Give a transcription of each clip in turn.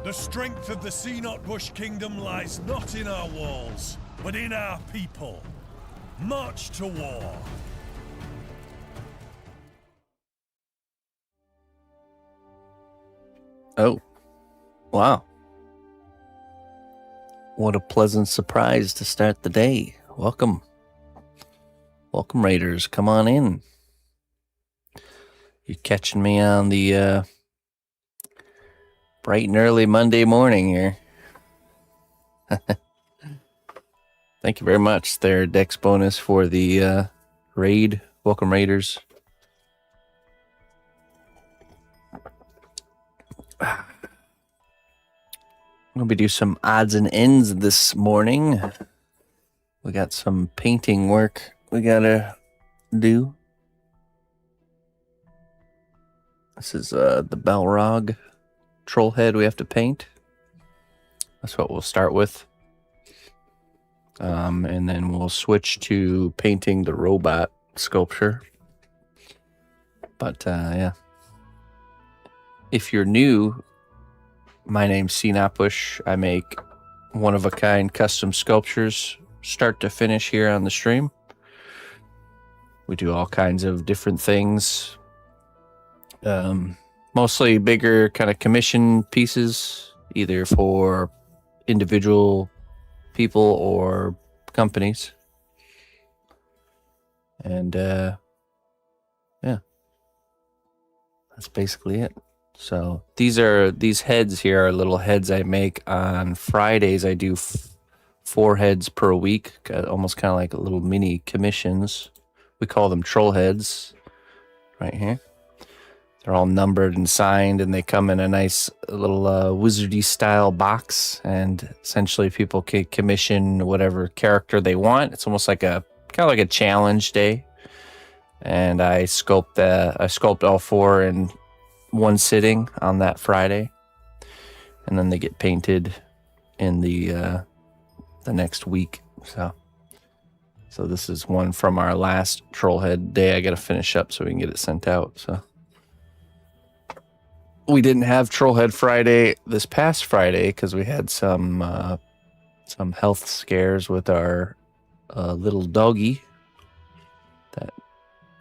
The strength of the Bush Kingdom lies not in our walls, but in our people. March to war. Oh, wow. What a pleasant surprise to start the day. Welcome. Welcome, Raiders. Come on in. You're catching me on the bright and early Monday morning here. Thank you very much. Their Dex bonus for the raid. Welcome, Raiders. I'm going to do some odds and ends this morning. We got some painting work we got to do. This is the Balrog troll head we have to paint. That's what we'll start with. And then we'll switch to painting the robot sculpture. But yeah. If you're new, my name's Sculpting. I make one-of-a-kind custom sculptures start to finish here on the stream. We do all kinds of different things. Mostly bigger kind of commission pieces, either for individual people or companies. And yeah, that's basically it. So these heads here are little heads I make on Fridays. I do 4 heads per week, almost kind of like little mini commissions. We call them troll heads right here. They're all numbered and signed, and they come in a nice little wizardy style box. And essentially, people can commission whatever character they want. It's almost like kind of like a challenge day. And I sculpt all 4 in one sitting on that Friday, and then they get painted in the next week. So this is one from our last Trollhead day. I got to finish up so we can get it sent out. So we didn't have Trollhead Friday this past Friday because we had some health scares with our little doggy that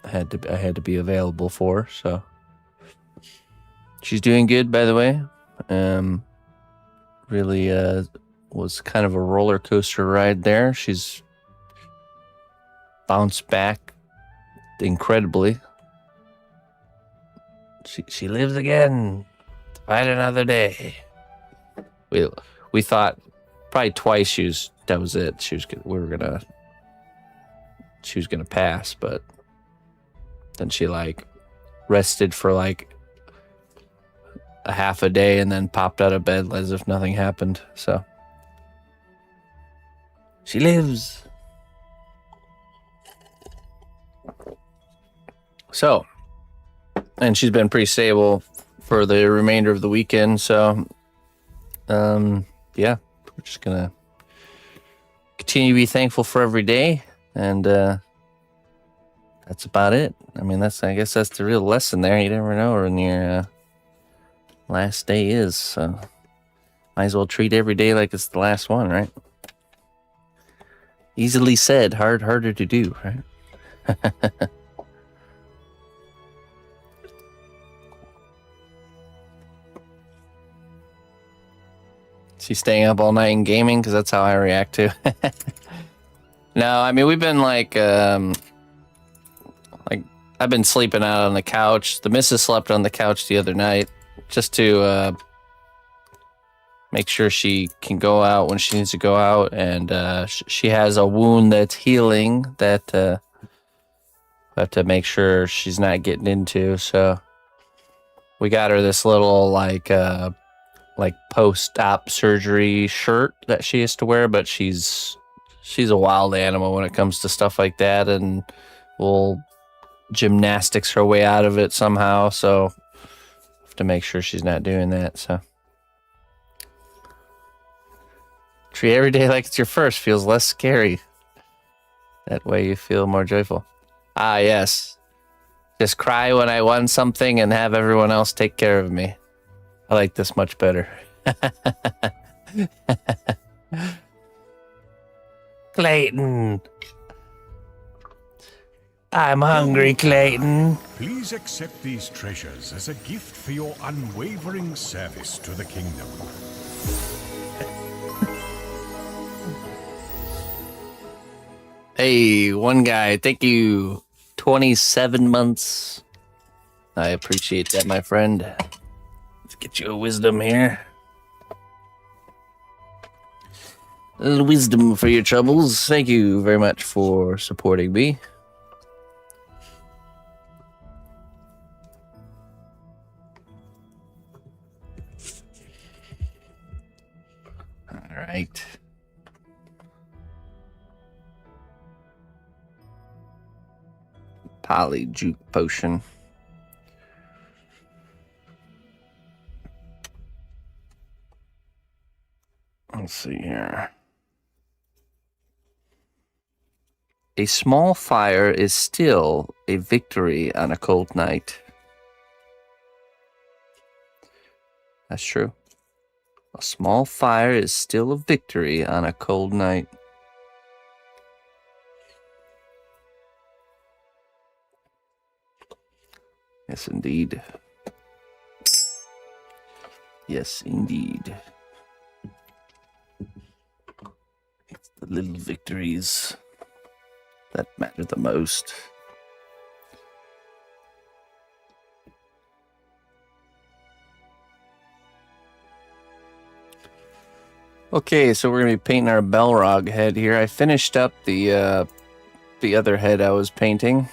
I had to be available for. So she's doing good, by the way. Really was kind of a roller coaster ride there. She's bounced back incredibly. She lives again to fight another day. We thought probably twice that was it. She was gonna pass, but then she rested for a half a day and then popped out of bed as if nothing happened. So she lives. So, and she's been pretty stable for the remainder of the weekend. So, yeah, we're just gonna continue to be thankful for every day, and that's about it. I mean, I guess that's the real lesson there. You never know when your last day is, so might as well treat every day like it's the last one, right? Easily said, harder to do, right? She's staying up all night and gaming because that's how I react to. No, I mean, we've been I've been sleeping out on the couch. The missus slept on the couch the other night just to make sure she can go out when she needs to go out. And she has a wound that's healing that we have to make sure she's not getting into. So we got her this little post-op surgery shirt that she has to wear, but she's a wild animal when it comes to stuff like that, and will gymnastics her way out of it somehow. So have to make sure she's not doing that. So treat every day like it's your first. Feels less scary. That way you feel more joyful. Ah, yes. Just cry when I won something and have everyone else take care of me. I like this much better. Clayton. I'm hungry, Clayton. Please accept these treasures as a gift for your unwavering service to the kingdom. Hey, one guy, thank you. 27 months. I appreciate that, my friend. Let's get you a wisdom here. A little wisdom for your troubles. Thank you very much for supporting me. All right. Polyjuke potion. Let's see here. A small fire is still a victory on a cold night. That's true. A small fire is still a victory on a cold night. Yes, indeed. Yes, indeed. It's the little victories that matter the most. Okay, so we're gonna be painting our Balrog head here. I finished up the other head I was painting.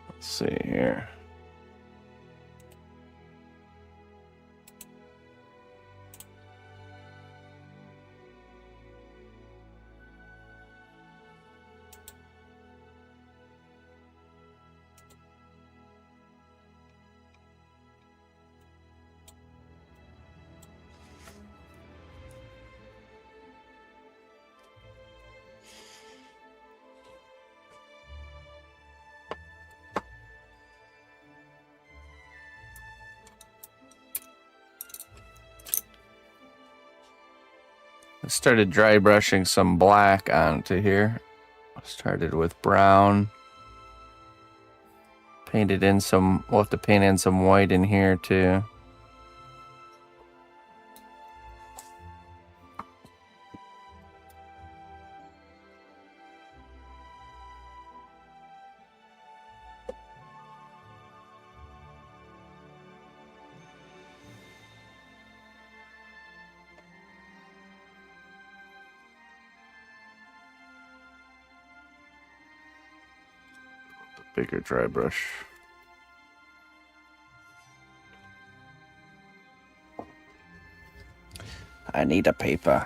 Let's see here. I started dry brushing some black onto here. Started with brown. Painted in some, we'll have to paint in some white in here too. Bigger dry brush. I need a paper.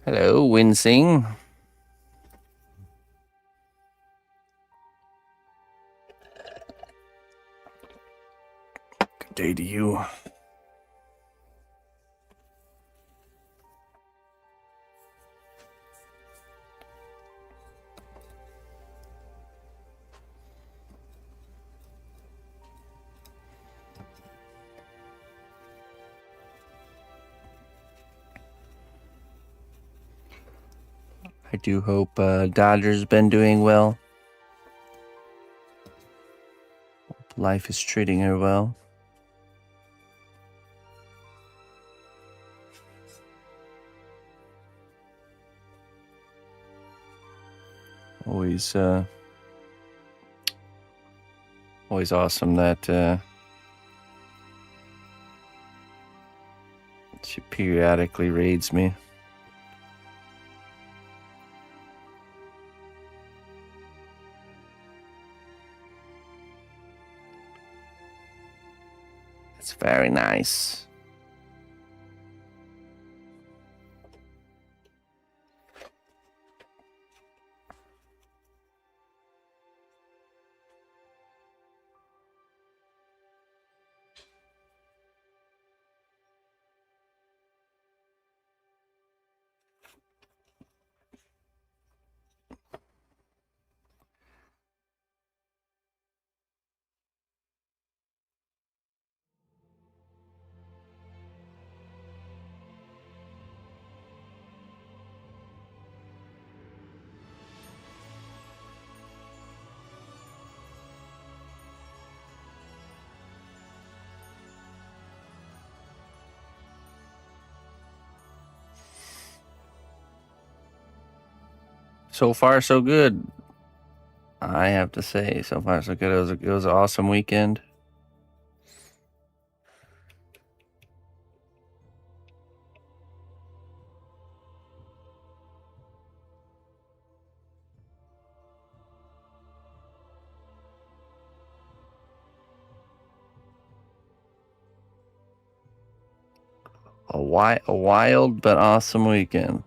Hello, Wincing. Good day to you. I do hope Dodger's been doing well. Hope life is treating her well. Always awesome that she periodically raids me. It's very nice. So far, so good. I have to say, so far, so good. It was an awesome weekend. A wild but awesome weekend.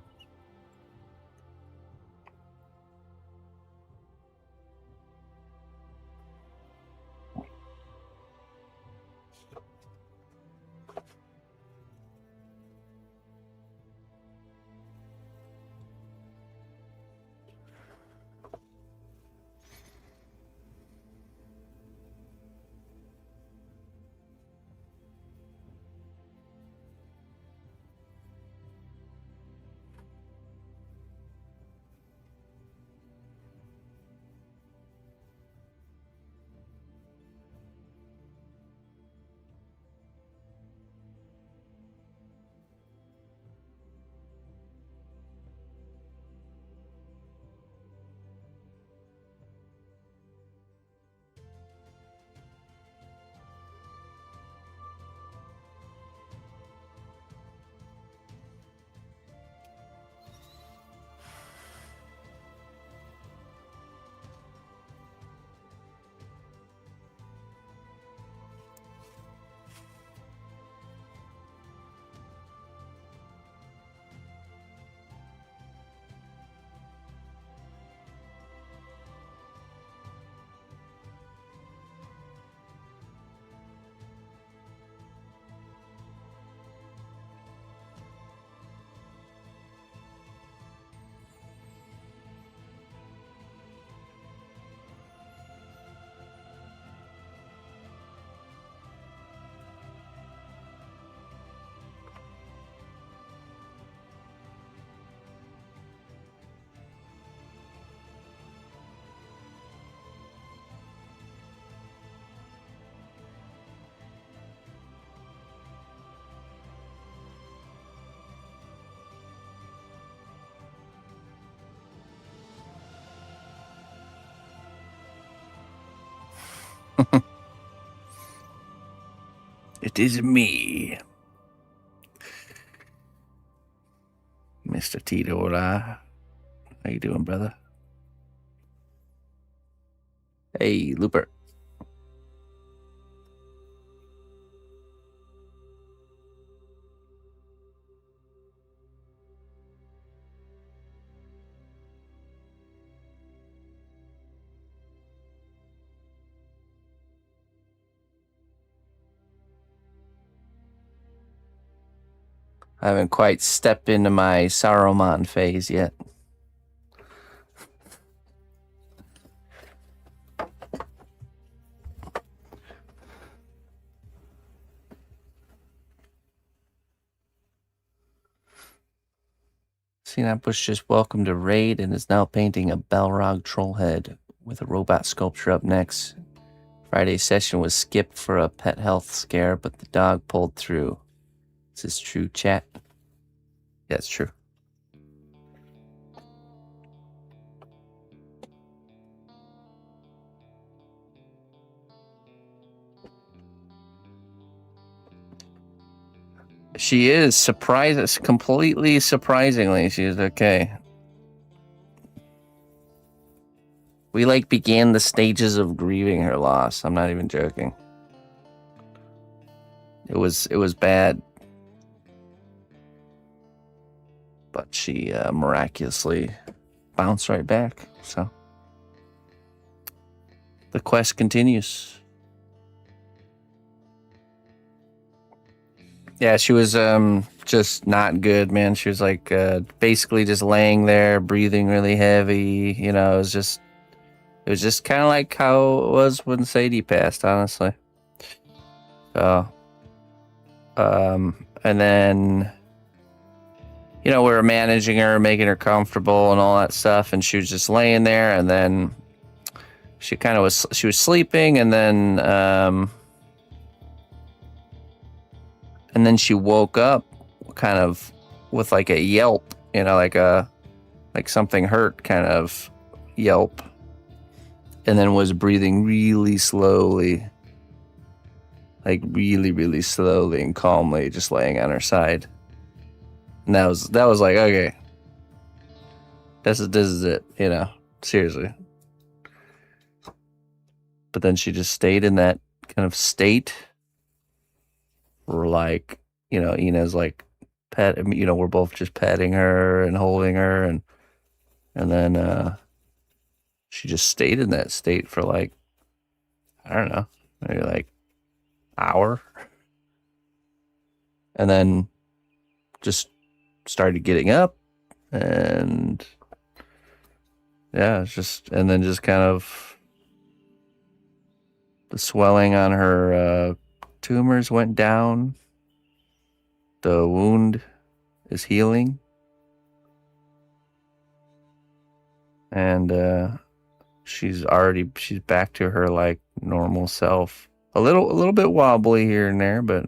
It is me, Mr. Tito. How you doing, brother? Hey, Looper. I haven't quite stepped into my Saruman phase yet. Bush just welcomed a raid and is now painting a Balrog troll head with a robot sculpture up next. Friday's session was skipped for a pet health scare, but the dog pulled through. Is this true, chat? Yeah, it's true. She is completely surprisingly, she's okay. We began the stages of grieving her loss. I'm not even joking. it was bad, but she miraculously bounced right back. So the quest continues. Yeah, she was just not good, man. She was like basically just laying there, breathing really heavy. You know, it was just kind of like how it was when Sadie passed, honestly. So, and then, you know, we were managing her, making her comfortable and all that stuff, and she was just laying there, and then she was sleeping, and then she woke up kind of with like a yelp, you know, like something hurt kind of yelp, and then was breathing really slowly, like really, really slowly and calmly, just laying on her side. And that was like, okay, this is it, you know, seriously. But then she just stayed in that kind of state for like, you know, Ina's like you know, we're both just petting her and holding her, and then she just stayed in that state for like, I don't know, maybe like hour, and then just started getting up, and yeah, it's just, and then just kind of the swelling on her tumors went down. The wound is healing, and she's back to her like normal self. A little bit wobbly here and there, but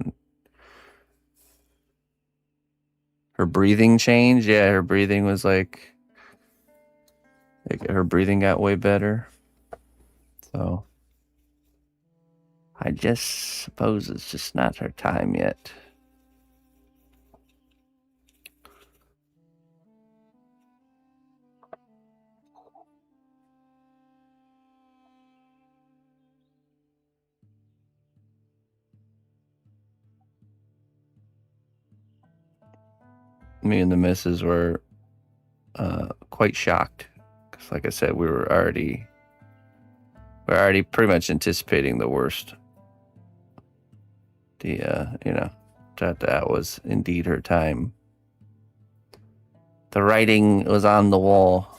her breathing changed. Yeah, her breathing was like her breathing got way better. So I just suppose it's just not her time yet. Me and the missus were quite shocked, because like I said, we're already pretty much anticipating the worst. You know, that was indeed her time. The writing was on the wall.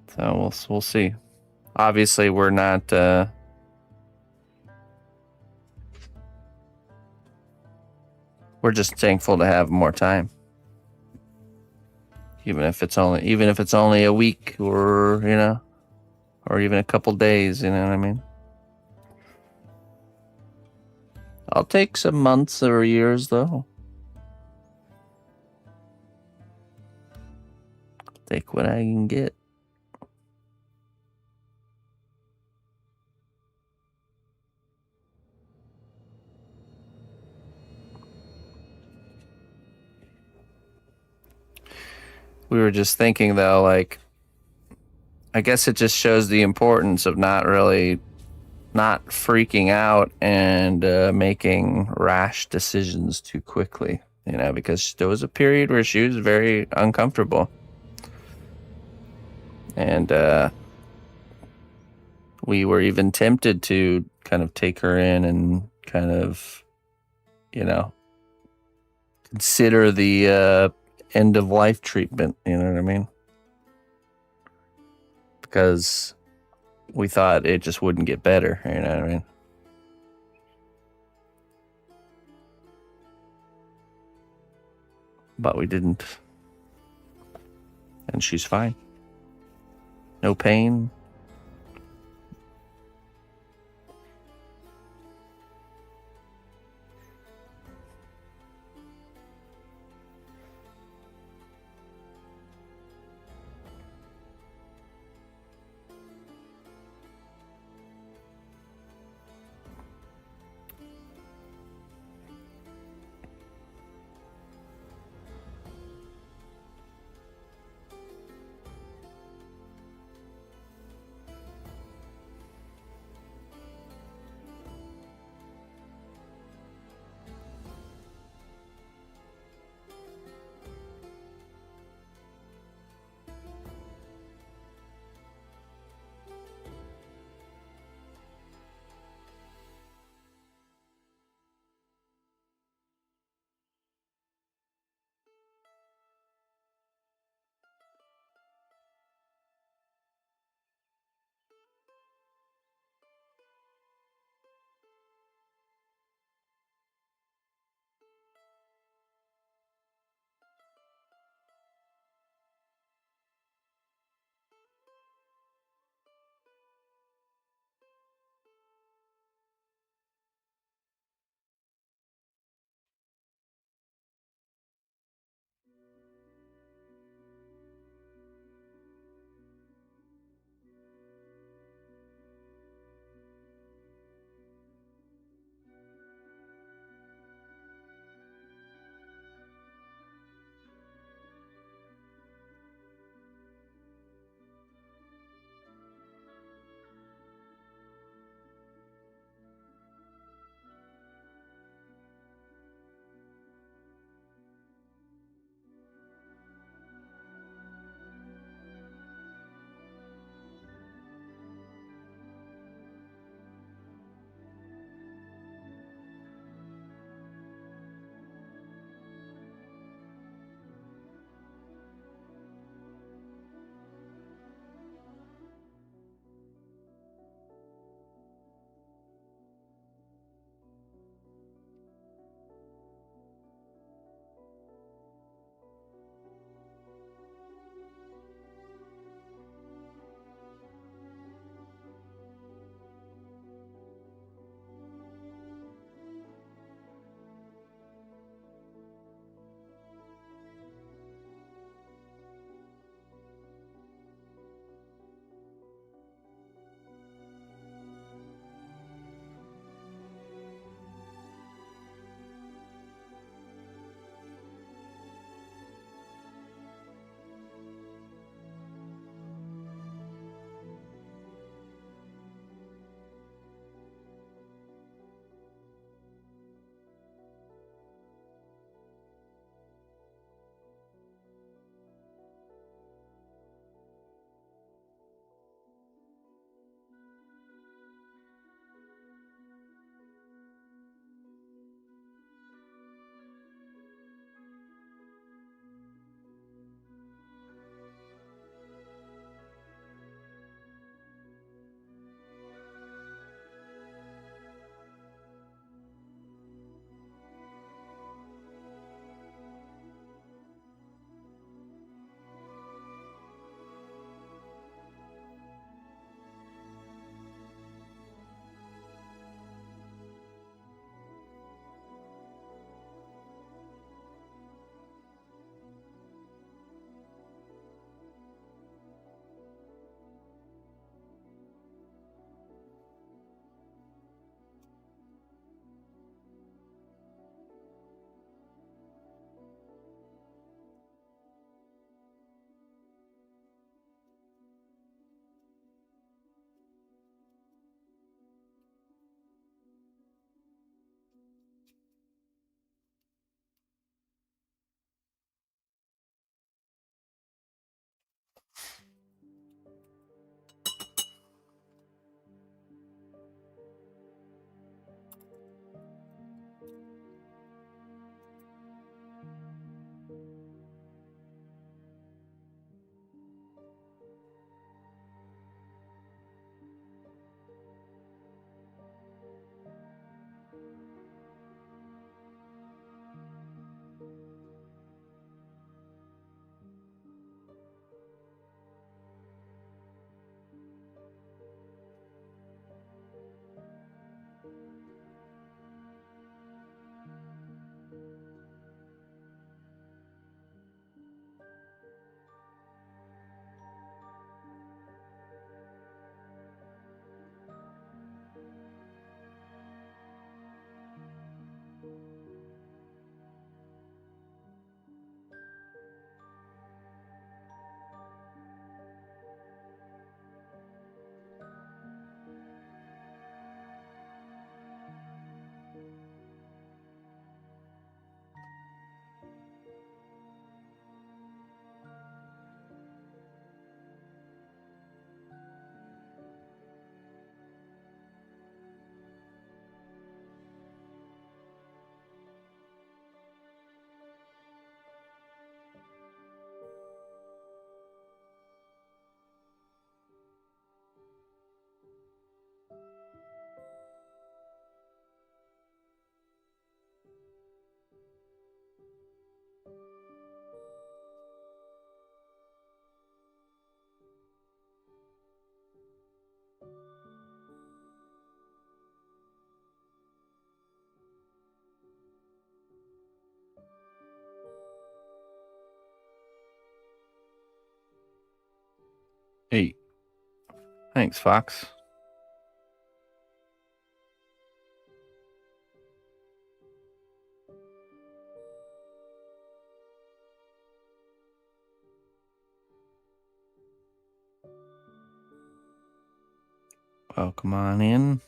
So we'll see. Obviously, we're not. We're just thankful to have more time, even if it's only a week, or you know, or even a couple days. You know what I mean? I'll take some months or years, though. Take what I can get. We were just thinking, though, like, I guess it just shows the importance of not freaking out and making rash decisions too quickly, you know, because there was a period where she was very uncomfortable. And we were even tempted to kind of take her in and kind of, you know, consider the end of life treatment, you know what I mean? Because we thought it just wouldn't get better, you know what I mean? But we didn't. And she's fine. No pain. Hey, thanks, Fox. Welcome on in.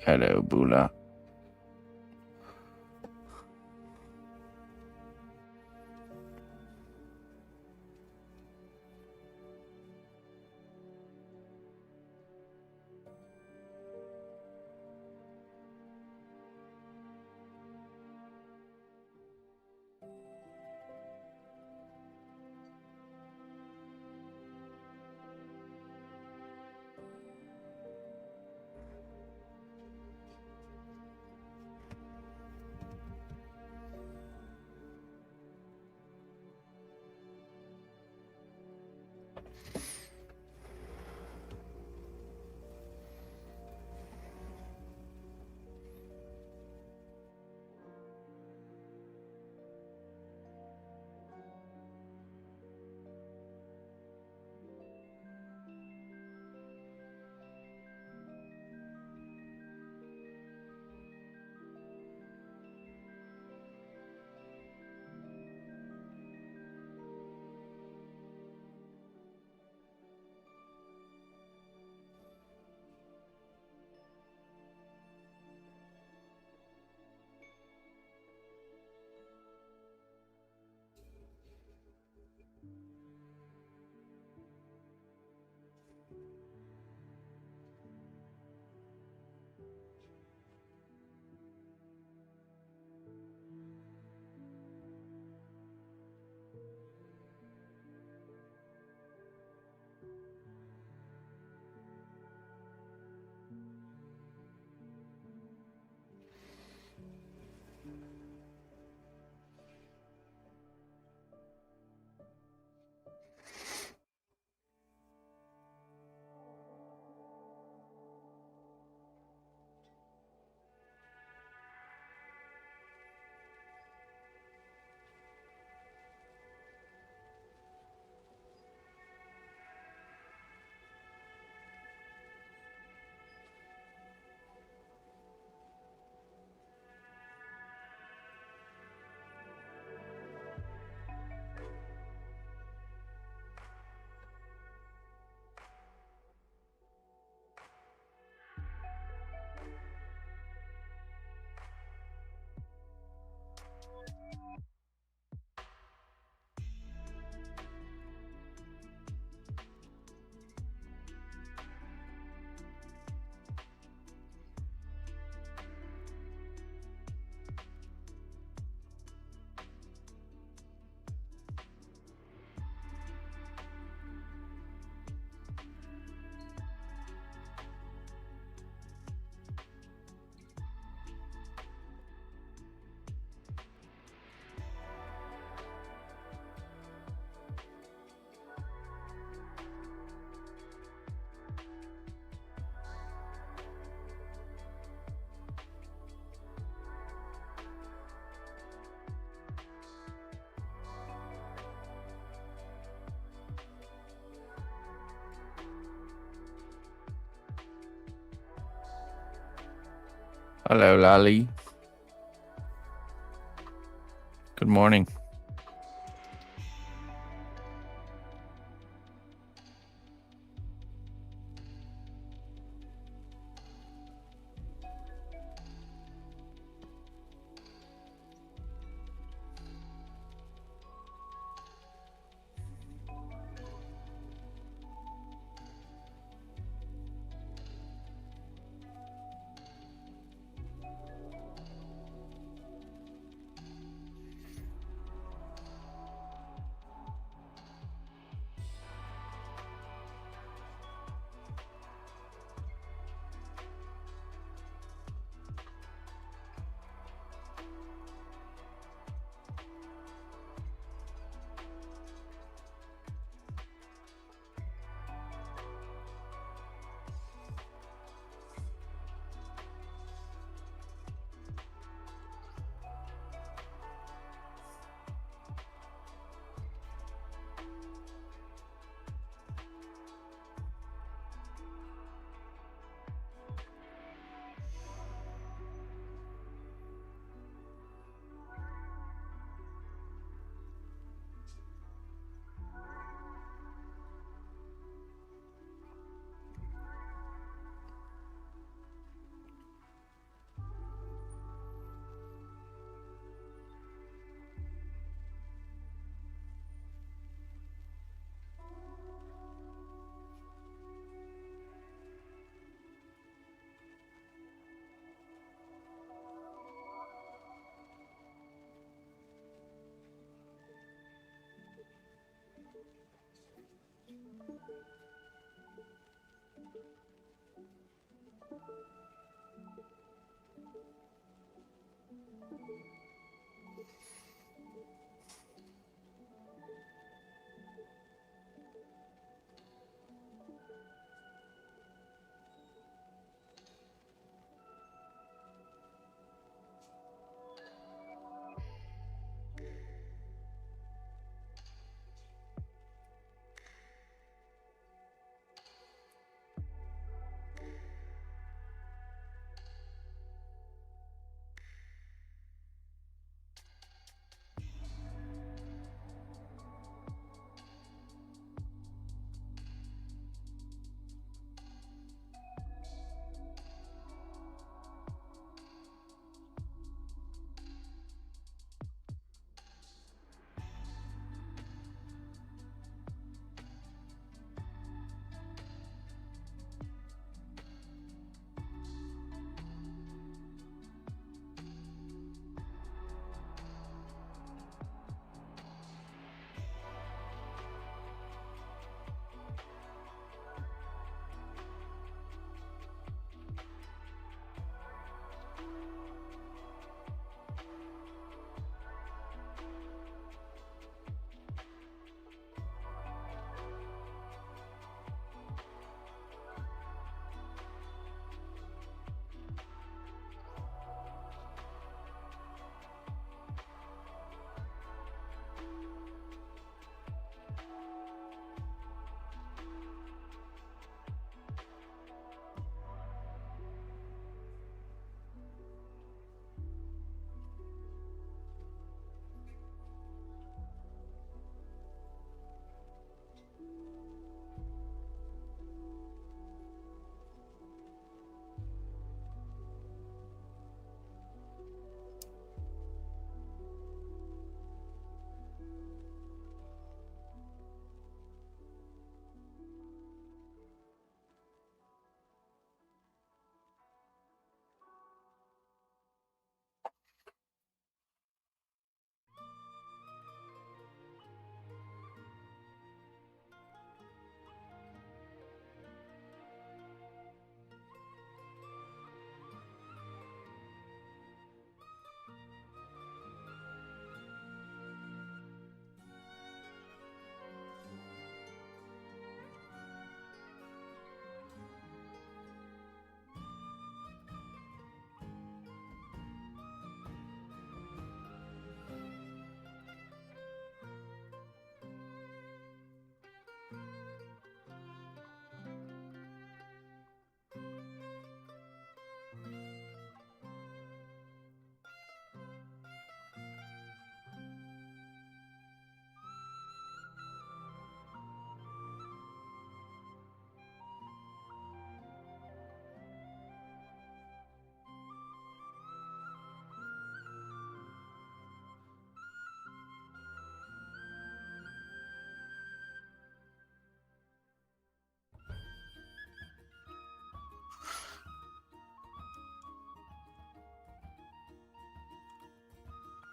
Hello, Bula. Hello, Lali. Good morning.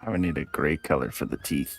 I would need a gray color for the teeth.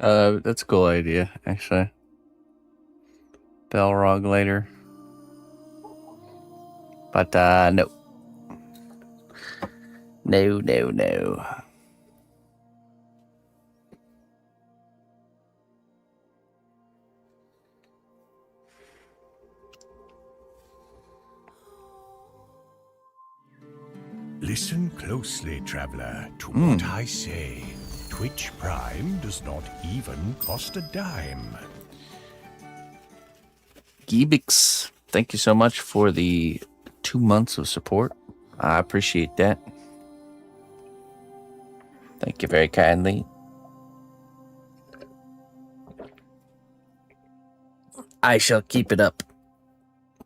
That's a cool idea, actually. Balrog later. But, no. No, no, no. Listen closely, traveler, to what I say. Twitch Prime does not even cost a dime. Geebix, thank you so much for the 2 months of support. I appreciate that. Thank you very kindly. I shall keep it up.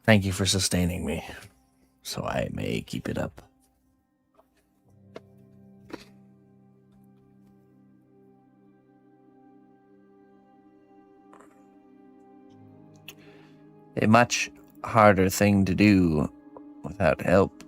Thank you for sustaining me, so I may keep it up. A much harder thing to do without help.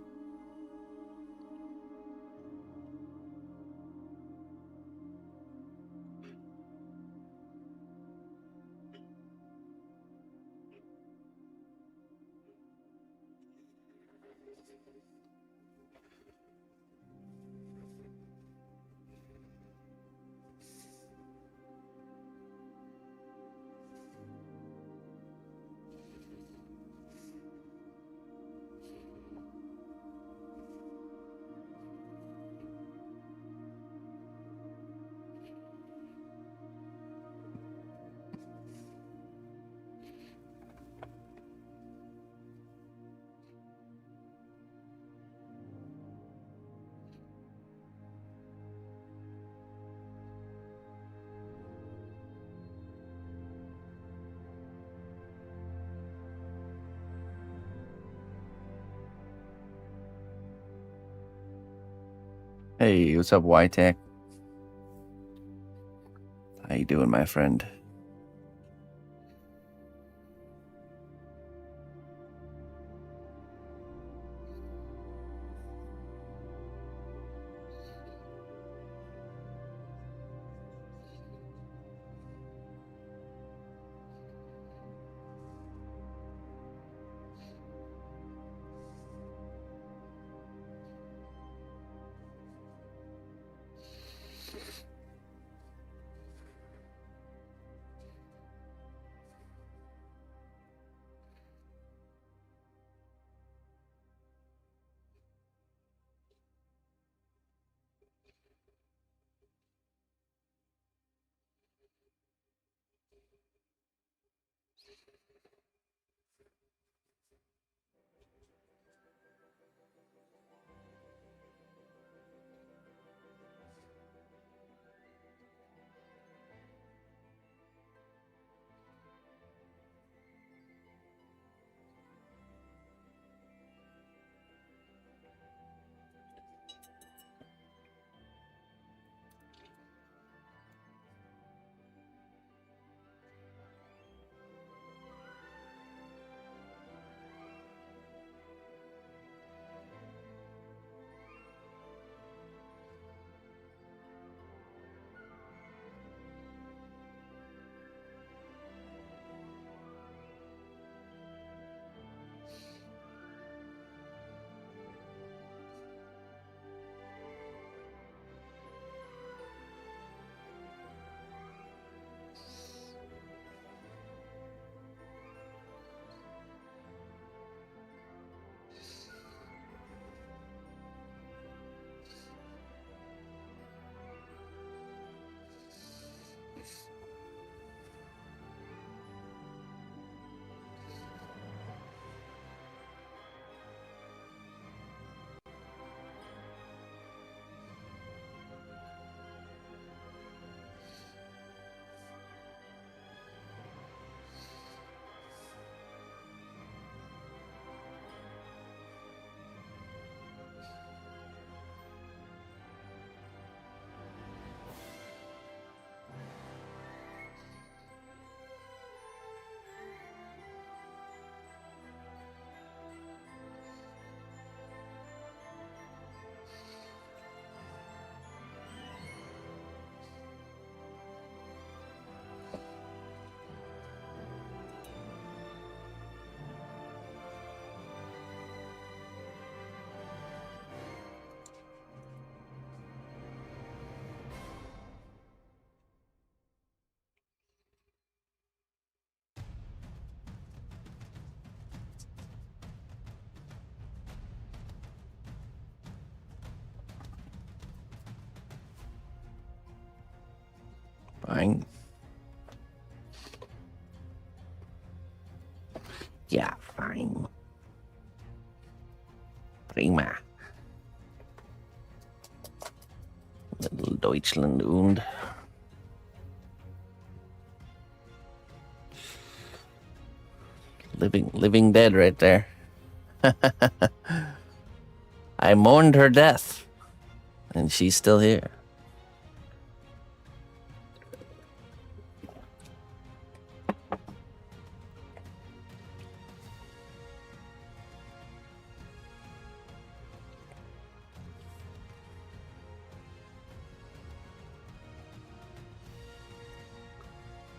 Hey, what's up, YTech? How you doing, my friend? Fine. Yeah, fine. Prima. Little Deutschland und. Living dead right there. I mourned her death, and she's still here.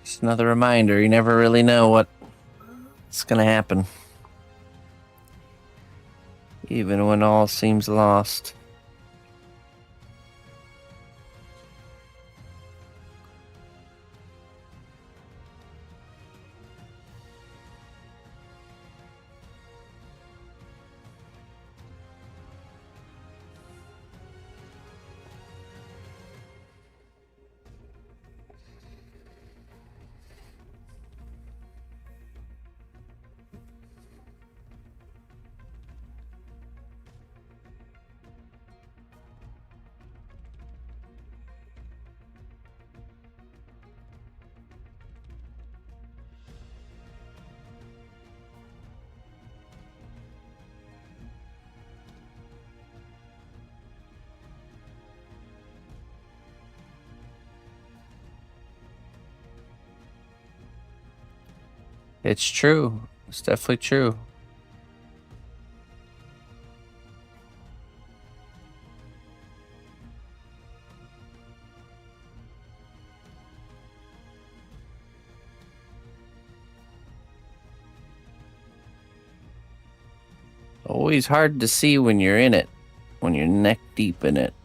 Just another reminder, you never really know what's gonna happen. Even when all seems lost. It's true. It's definitely true. Always hard to see when you're in it, when you're neck deep in it.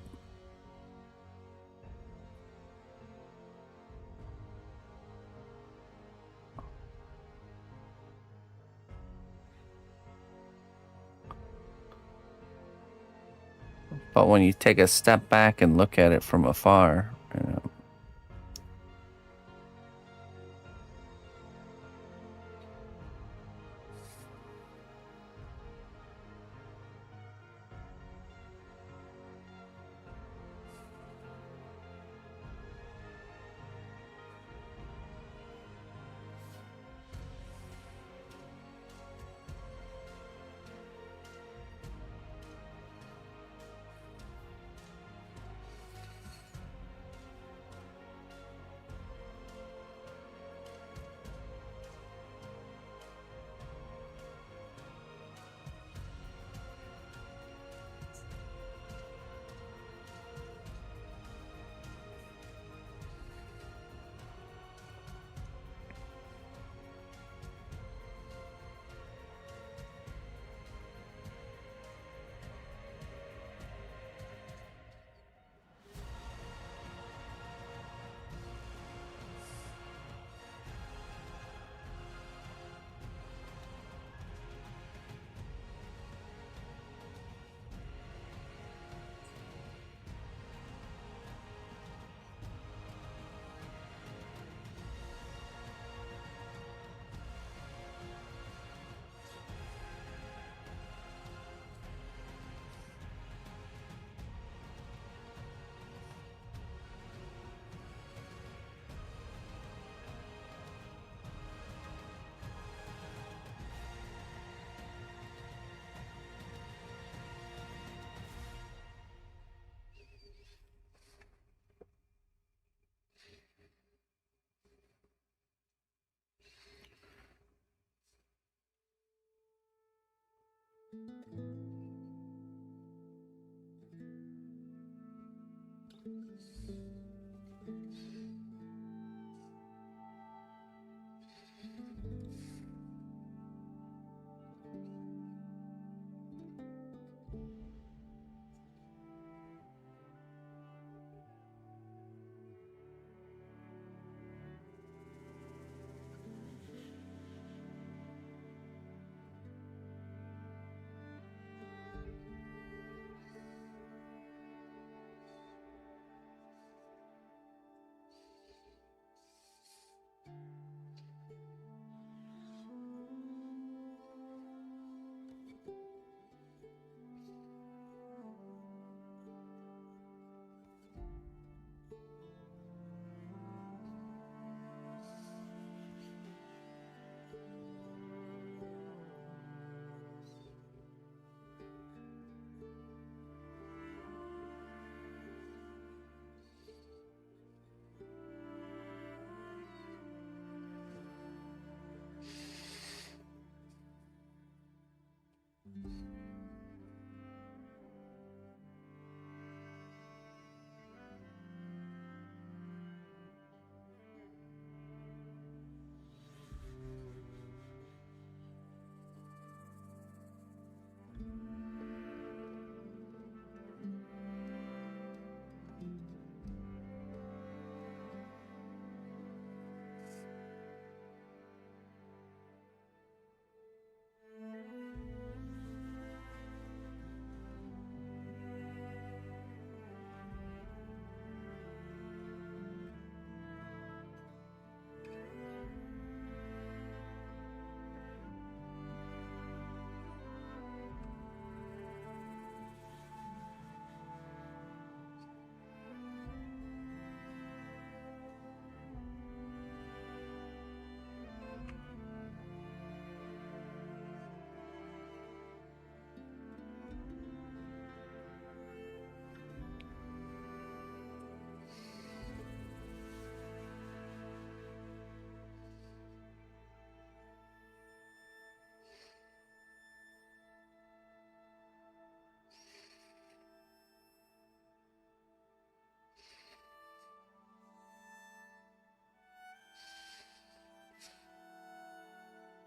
But when you take a step back and look at it from afar, you know,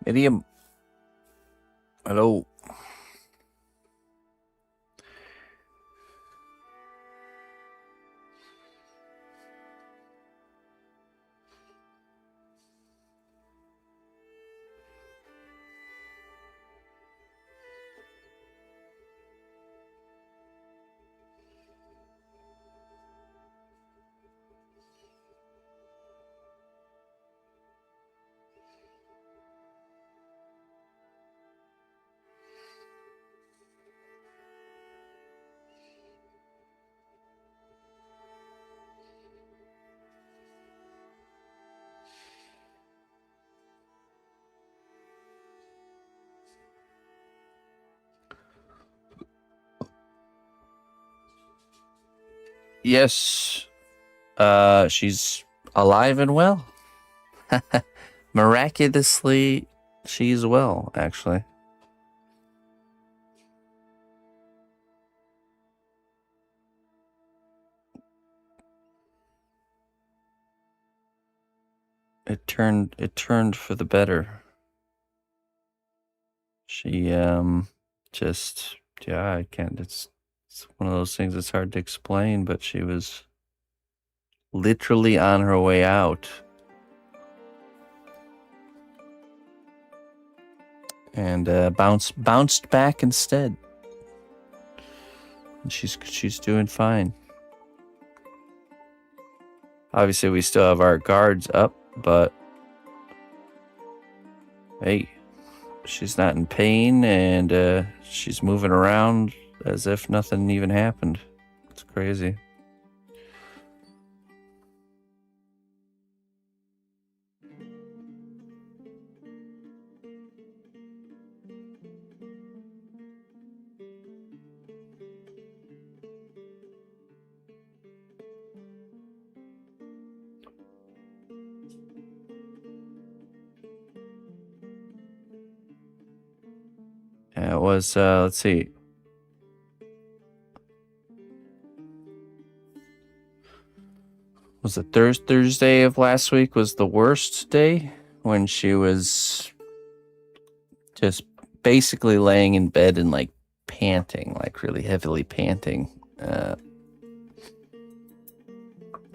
Idiom. Hello. Yes. She's alive and well. Miraculously, she's well, actually. It turned for the better. She just yeah, I can't it's one of those things that's hard to explain, but she was literally on her way out. And bounced back instead. And she's doing fine. Obviously, we still have our guards up, but hey, she's not in pain, and she's moving around as if nothing even happened. It's crazy. Yeah, it was, let's see. Was it Thursday of last week was the worst day when she was just basically laying in bed and like panting, like really heavily panting.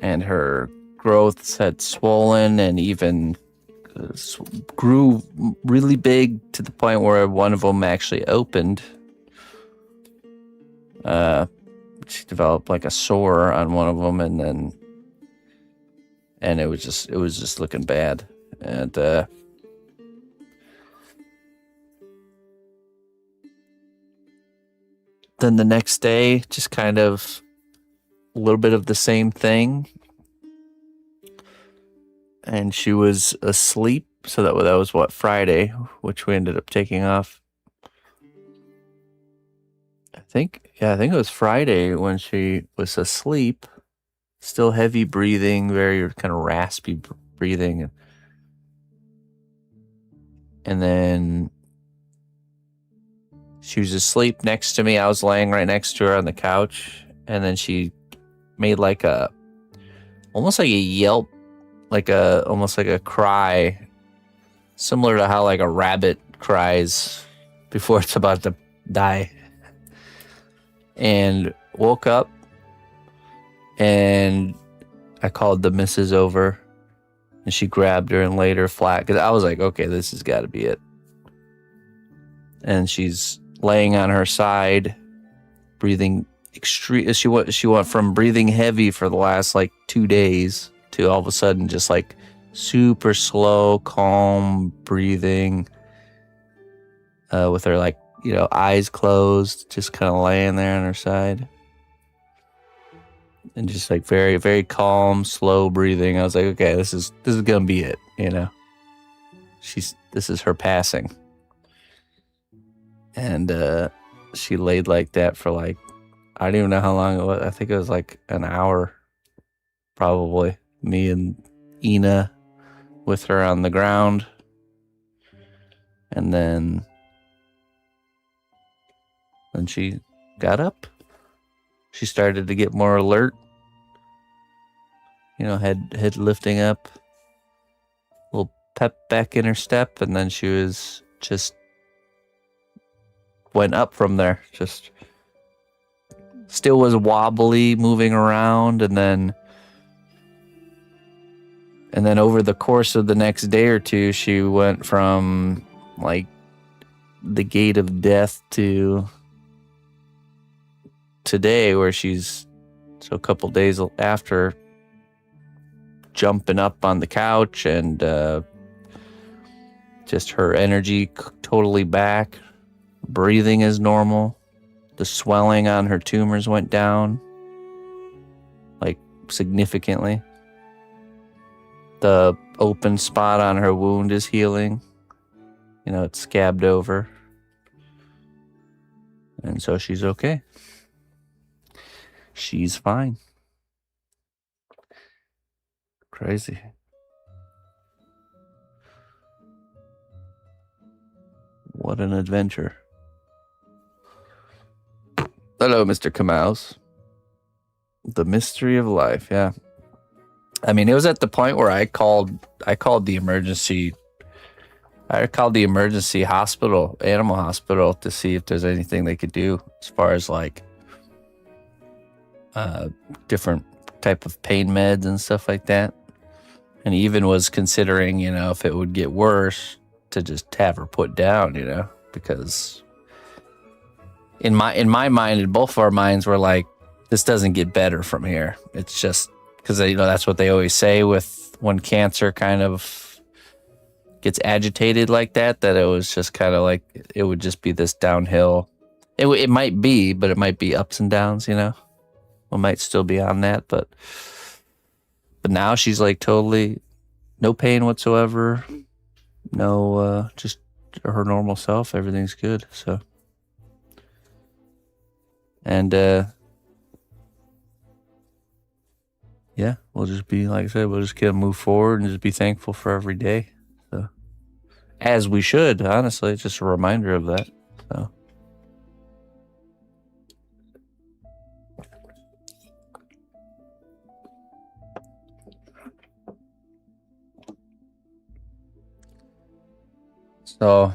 And her growths had swollen and even grew really big to the point where one of them actually opened. She developed like a sore on one of them, and it was just looking bad. And then the next day, just kind of a little bit of the same thing. And she was asleep. So that was what, Friday, which we ended up taking off. I think it was Friday when she was asleep, still heavy breathing, very kind of raspy breathing. And then she was asleep next to me. I was laying right next to her on the couch. And then she made like almost like a yelp, almost like a cry, similar to how like a rabbit cries before it's about to die. And woke up, and I called the missus over, and she grabbed her and laid her flat, because I was like, okay, this has got to be it. And she's laying on her side, breathing extreme. She went from breathing heavy for the last like 2 days to all of a sudden just like super slow, calm breathing, with her like, eyes closed, just kind of laying there on her side. And just like very, very calm, slow breathing. I was like, okay, this is gonna be it, this is her passing. And she laid like that for like, I don't even know how long it was. I think it was like an hour, probably. Me and Ina with her on the ground. And then when she got up, she started to get more alert. Head lifting up, little pep back in her step, and then she was just went up from there. Just still was wobbly, moving around, and then over the course of the next day or two, she went from like the gate of death to today, where she's a couple days after jumping up on the couch, and just her energy totally back. Breathing is normal. The swelling on her tumors went down, like, significantly. The open spot on her wound is healing. You know, it's scabbed over. And so she's okay. She's fine. Crazy. What an adventure. Hello, Mr. Kamaus. The mystery of life, yeah. I mean, it was at the point where I called the emergency hospital, animal hospital, to see if there's anything they could do as far as like different type of pain meds and stuff like that. And even was considering, you know, if it would get worse, to just have her put down, you know, because in my mind, and both of our minds were like, this doesn't get better from here. It's just because, you know, that's what they always say with when cancer kind of gets agitated like that it was just kind of like it would just be this downhill. It might be, but it might be ups and downs, you know. We might still be on that, but now she's like totally no pain whatsoever. No, just her normal self. Everything's good. So, and yeah, we'll just be, like I said, we'll just get to move forward and just be thankful for every day. So, as we should, honestly, it's just a reminder of that. So. So,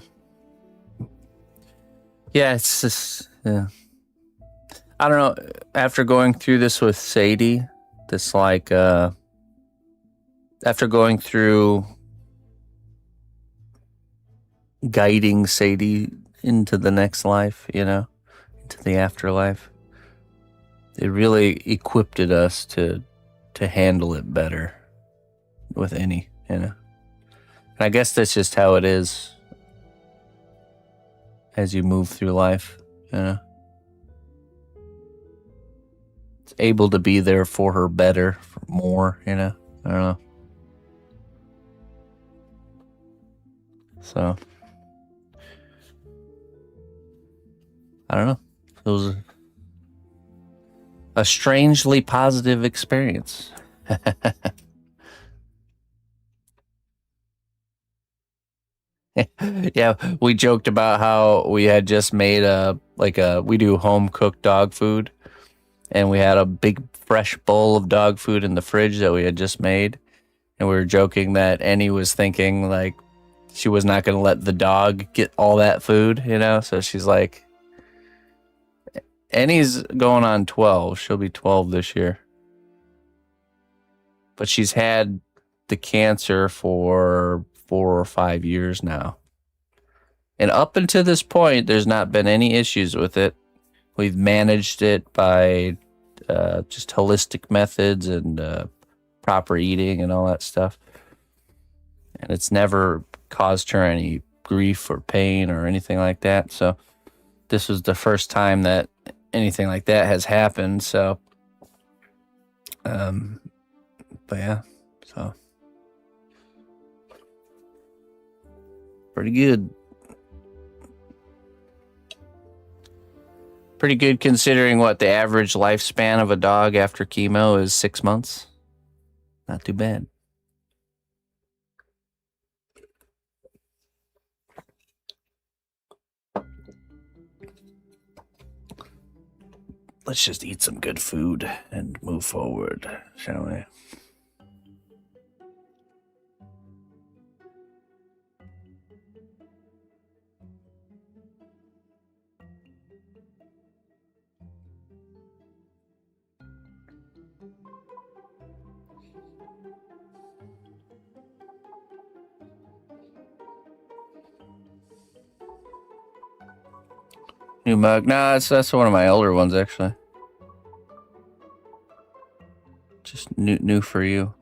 yeah, it's just, yeah. I don't know, after going through this with Sadie, this like, after going through guiding Sadie into the next life, you know, into the afterlife, it really equipped us to handle it better with any, you know. And I guess that's just how it is as you move through life, you know. It's able to be there for her better, for more, you know. I don't know. So, I don't know. It was a strangely positive experience. Yeah, we joked about how we had just made we do home cooked dog food, and we had a big fresh bowl of dog food in the fridge that we had just made, and we were joking that Annie was thinking like she was not going to let the dog get all that food, you know. So she's like, Annie's going on 12. She'll be 12 this year, but she's had the cancer for 4 or 5 years now. And up until this point, there's not been any issues with it. We've managed it by just holistic methods and proper eating and all that stuff. And it's never caused her any grief or pain or anything like that. So this was the first time that anything like that has happened. So, but yeah, so. Pretty good. Pretty good considering what the average lifespan of a dog after chemo is 6 months. Not too bad. Let's just eat some good food and move forward, shall we? New mug. Nah, that's one of my older ones actually. Just new for you.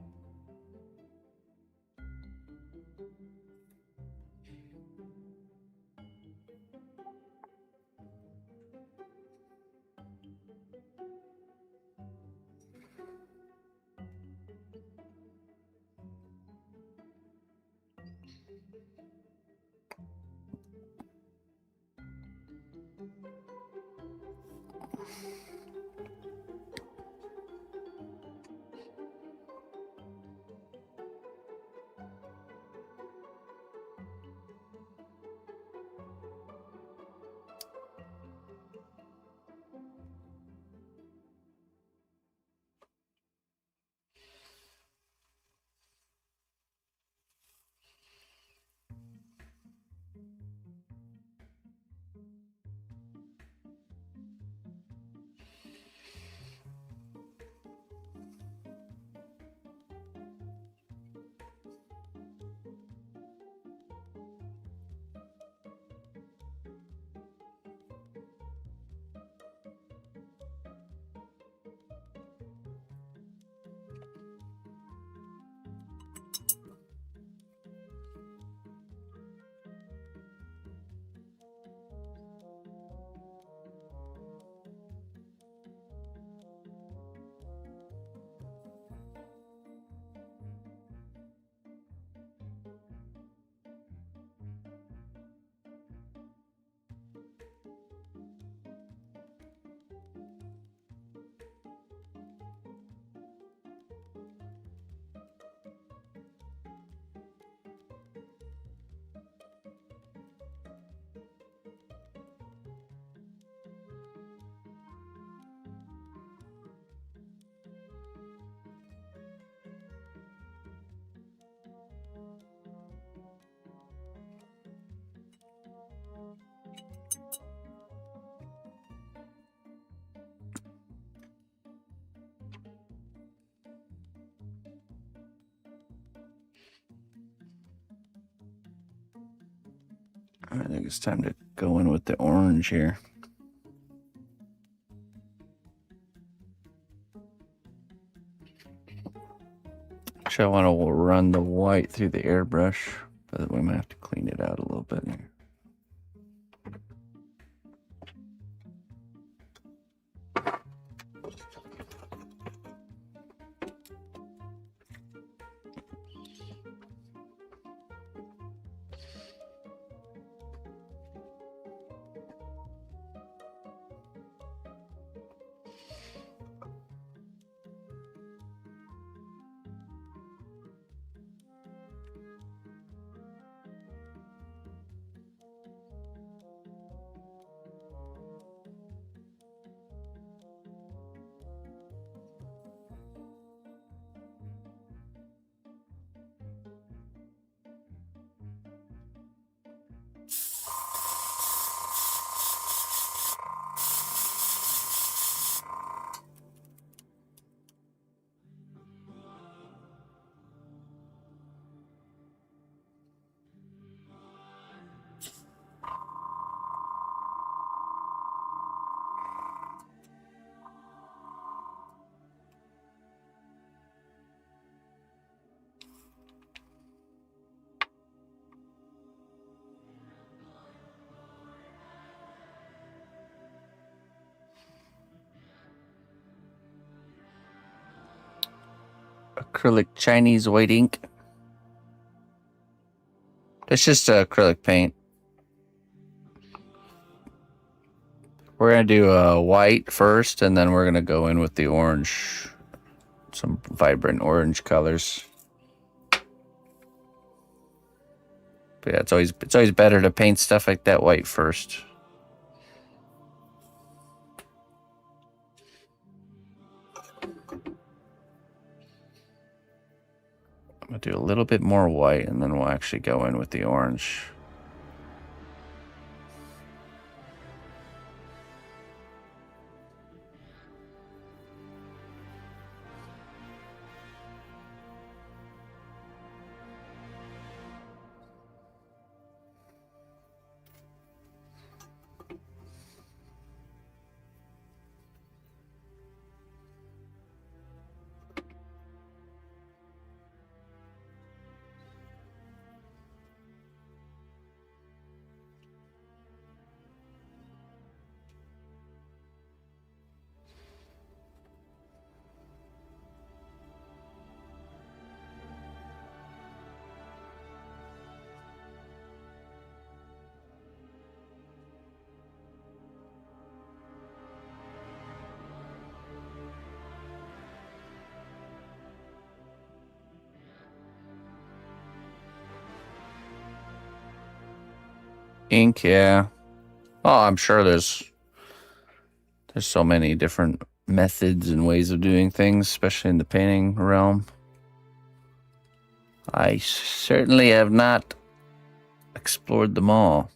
I think it's time to go in with the orange here. Actually, I want to run the white through the airbrush, but we might have to clean it out a little bit here. Acrylic Chinese white ink. It's just acrylic paint. We're going to do white first, and then we're going to go in with the orange. Some vibrant orange colors. But yeah, it's always better to paint stuff like that white first. I'm going to do a little bit more white, and then we'll actually go in with the orange. ink, yeah. Oh, I'm sure there's so many different methods and ways of doing things, especially in the painting realm. I certainly have not explored them all.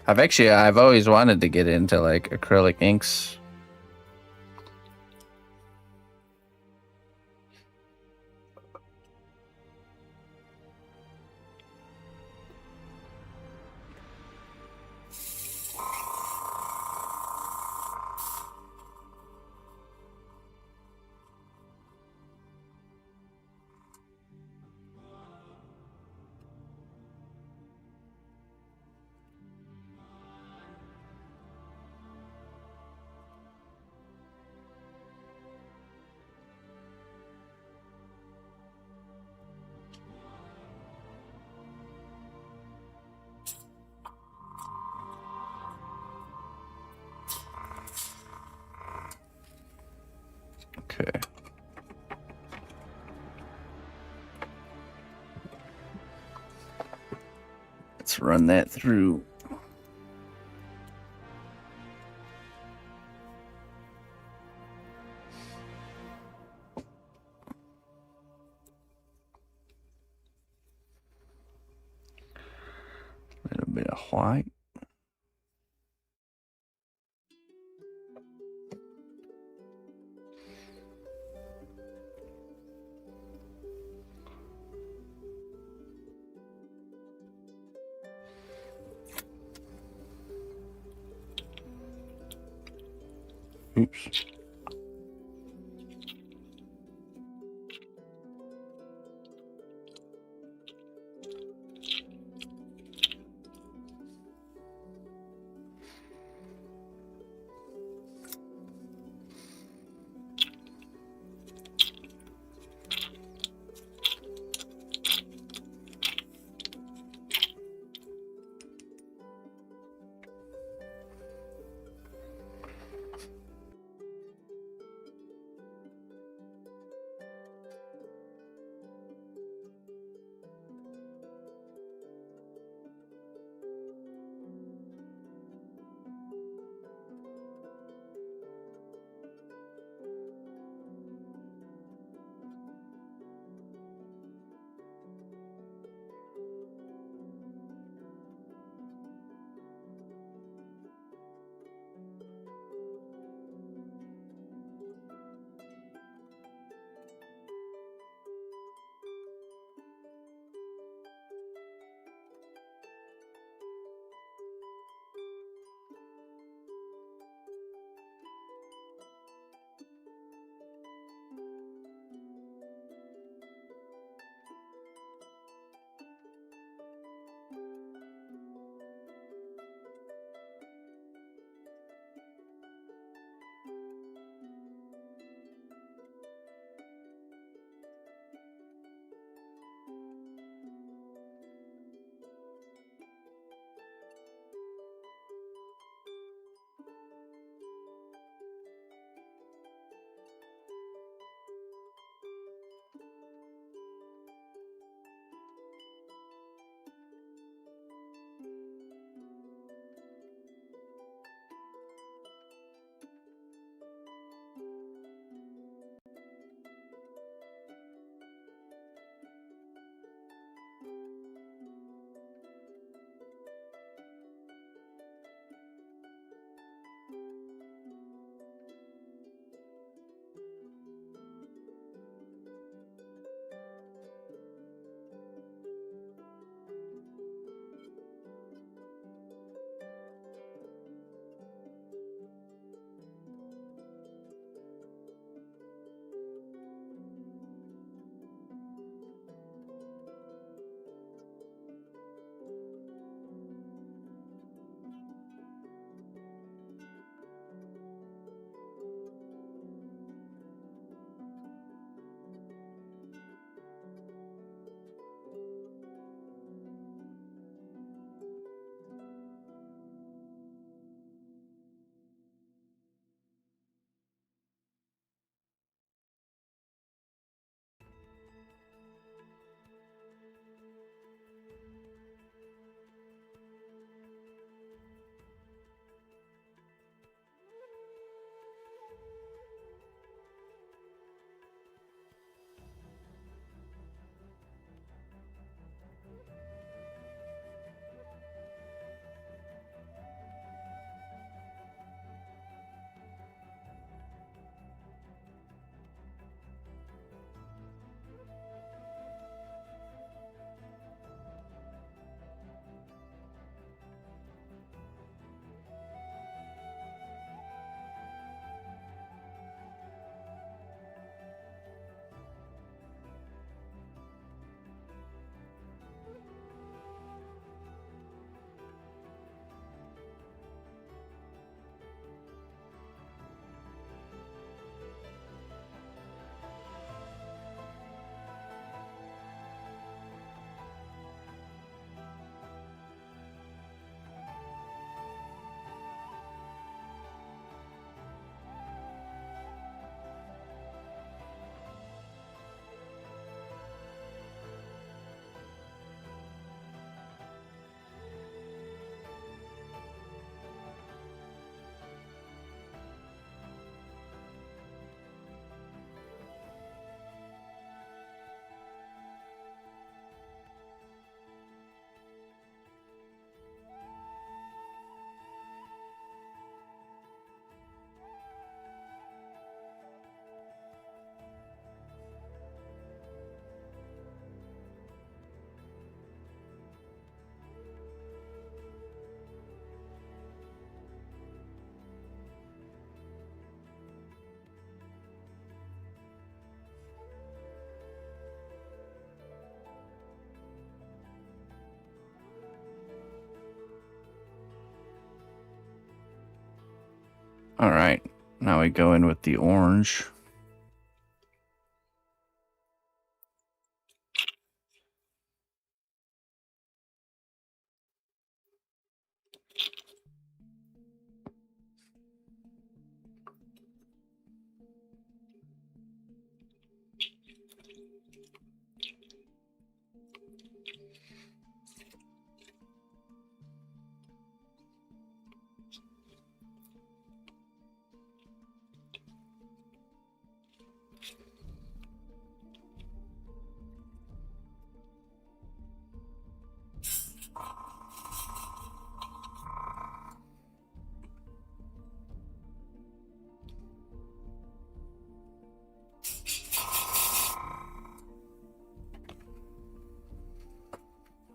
I've always wanted to get into like acrylic inks. Okay. Let's run that through. A little bit of white. Oops. All right, now we go in with the orange.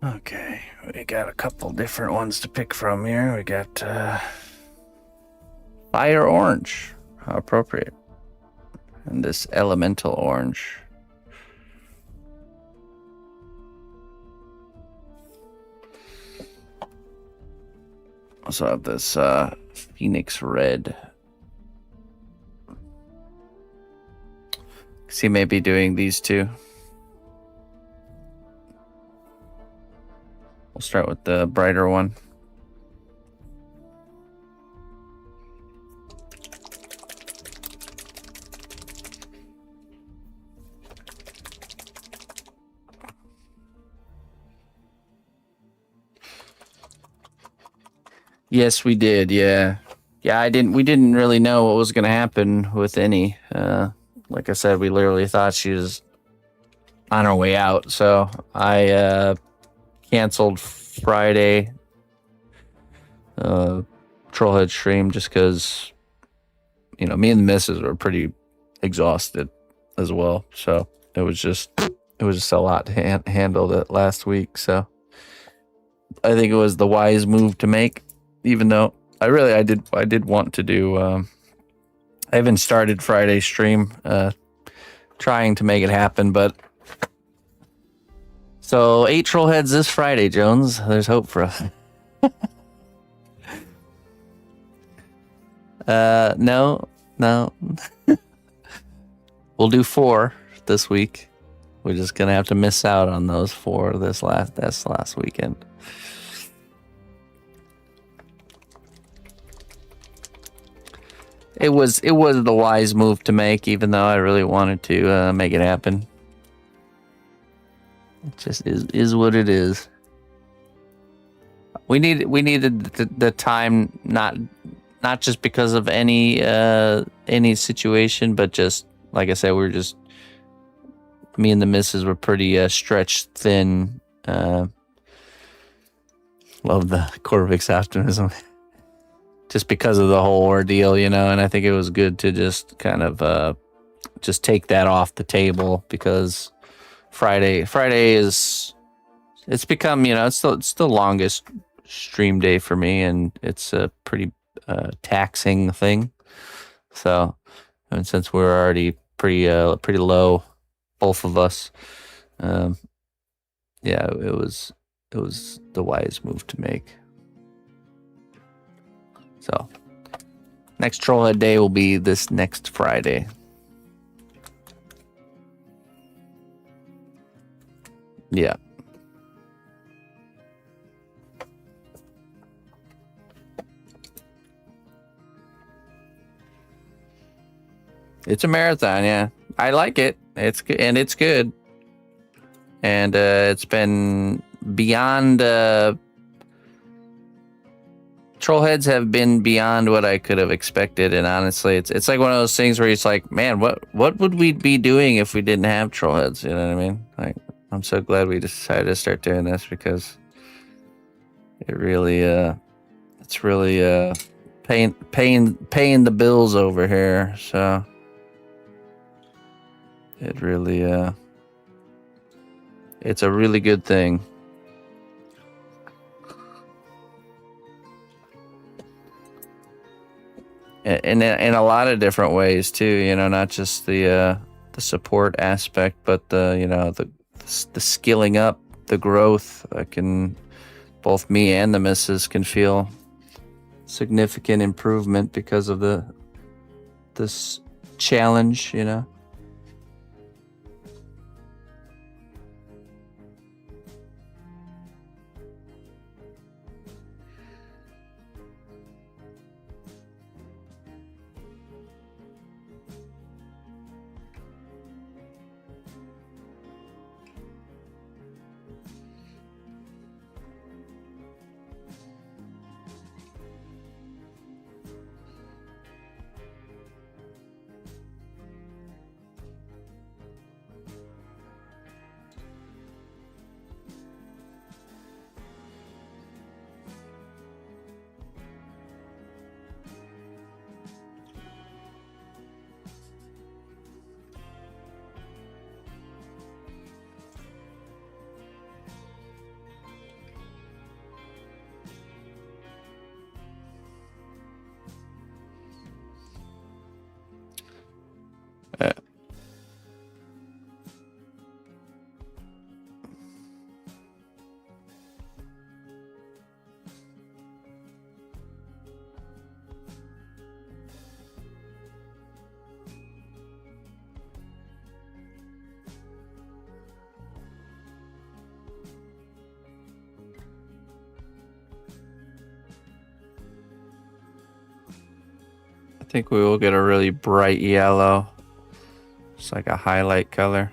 Okay, we got a couple different ones to pick from here. We got fire orange, how appropriate, and this elemental orange. Also have this phoenix red. See, maybe doing these two. We'll start with the brighter one. Yes, we did. Yeah. We didn't really know what was going to happen with any. Like I said, we literally thought she was on her way out. So I canceled Friday Trollhead stream just because, me and the missus were pretty exhausted as well. So it was just a lot to handle that last week. So I think it was the wise move to make, even though I did want to do, I haven't started Friday's stream, trying to make it happen, but so 8 troll heads this Friday, Jones. There's hope for us. No. We'll do 4 this week. We're just gonna have to miss out on those 4 this last weekend. It was the wise move to make, even though I really wanted to make it happen. It just is what it is. We needed the time, not just because of any situation, but just like I said, me and the missus were pretty stretched thin. Love the Corvix optimism. Just because of the whole ordeal, and I think it was good to just kind of just take that off the table, because Friday it's become, it's the longest stream day for me, and it's a pretty taxing thing. So, and since we're already pretty low, both of us, it was the wise move to make. So, next Trollhead Day will be this next Friday. Yeah. It's a marathon, yeah. I like it. It's good, and it's good. And it's been beyond Trollheads have been beyond what I could have expected, and honestly, it's like one of those things where it's like, man, what would we be doing if we didn't have Trollheads? You know what I mean? Like, I'm so glad we decided to start doing this, because it really it's really paying the bills over here. So it really it's a really good thing. In a lot of different ways too, not just the support aspect, but the skilling up, the growth. Both me and the missus can feel. significant improvement because of this challenge, you know. I think we will get a really bright yellow. It's like a highlight color.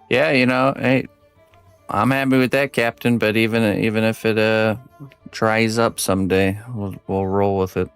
Yeah, you know, hey, I'm happy with that, Captain. But even if it dries up someday, we'll roll with it.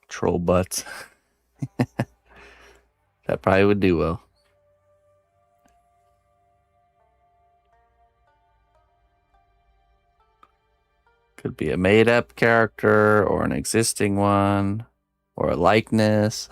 Troll butts. That probably would do well. Could be a made-up character or an existing one or a likeness.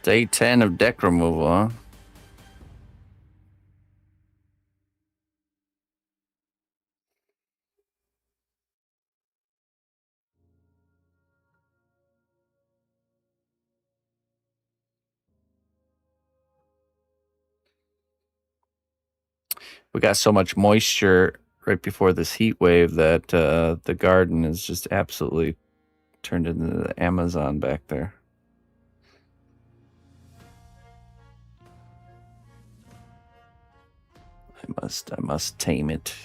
Day 10 of deck removal, huh? We got so much moisture right before this heat wave that the garden is just absolutely turned into the Amazon back there. I must tame it.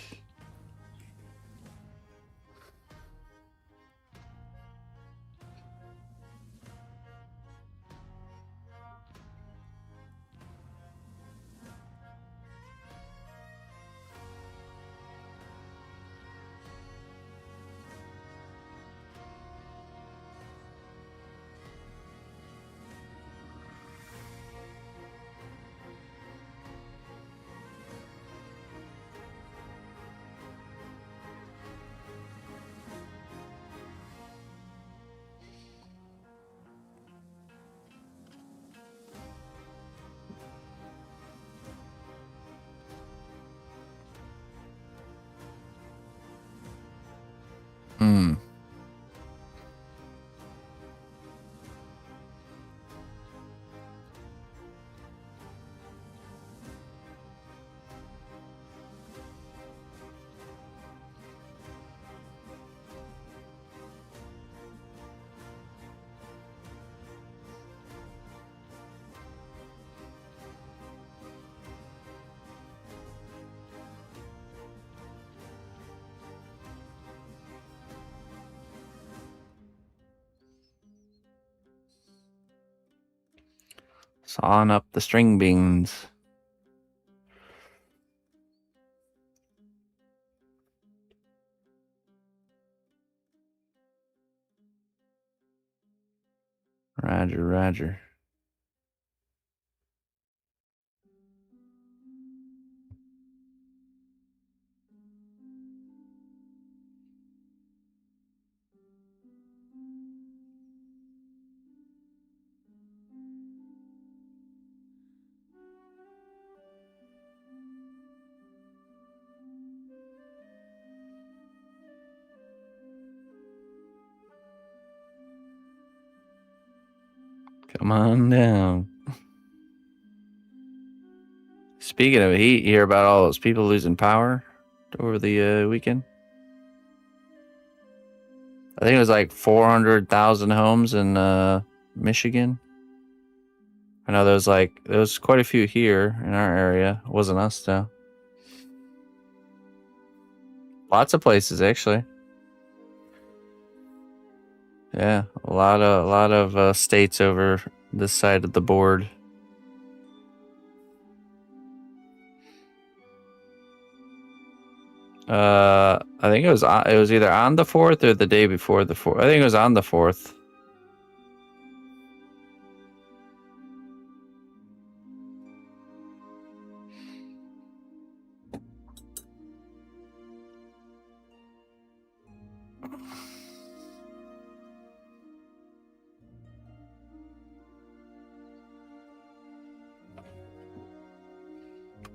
Sawing up the string beans. Roger, roger. Come on down. Speaking of heat, you hear about all those people losing power over the weekend? I think it was like 400,000 homes in Michigan. I know there was quite a few here in our area. It wasn't us though. Lots of places actually. Yeah, a lot of states over this side of the board. I think it was either on the 4th or the day before the 4th. I think it was on the 4th.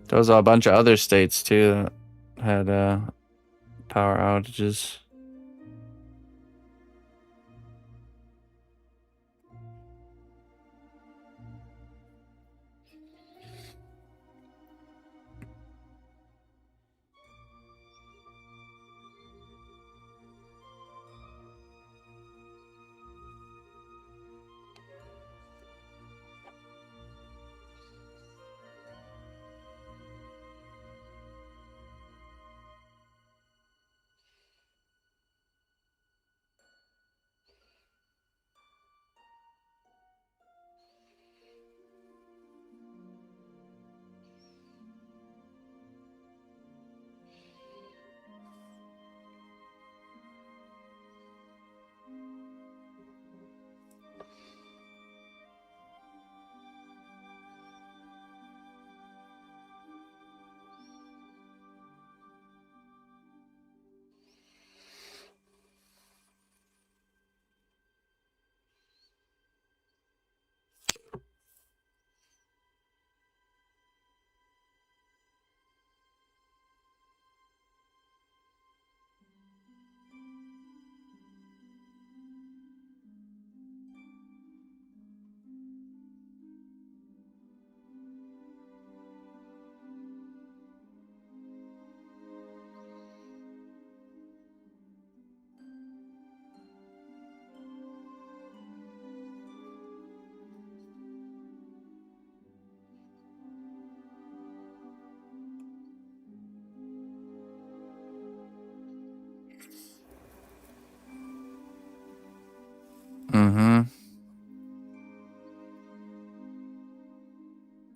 There was a bunch of other states too that had power outages.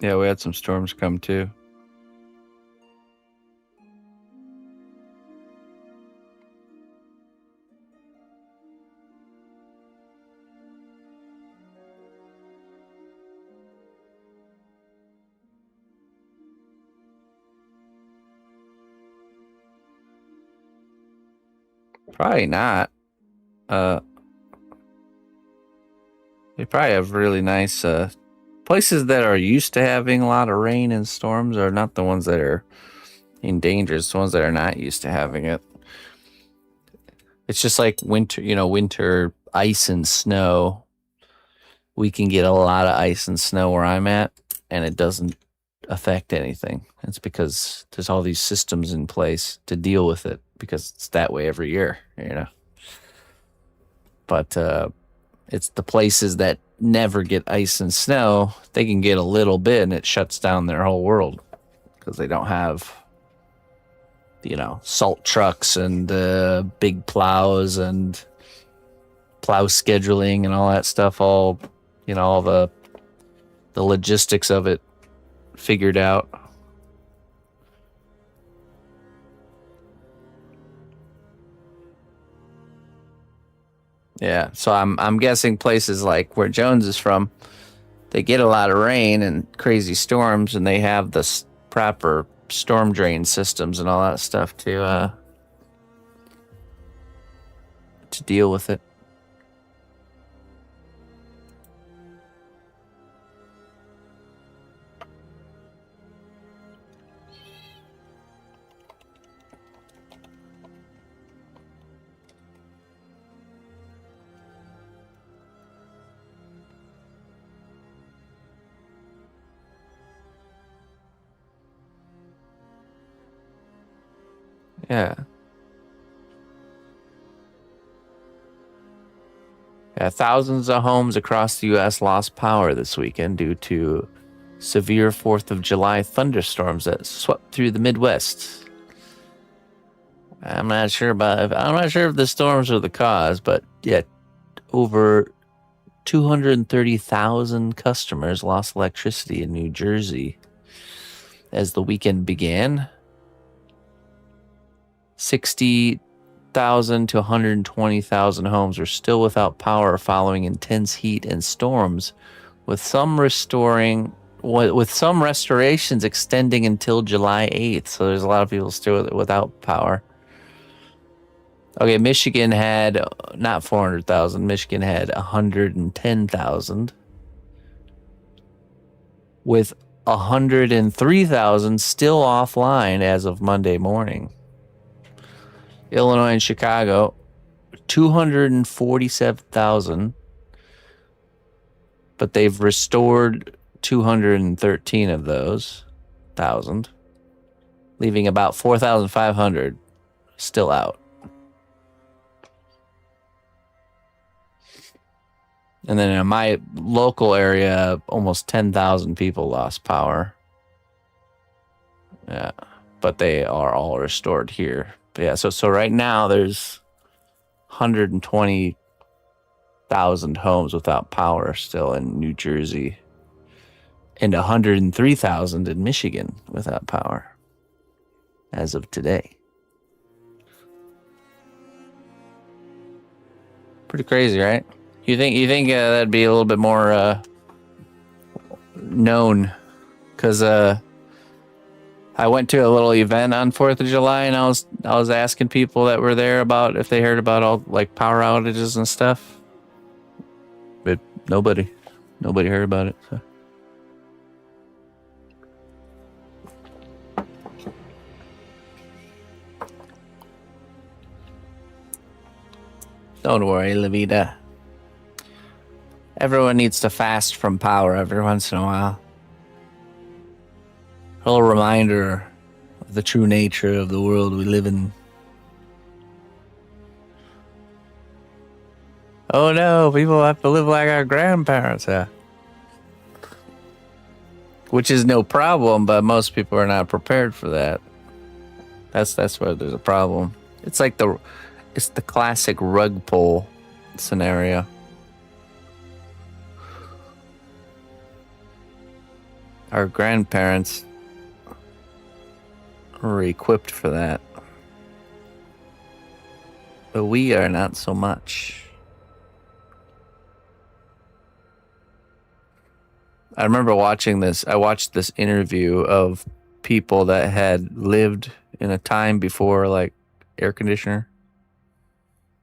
Yeah, we had some storms come too. Probably not. They probably have really nice places that are used to having a lot of rain and storms are not the ones that are in danger. It's the ones that are not used to having it. It's just like winter, winter ice and snow. We can get a lot of ice and snow where I'm at, and it doesn't affect anything. It's because there's all these systems in place to deal with it because it's that way every year, But it's the places that never get ice and snow, they can get a little bit and it shuts down their whole world because they don't have, salt trucks and big plows and plow scheduling and all that stuff, all the logistics of it figured out. Yeah, so I'm guessing places like where Jones is from, they get a lot of rain and crazy storms, and they have the proper storm drain systems and all that stuff to deal with it. Yeah. Yeah, thousands of homes across the U.S. lost power this weekend due to severe 4th of July thunderstorms that swept through the Midwest. I'm not sure if the storms are the cause, but yet over 230,000 customers lost electricity in New Jersey as the weekend began. 60,000 to 120,000 homes are still without power following intense heat and storms, with some restorations extending until July 8th. So there's a lot of people still without power. Okay, Michigan had not 400,000. Michigan had 110,000, with 103,000 still offline as of Monday morning. Illinois and Chicago, 247,000, but they've restored 213 of those thousand, leaving about 4,500 still out. And then in my local area, almost 10,000 people lost power. Yeah, but they are all restored here. But yeah, so right now there's 120,000 homes without power still in New Jersey, and 103,000 in Michigan without power as of today. Pretty crazy, right? You think that'd be a little bit more known? Because I went to a little event on 4th of July, and I was asking people that were there about if they heard about all like power outages and stuff, but nobody heard about it. So. Don't worry, Levita. Everyone needs to fast from power every once in a while. A little reminder of the true nature of the world we live in. Oh no, people have to live like our grandparents have. Which is no problem, but most people are not prepared for that. That's where there's a problem. It's like it's the classic rug pull scenario. our grandparents were equipped for that. But we are not so much. I remember watching this. I watched this interview of people that had lived in a time before like air conditioner.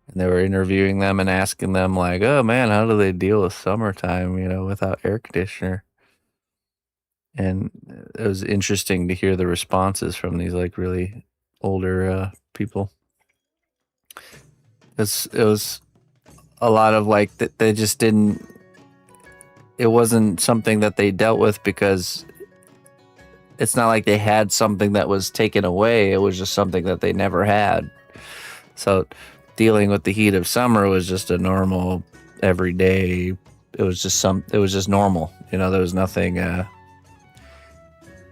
And they were interviewing them and asking them like, "Oh man, how do they deal with summertime, without air conditioner?" And it was interesting to hear the responses from these like really older people. It was a lot of like they just didn't. It wasn't something that they dealt with because it's not like they had something that was taken away. It was just something that they never had. So dealing with the heat of summer was just a normal everyday. It was just normal. There was nothing.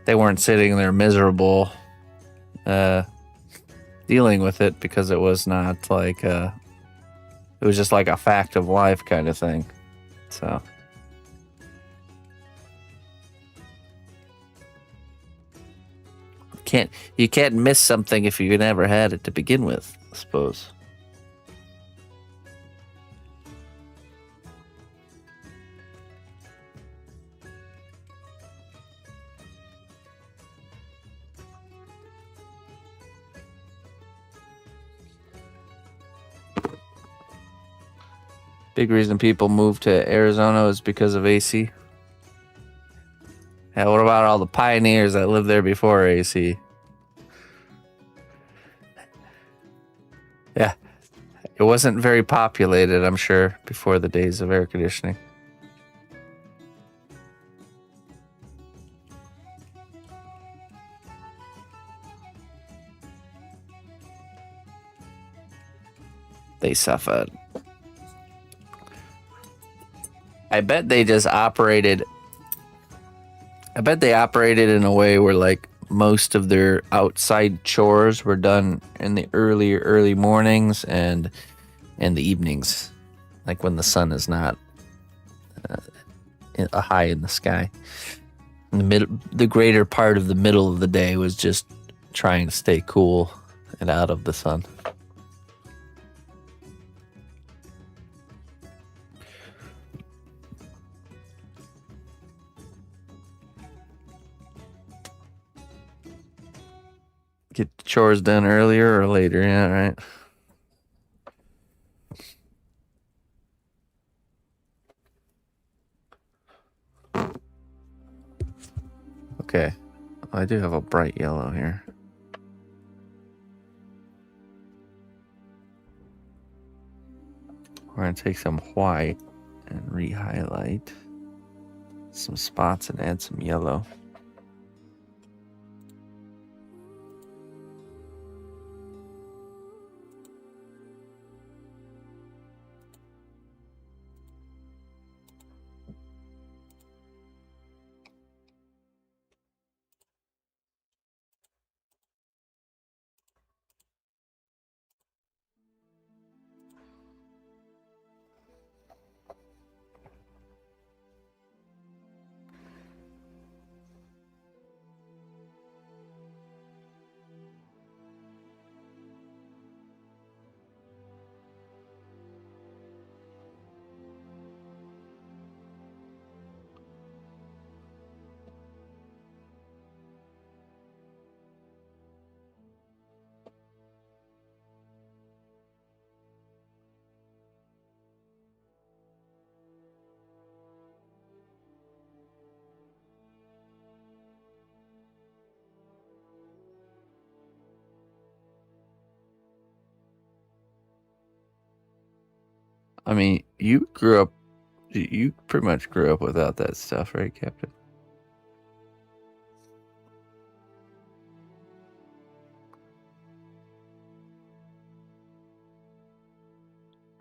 They weren't sitting there miserable dealing with it because it was not like it was just like a fact of life kind of thing. So you can't miss something if you never had it to begin with, I suppose. Big reason people move to Arizona is because of AC. Yeah, what about all the pioneers that lived there before AC? Yeah, it wasn't very populated, I'm sure, before the days of air conditioning. They suffered. I bet they operated in a way where like most of their outside chores were done in the early mornings and the evenings, like when the sun is not high in the sky. The greater part of the middle of the day was just trying to stay cool and out of the sun. Get the chores done earlier or later, yeah, right? Okay. I do have a bright yellow here. We're going to take some white and re-highlight some spots and add some yellow. I mean, you pretty much grew up without that stuff, right, Captain?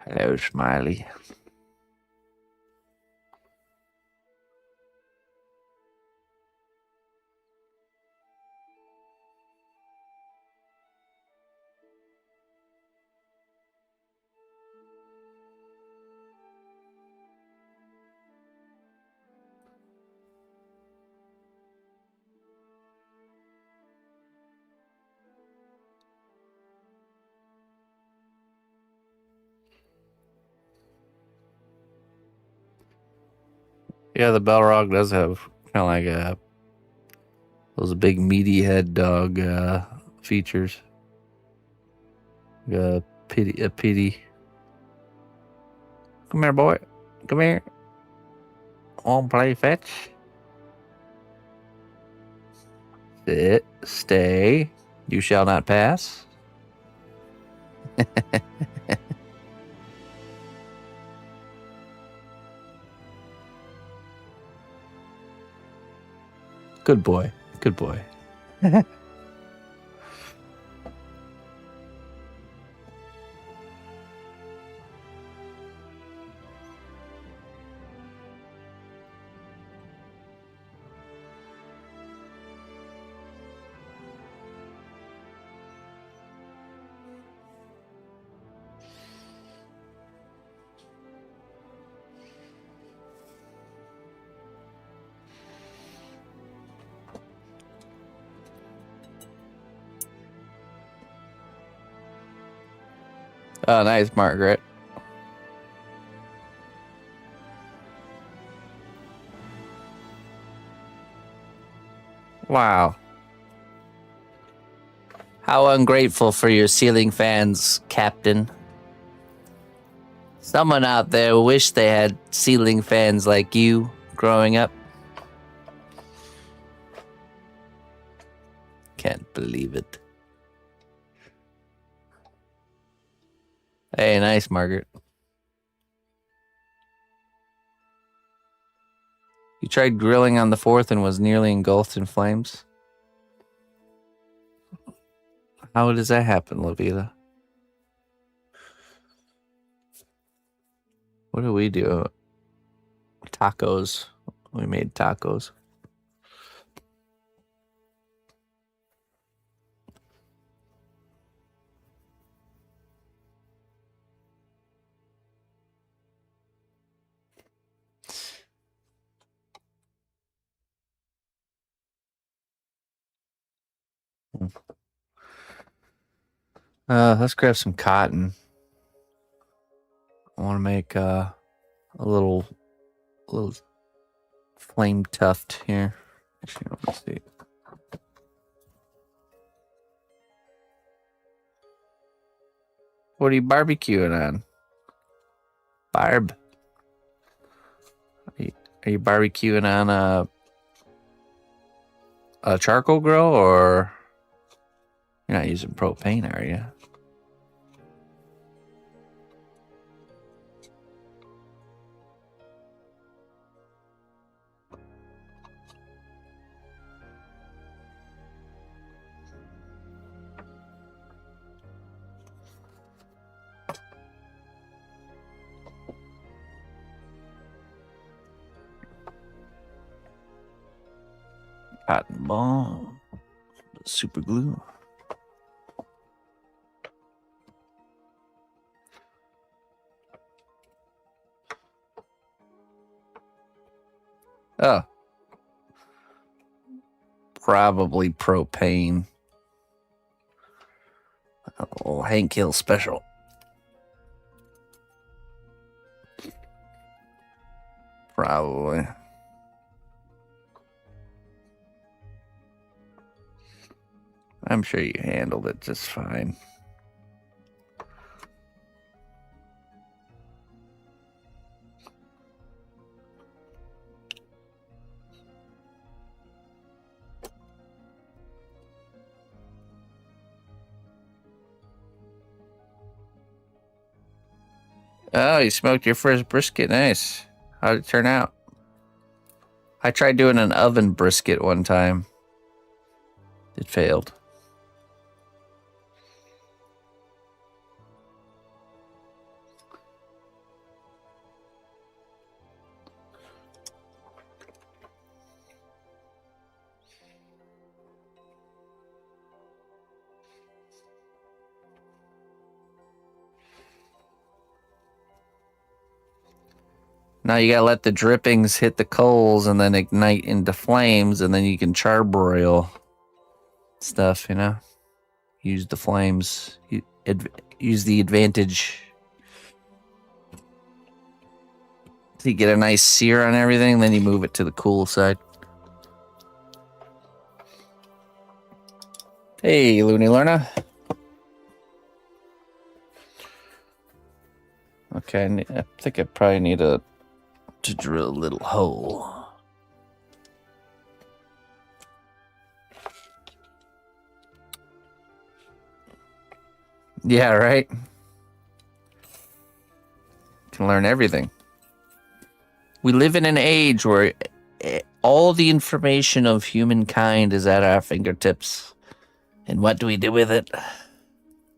Hello, Smiley. Yeah, the Balrog does have kind of like those big meaty head dog features. A pity. Come here, boy. Come here. Want to play fetch? Sit. Stay. You shall not pass. Good boy. Good boy. Oh, nice, Margaret. Wow. How ungrateful for your ceiling fans, Captain. Someone out there wished they had ceiling fans like you growing up. Can't believe it. Hey, nice, Margaret. You tried grilling on the 4th and was nearly engulfed in flames? How does that happen, Lavita? What do we do? Tacos. We made tacos. Let's grab some cotton. I want to make a little flame tuft here. Actually, let me see. What are you barbecuing on? Barb. Are you barbecuing on a charcoal grill, or you're not using propane, are you? Cotton ball, super glue. Oh, probably propane. Oh, Hank Hill special. Probably. I'm sure you handled it just fine. Oh, you smoked your first brisket. Nice. How'd it turn out? I tried doing an oven brisket one time. It failed. Now you gotta let the drippings hit the coals and then ignite into flames, and then you can charbroil stuff, you know? Use the flames. Use the advantage. You get a nice sear on everything, then you move it to the cool side. Hey, Looney Learner. Okay, I think I probably need to drill a little hole. Yeah, right? Can learn everything. We live in an age where all the information of humankind is at our fingertips. And what do we do with it?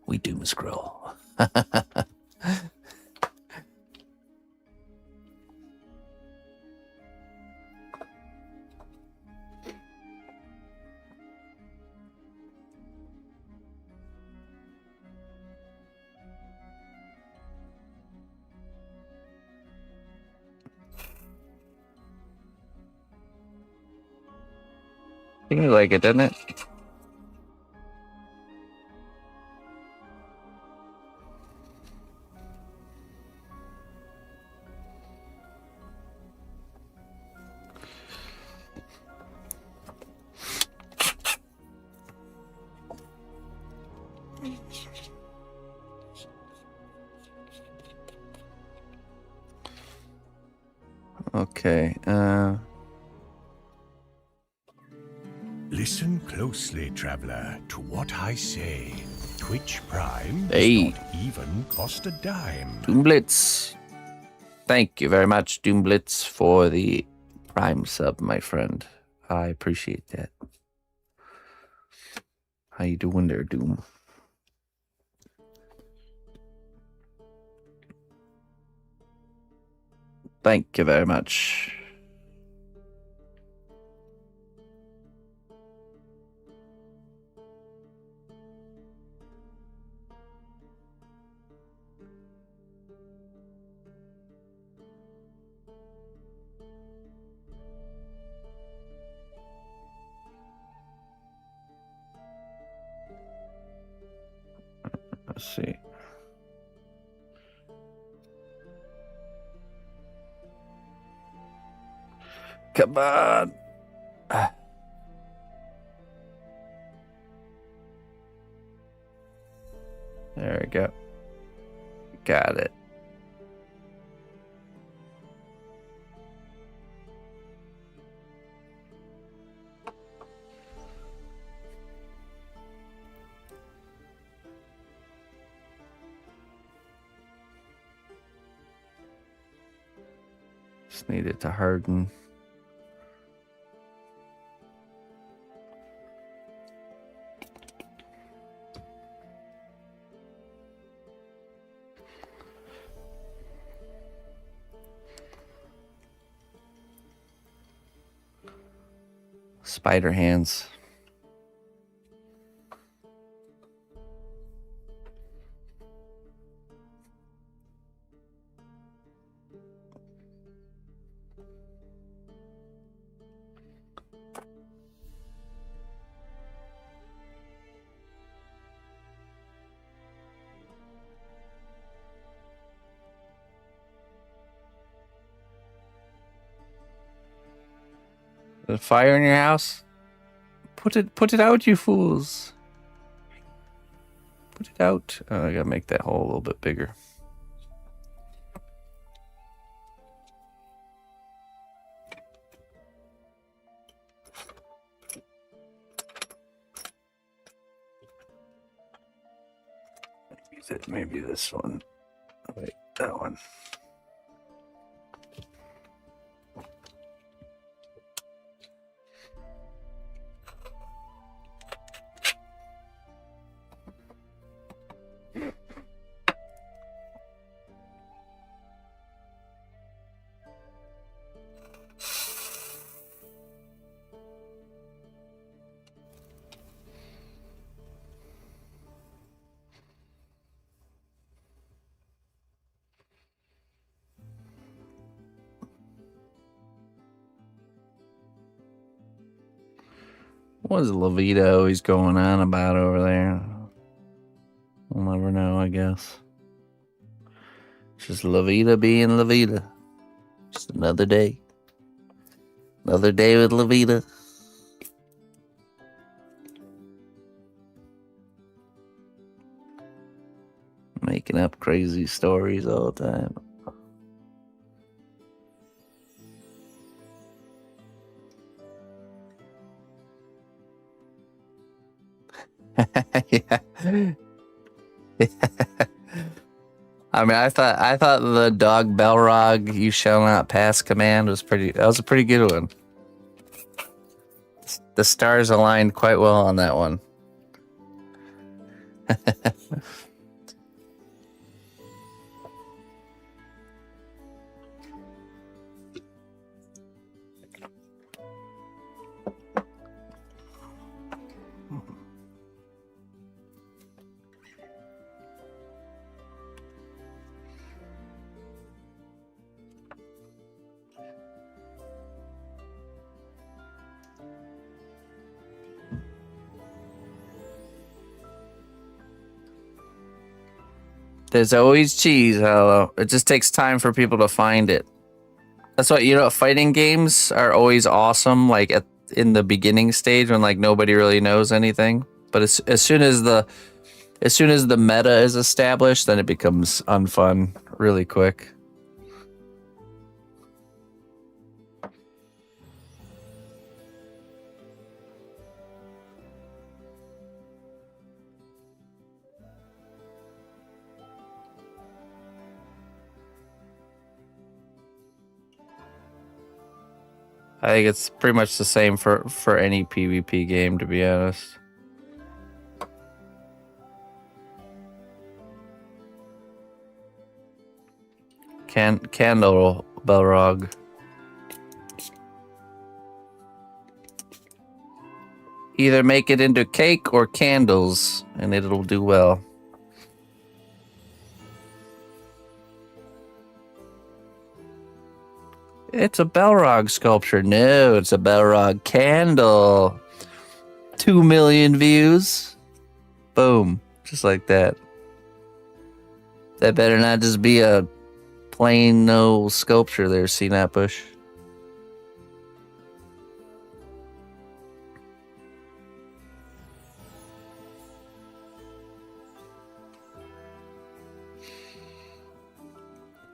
We doom scroll. I think you like it, doesn't it? Okay, Listen closely, traveler, to what I say. Twitch Prime Hey. does not even cost a dime. Doom Blitz. Thank you very much, Doom Blitz, for the Prime sub, my friend. I appreciate that. How you doing there, Doom? Thank you very much. Let's see. Come on. There we go. Got it. Just need it to harden. Spider hands. The fire in your house? Put it out, you fools. Put it out. Oh, I gotta make that hole a little bit bigger. Maybe this one. Wait, that one. What is Levita always going on about over there? We'll never know, I guess. It's just Levita being Levita. Just another day. Another day with Levita. Making up crazy stories all the time. Yeah. I mean, I thought the dog Belrog, "You shall not pass" command was pretty. That was a pretty good one. The stars aligned quite well on that one. There's always cheese, hello. It just takes time for people to find it. That's why, fighting games are always awesome, like in the beginning stage when like nobody really knows anything. But as soon as the meta is established, then it becomes unfun really quick. I think it's pretty much the same for any PvP game, to be honest. Candle Belrog. Either make it into cake or candles, and it'll do well. It's a Belrog sculpture. No, it's a Belrog candle. 2 million views. Boom. Just like that. That better not just be a plain no sculpture there, CNAT Bush.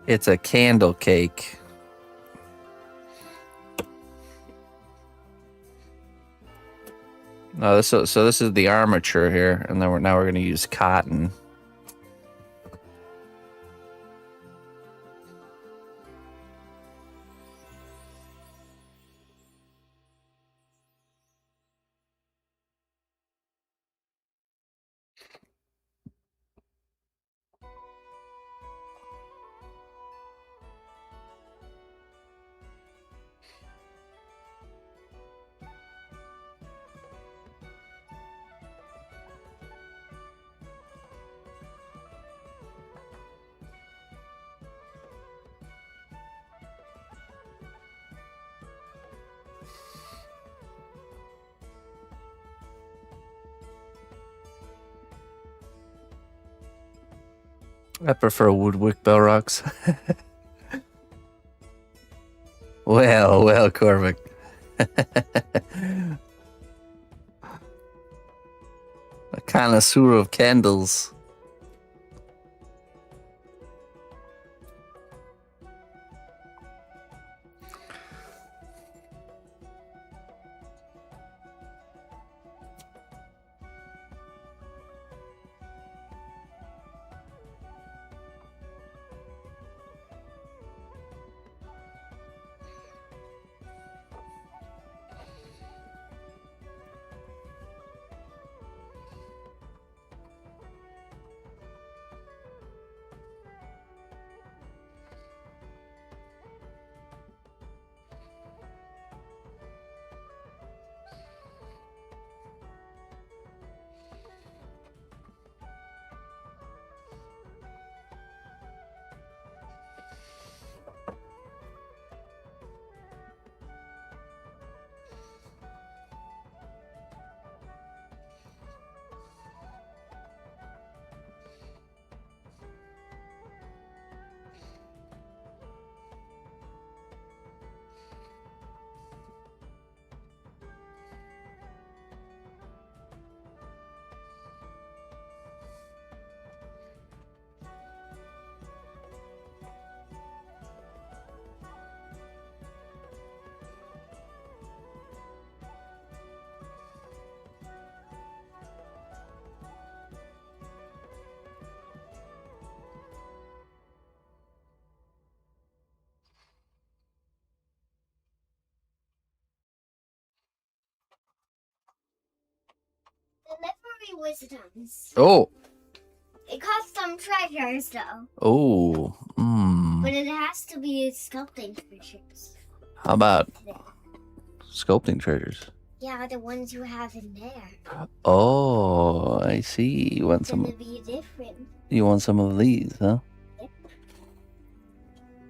It's a candle cake. No, so this is the armature here, and then we're going to use cotton. I prefer woodwick Belrogs. Well, Cormac. A connoisseur of candles. wisdoms. Oh. It costs some treasures, though. Oh. But it has to be sculpting treasures. How about sculpting treasures? Yeah, the ones you have in there. Oh, I see. You want It's some? gonna be different. You want some of these, huh? Yep.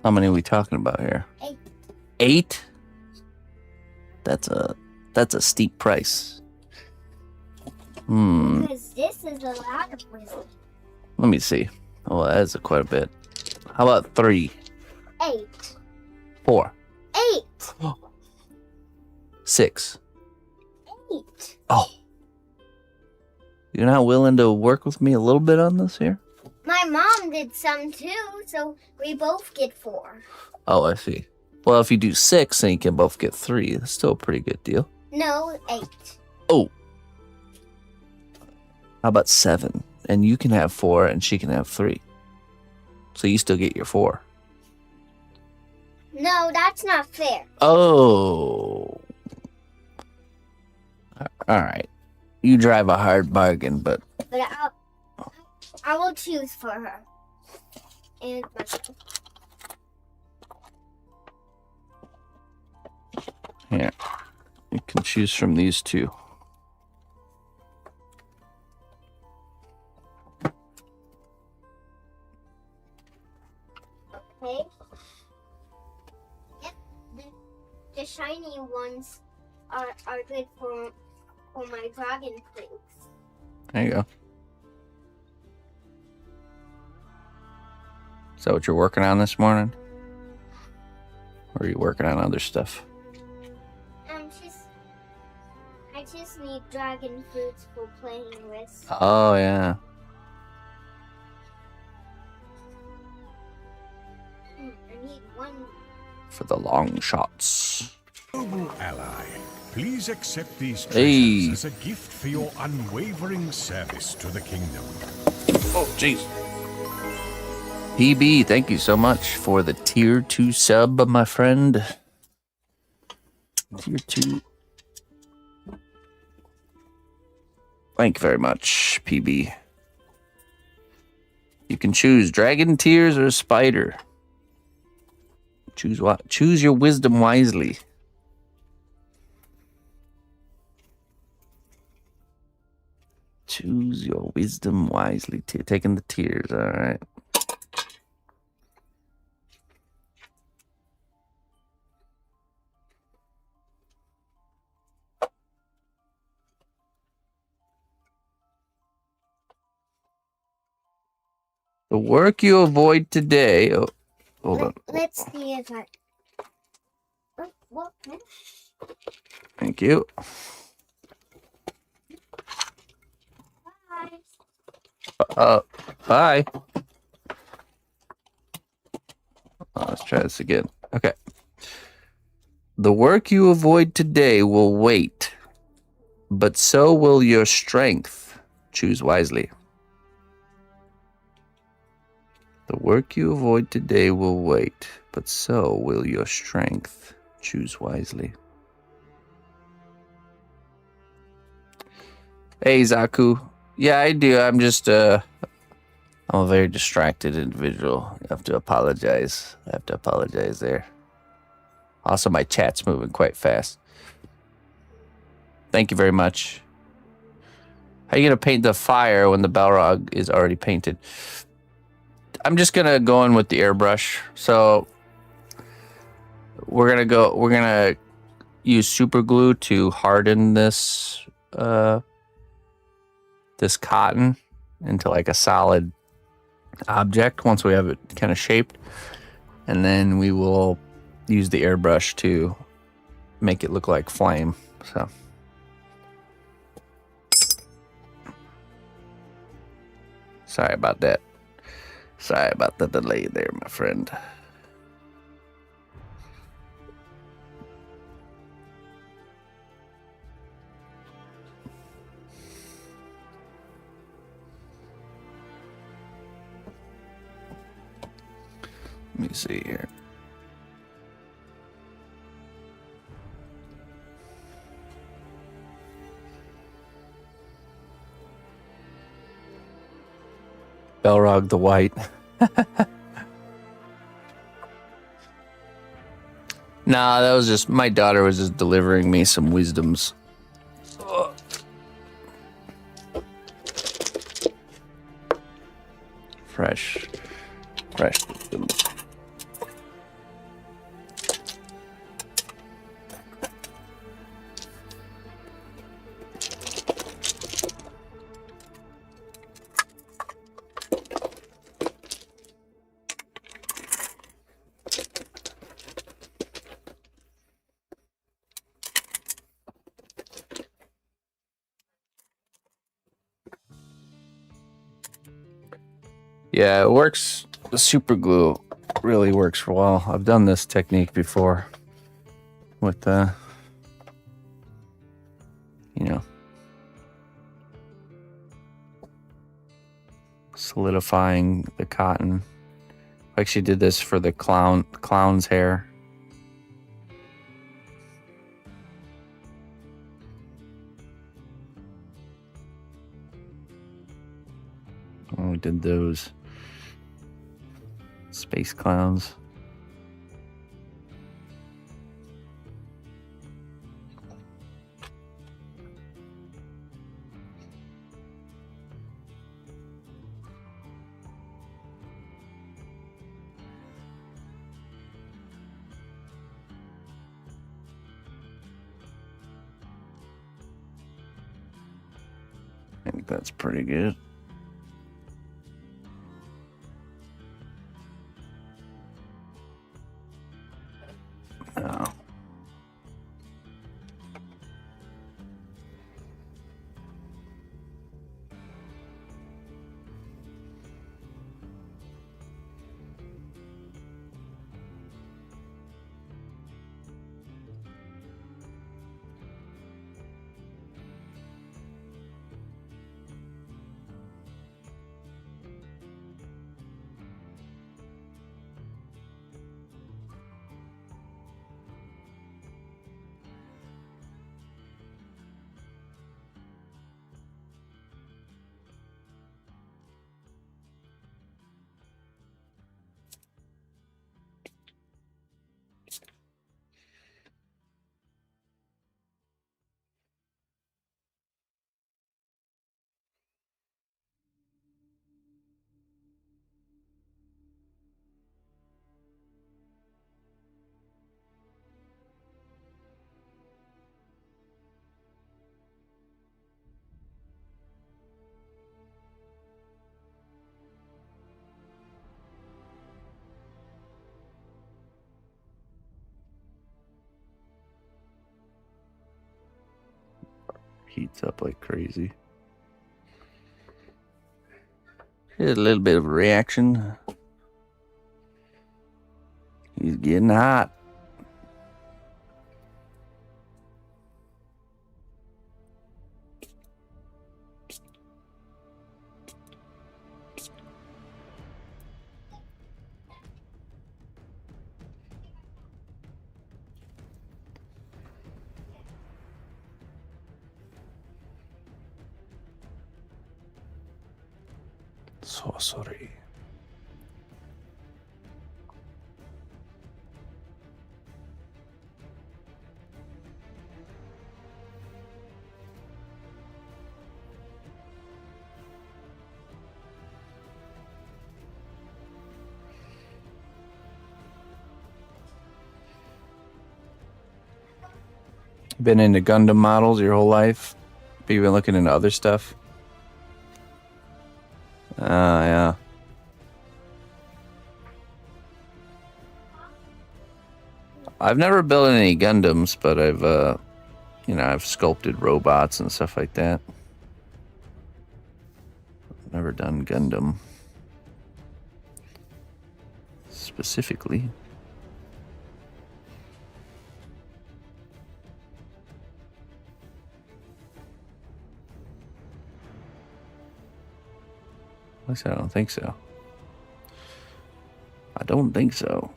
How many are we talking about here? 8. 8? That's a steep price. Because this is a lot of wisdom. Let me see. Oh, that is quite a bit. How about 3? 8. 4. 8. 6. 8. Oh. You're not willing to work with me a little bit on this here? My mom did some too, so we both get 4. Oh, I see. Well, if you do 6, then you can both get 3. That's still a pretty good deal. No, 8. Oh. How about 7? And you can have 4 and she can have 3. So you still get your 4. No, that's not fair. Oh. All right. You drive a hard bargain, but I will choose for her. And myself. yeah. You can choose from these 2. Okay. Yep. The shiny ones are good for my dragon flakes. There you go. Is that what you're working on this morning? Or are you working on other stuff? I just need dragon fruits for playing with. Oh, yeah. I need 1. For the long shots. Noble ally, please accept these treasures Hey. as a gift for your unwavering service to the kingdom. Oh, jeez. PB, thank you so much for the tier 2 sub, my friend. Tier 2. Thank you very much, PB. You can choose dragon tears or spider. Choose your wisdom wisely. Choose your wisdom wisely. Taking the tears, all right. The work you avoid today. Oh, hold on. Let's see if I. What? Thank you. Bye. Bye. Let's try this again. Okay. The work you avoid today will wait, but so will your strength. Choose wisely. The work you avoid today will wait, but so will your strength. Choose wisely. Hey, Zaku. Yeah, I do. I'm just, I'm a very distracted individual. I have to apologize. There. Also, my chat's moving quite fast. Thank you very much. How are you going to paint the fire when the Balrog is already painted? I'm just going to go in with the airbrush. So we're going to use super glue to harden this, this cotton into like a solid object once we have it kind of shaped. And then we will use the airbrush to make it look like flame. So sorry about that. Sorry about the delay there, my friend. Let me see here. Belrog the White. Nah, that was just, my daughter was just delivering me some wisdoms. Fresh wisdoms. Yeah, it works. The super glue really works well. I've done this technique before with solidifying the cotton. I actually did this for the clown's hair. When we did those space clowns. I think that's pretty good. Now, heats up like crazy. Here's a little bit of a reaction. He's getting hot. So sorry. Been into Gundam models your whole life? Have you been looking into other stuff? Yeah. I've never built any Gundams, but I've sculpted robots and stuff like that. Never done Gundam specifically. At least I don't think so. I don't think so.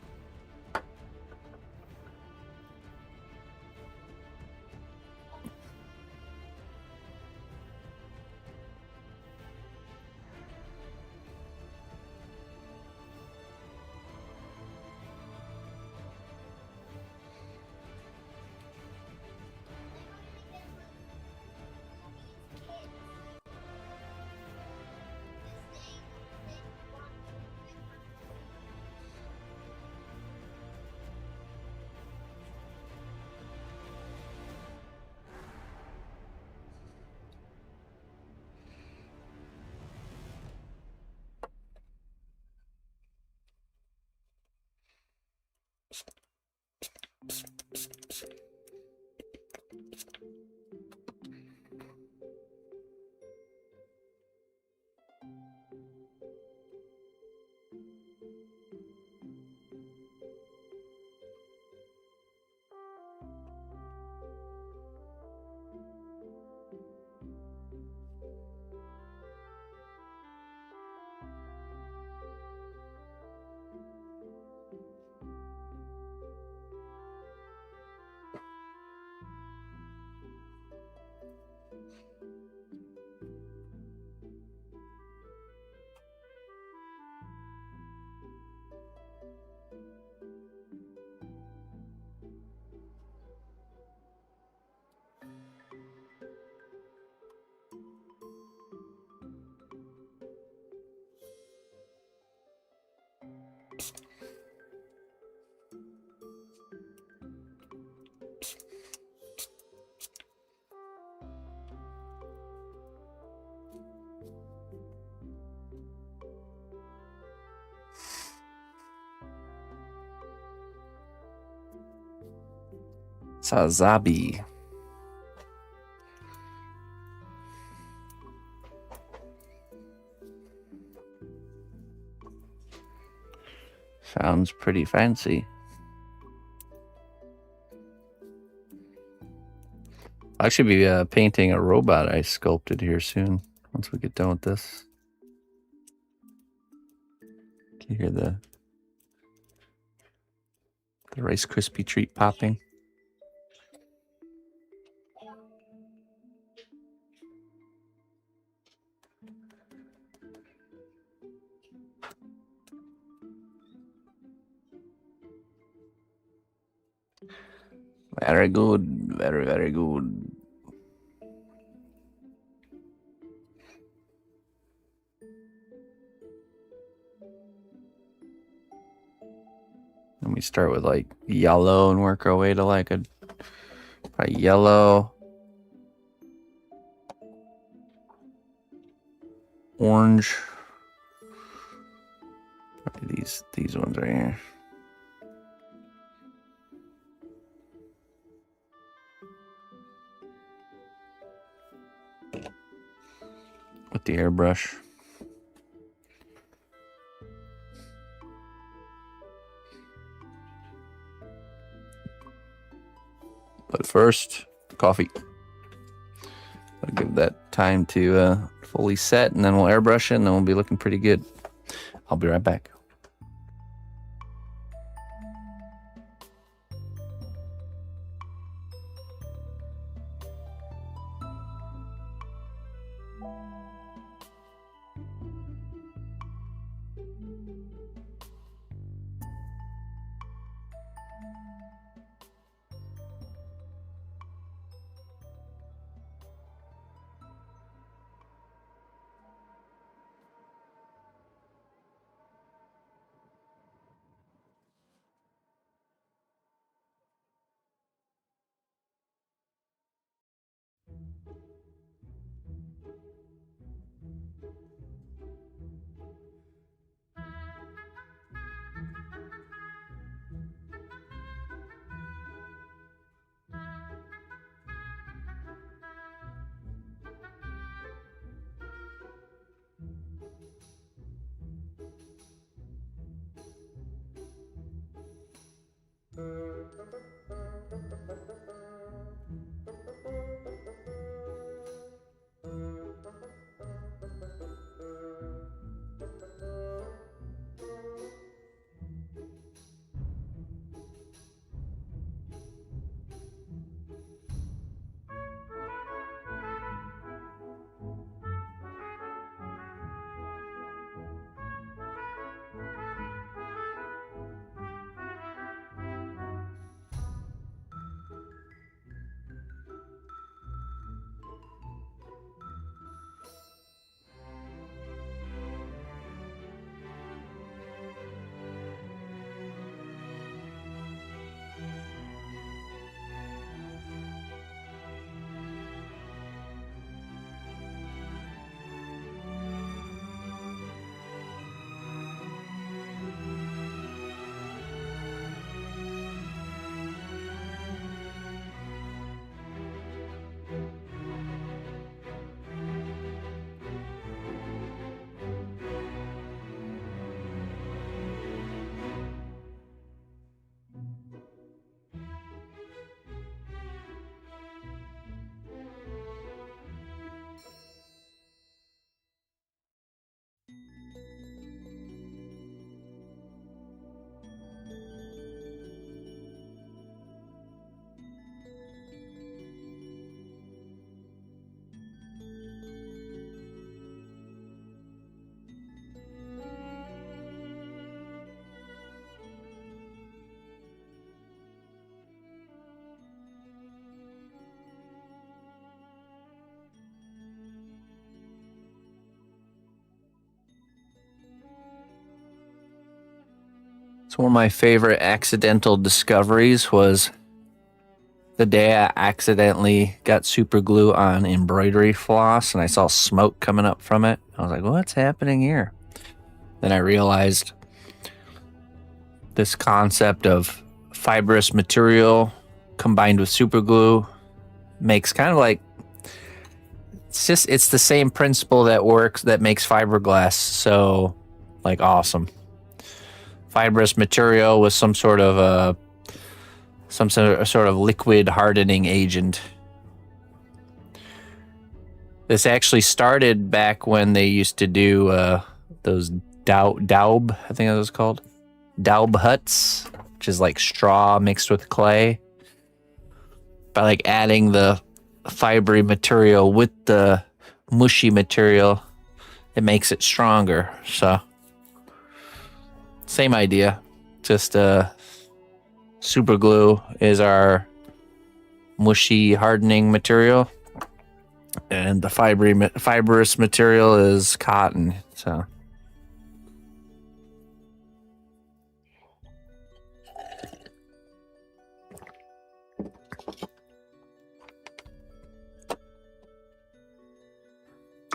Sazabi. Sounds pretty fancy. I'll actually be painting a robot I sculpted here soon, once we get done with this. Can you hear the Rice Krispie treat popping? Very good. Very, very good. And we start with like yellow and work our way to like a probably yellow, orange. Probably these ones right here. With the airbrush. But first, coffee. I'll give that time to fully set, and then we'll airbrush it, and then we'll be looking pretty good. I'll be right back. So one of my favorite accidental discoveries was the day I accidentally got super glue on embroidery floss and I saw smoke coming up from it. I was like, what's happening here? Then I realized this concept of fibrous material combined with super glue makes kind of like, it's the same principle that makes fiberglass so like awesome. Fibrous material with some sort of liquid hardening agent. This actually started back when they used to do those daub, I think that was called. Daub huts, which is like straw mixed with clay. By like adding the fibery material with the mushy material, it makes it stronger. So, same idea. Just super glue is our mushy hardening material, and the fibrous material is cotton. So.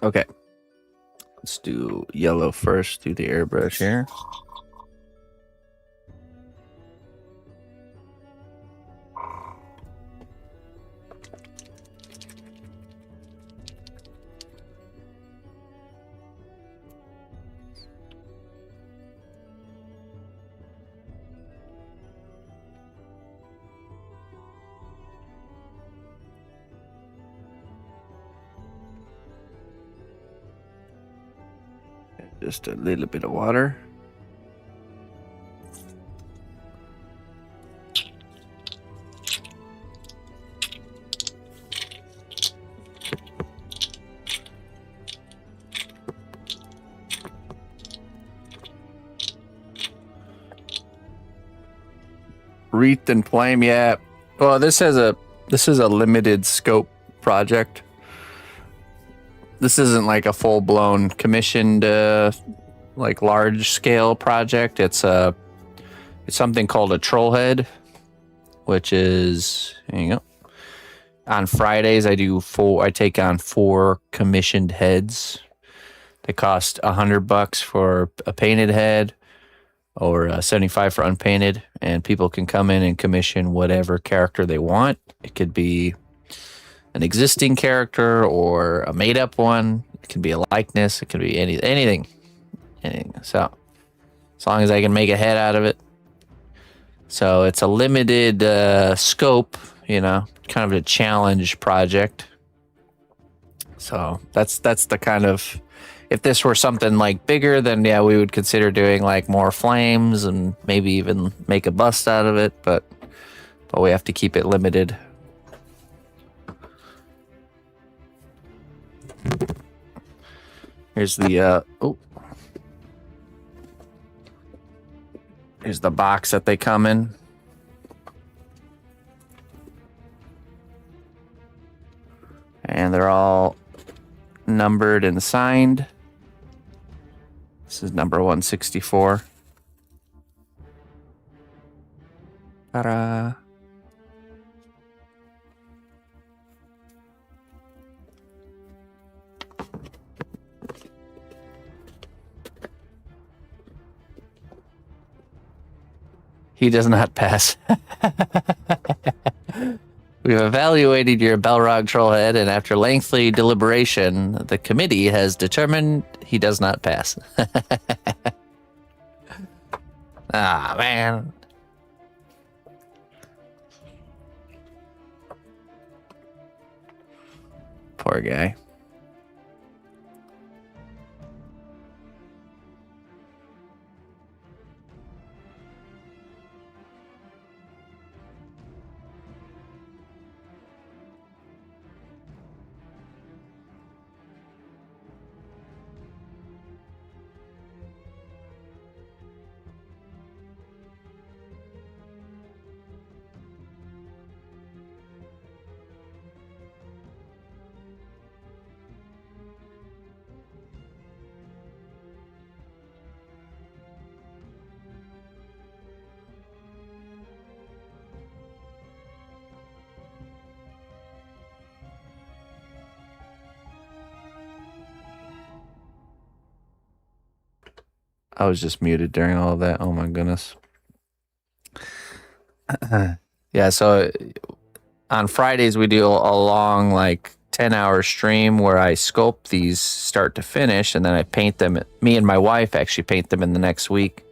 Okay, let's do yellow first through the airbrush here. Just a little bit of water. Wreath and flame, yeah. Well, this is a limited scope project. This isn't like a full-blown commissioned like large scale project. It's something called a troll head, which is, there you go. On Fridays I take on 4 commissioned heads. They cost $100 for a painted head or $75 for unpainted, and people can come in and commission whatever character they want. It could be an existing character or a made-up one. It can be a likeness. It could be anything. So, as long as I can make a head out of it. So it's a limited scope, kind of a challenge project. So that's the kind of, if this were something like bigger, then yeah, we would consider doing like more flames and maybe even make a bust out of it. But we have to keep it limited. Here's the here's the box that they come in. And they're all numbered and signed. This is number 164. Ta-da! He does not pass. We've evaluated your Balrog Trollhead, and after lengthy deliberation, the committee has determined he does not pass. Ah, man. Poor guy. I was just muted during all of that. Oh my goodness. Yeah, so on Fridays we do a long, like 10-hour stream where I sculpt these start to finish, and then I paint them. Me and my wife actually paint them in the next week.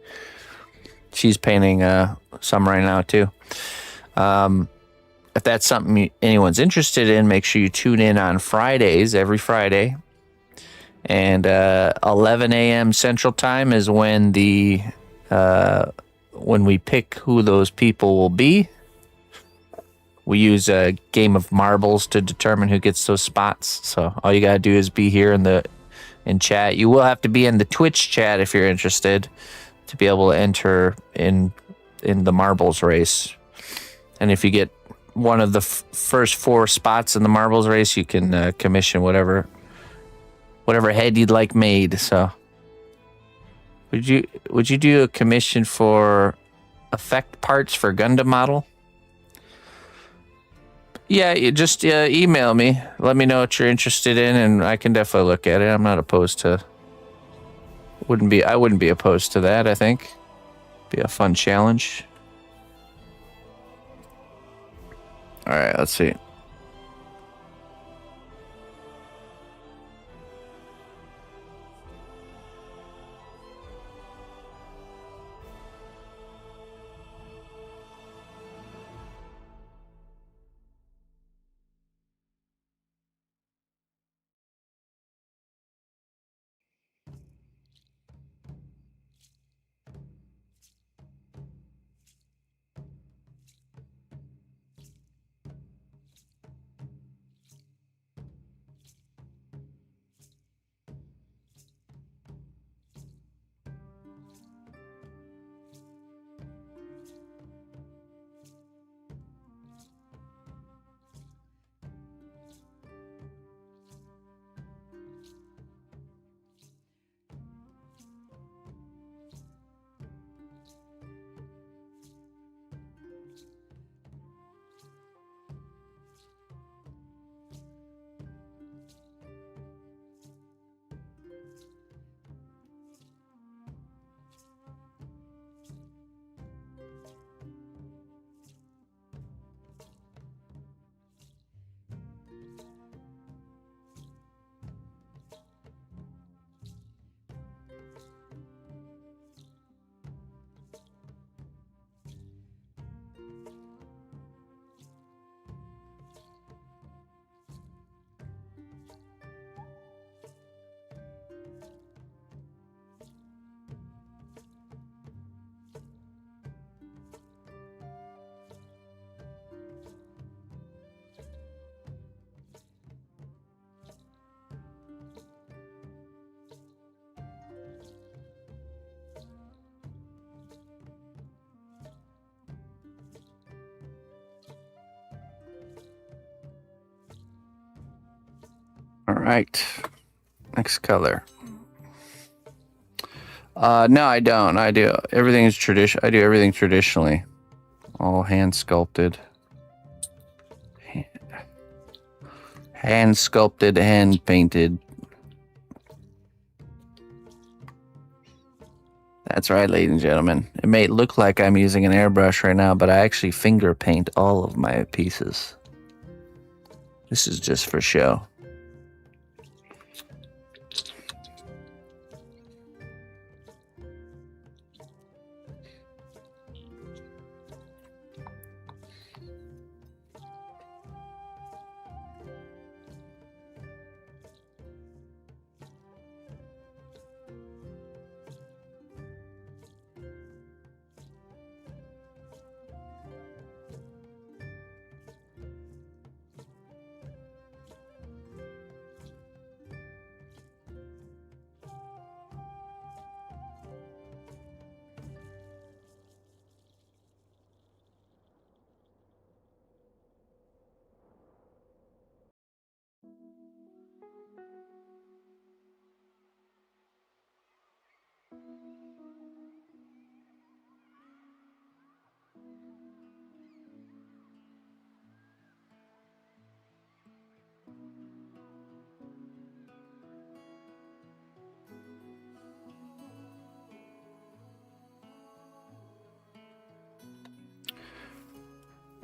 She's painting some right now too. If that's something anyone's interested in, make sure you tune in on Fridays, every Friday. And 11 a.m. Central Time is when when we pick who those people will be. We use a game of marbles to determine who gets those spots. So all you gotta do is be here in chat. You will have to be in the Twitch chat if you're interested to be able to enter in the marbles race. And if you get one of the first 4 spots in the marbles race, you can commission whatever head you'd like made. So would you do a commission for effect parts for Gundam model? Yeah, you just email me. Let me know what you're interested in, and I can definitely look at it. I'm not opposed to. I wouldn't be opposed to that. I think be a fun challenge. All right, let's see. All right. Next color. No, I don't. I do everything is tradition. I do everything traditionally, all hand sculpted, hand painted. That's right, ladies and gentlemen. It may look like I'm using an airbrush right now, but I actually finger paint all of my pieces. This is just for show.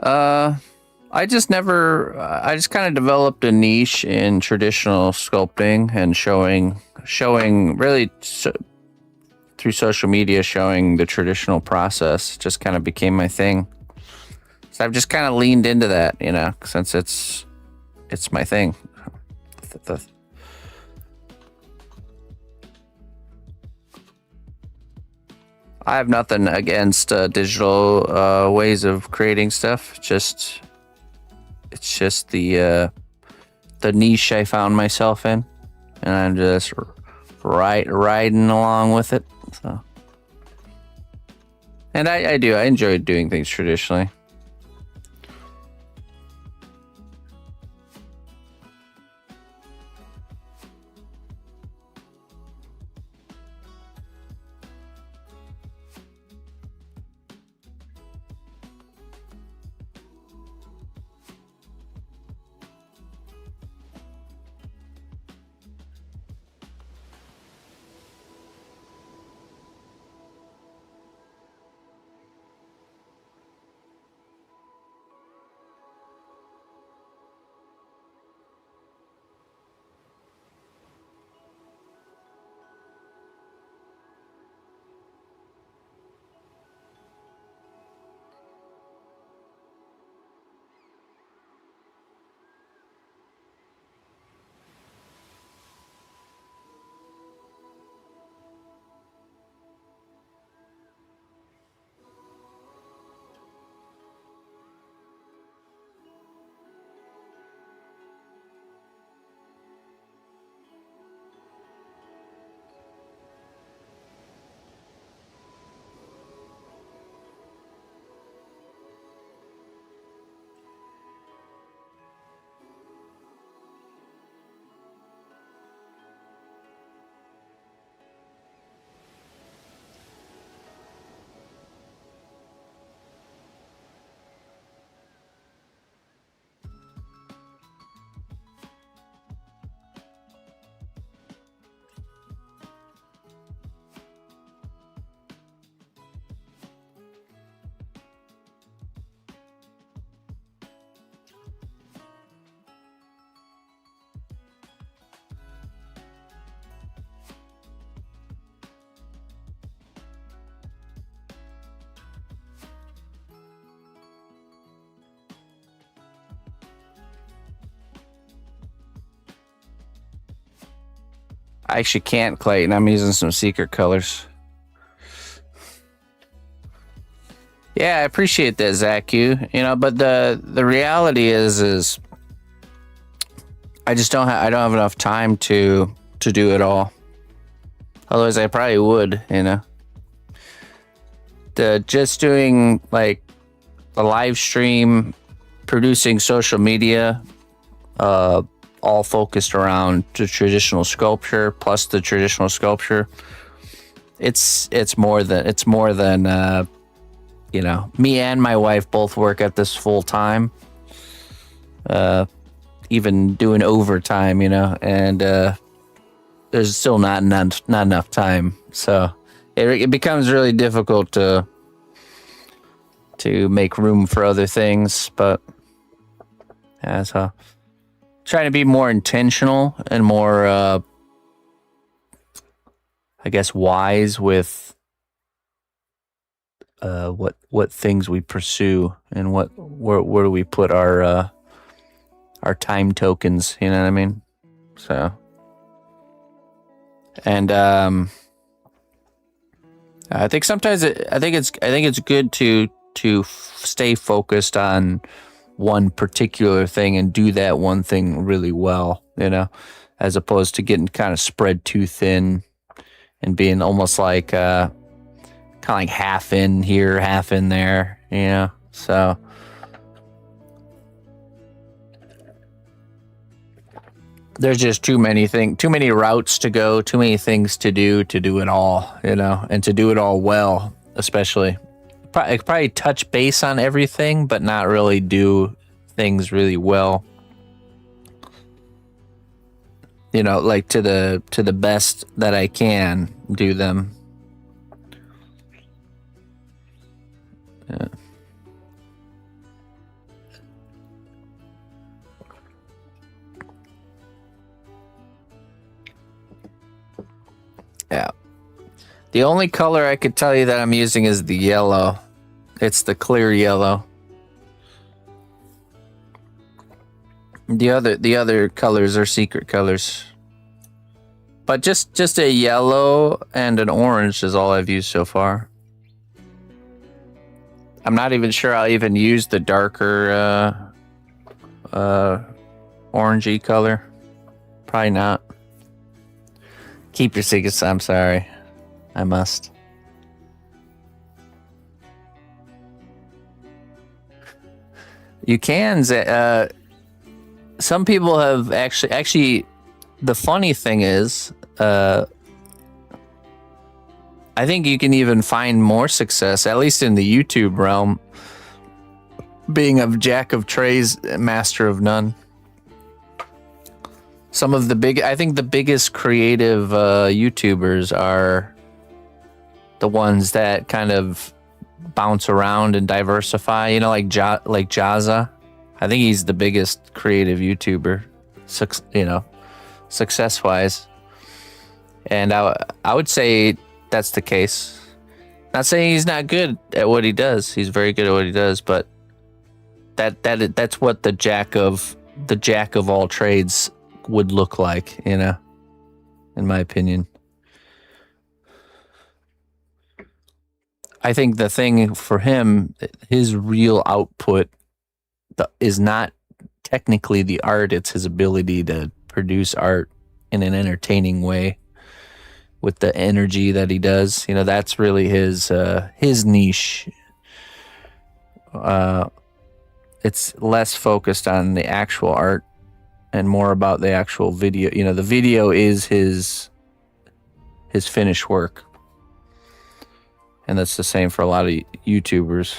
I just kind of developed a niche in traditional sculpting and showing really through social media, showing the traditional process just kind of became my thing. So I've just kind of leaned into that, since it's my thing. I have nothing against digital ways of creating stuff. It's just the niche I found myself in, and I'm just riding along with it. So, and I enjoy doing things traditionally. I actually can't, Clayton. I'm using some secret colors. Yeah, I appreciate that, Zach. But the reality is I just don't have enough time to do it all. Otherwise, I probably would. Just doing like a live stream, producing social media, all focused around the traditional sculpture plus the traditional sculpture. It's more than me and my wife both work at this full time, even doing overtime, and there's still not enough time. So it becomes really difficult to make room for other things. But yeah, so trying to be more intentional and more, I guess, wise with what things we pursue and where do we put our time tokens. You know what I mean? So, and I think sometimes it's good to stay focused on one particular thing and do that one thing really well, as opposed to getting kind of spread too thin and being almost like kind of like half in here, half in there, so there's just too many routes to go, too many things to do it all, and to do it all well, especially. Probably touch base on everything, but not really do things really well. Like to the best that I can do them. Yeah. The only color I could tell you that I'm using is the yellow. It's the clear yellow. The other colors are secret colors. But just a yellow and an orange is all I've used so far. I'm not even sure I'll even use the darker orangey color. Probably not. Keep your secrets. I'm sorry. I must. You can. Some people have actually. The funny thing is, I think you can even find more success, at least in the YouTube realm, being a jack of trades, master of none. Some of I think the biggest creative YouTubers are the ones that kind of bounce around and diversify. You know, like Jaza. I think he's the biggest creative YouTuber, success-wise. And I would say that's the case. Not saying he's not good at what he does. He's very good at what he does, but that's what the jack of all trades would look like, you know, in my opinion. I think the thing for him, his real output is not technically the art, it's his ability to produce art in an entertaining way with the energy that he does. You know, that's really his niche. It's less focused on the actual art and more about the actual video. You know, the video is his finished work. And that's the same for a lot of YouTubers.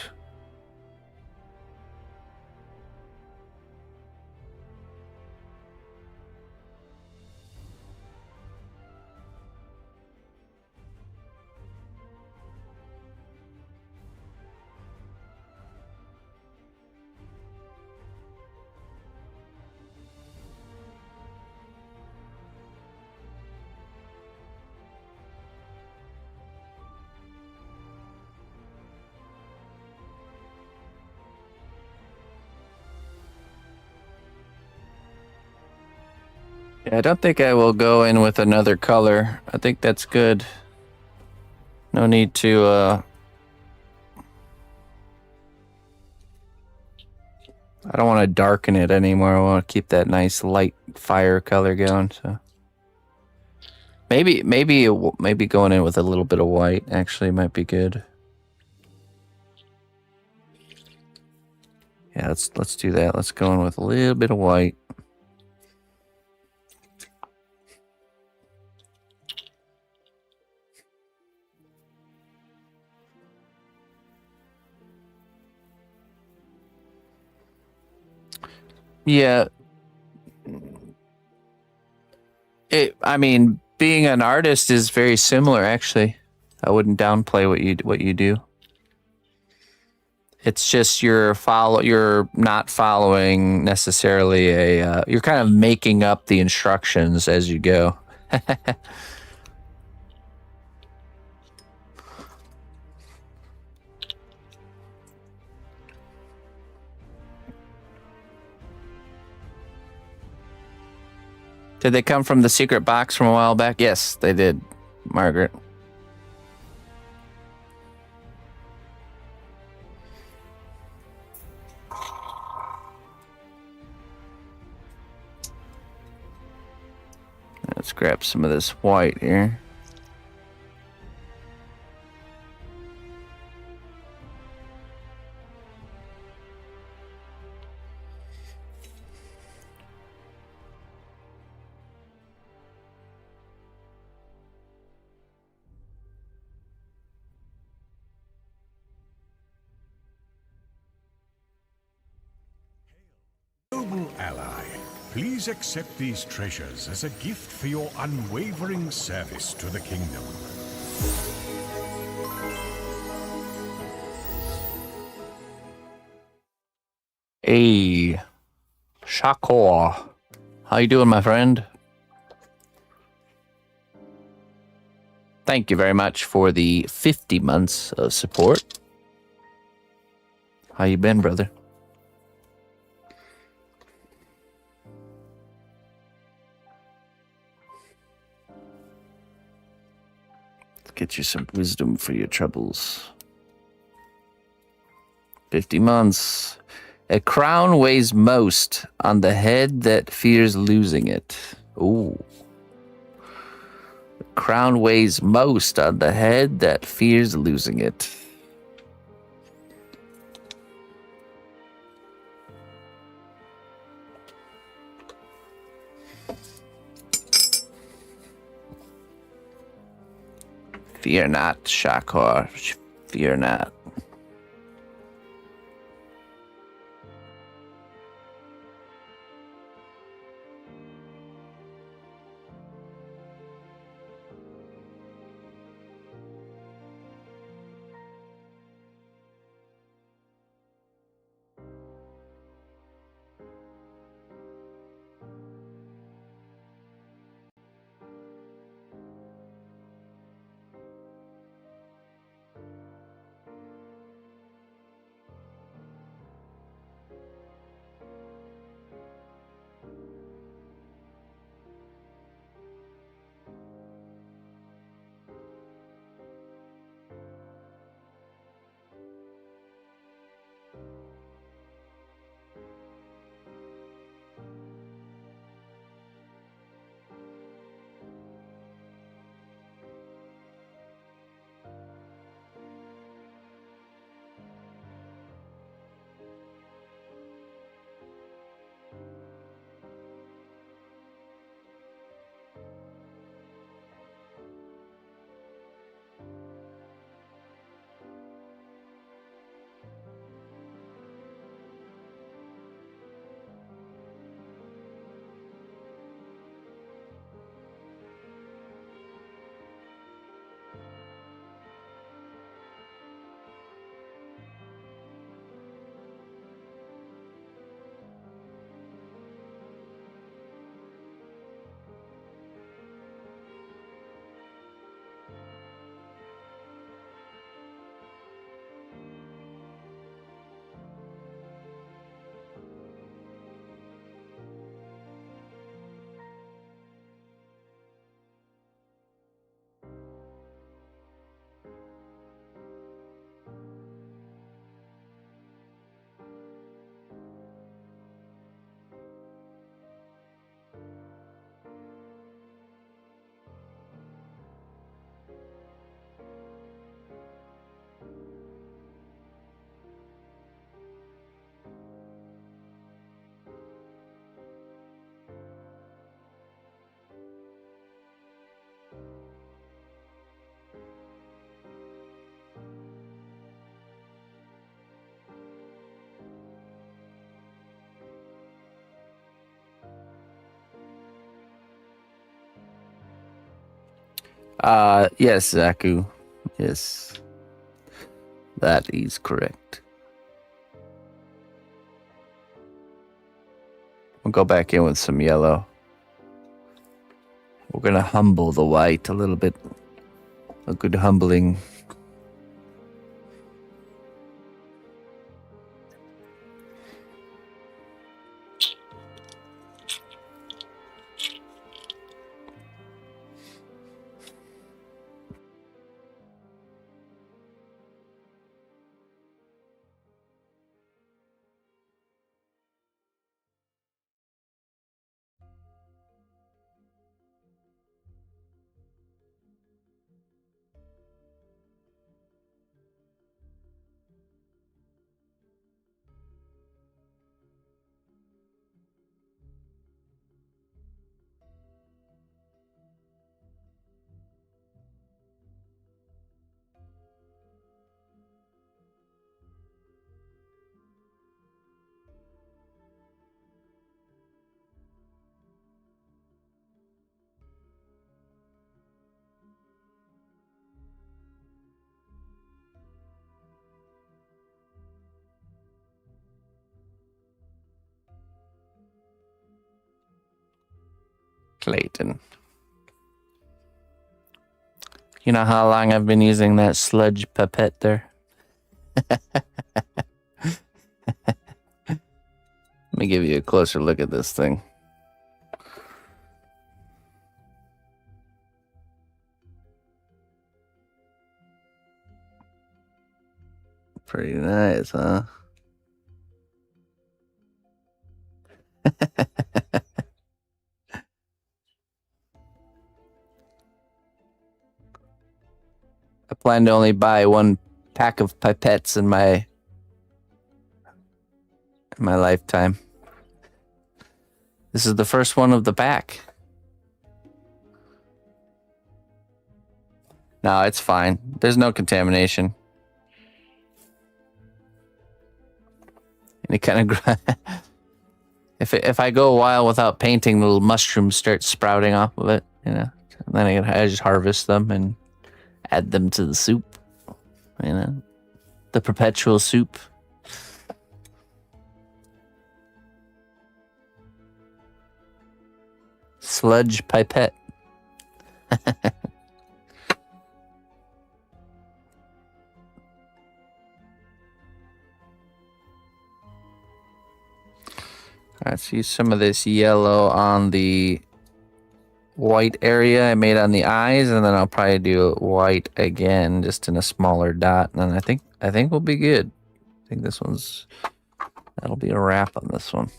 Yeah, I don't think I will go in with another color. I think that's good. No need to I don't want to darken it anymore. I want to keep that nice light fire color going. So maybe going in with a little bit of white actually might be good. Yeah, let's do that. Let's go in with a little bit of white. Yeah. I mean, being an artist is very similar, actually. I wouldn't downplay what you do. It's just you're not following necessarily you're kind of making up the instructions as you go. Did they come from the secret box from a while back? Yes, they did, Margaret. Let's grab some of this white here. Noble ally, please accept these treasures as a gift for your unwavering service to the kingdom. Hey, Shakor. How you doing, my friend? Thank you very much for the 50 months of support. How you been, brother? Let's get you some wisdom for your troubles. 50 months. A crown weighs most on the head that fears losing it. Ooh. A crown weighs most on the head that fears losing it. Fear not, Shakar. Fear not. Yes, Zaku. Yes. That is correct. We'll go back in with some yellow. We're gonna humble the white a little bit. A good humbling. Clayton. You know how long I've been using that sludge pipette there? Let me give you a closer look at this thing. Pretty nice, huh? I plan to only buy one pack of pipettes in my lifetime. This is the first one of the pack. No, it's fine. There's no contamination. Any kind of if I go a while without painting, little mushrooms start sprouting off of it, you know. And then I just harvest them and add them to the soup, you know, the perpetual soup. Sludge pipette. Let's use some of this yellow on the white area I made on the eyes, and then I'll probably do white again, just in a smaller dot. And I think we'll be good. I think that'll be a wrap on this one.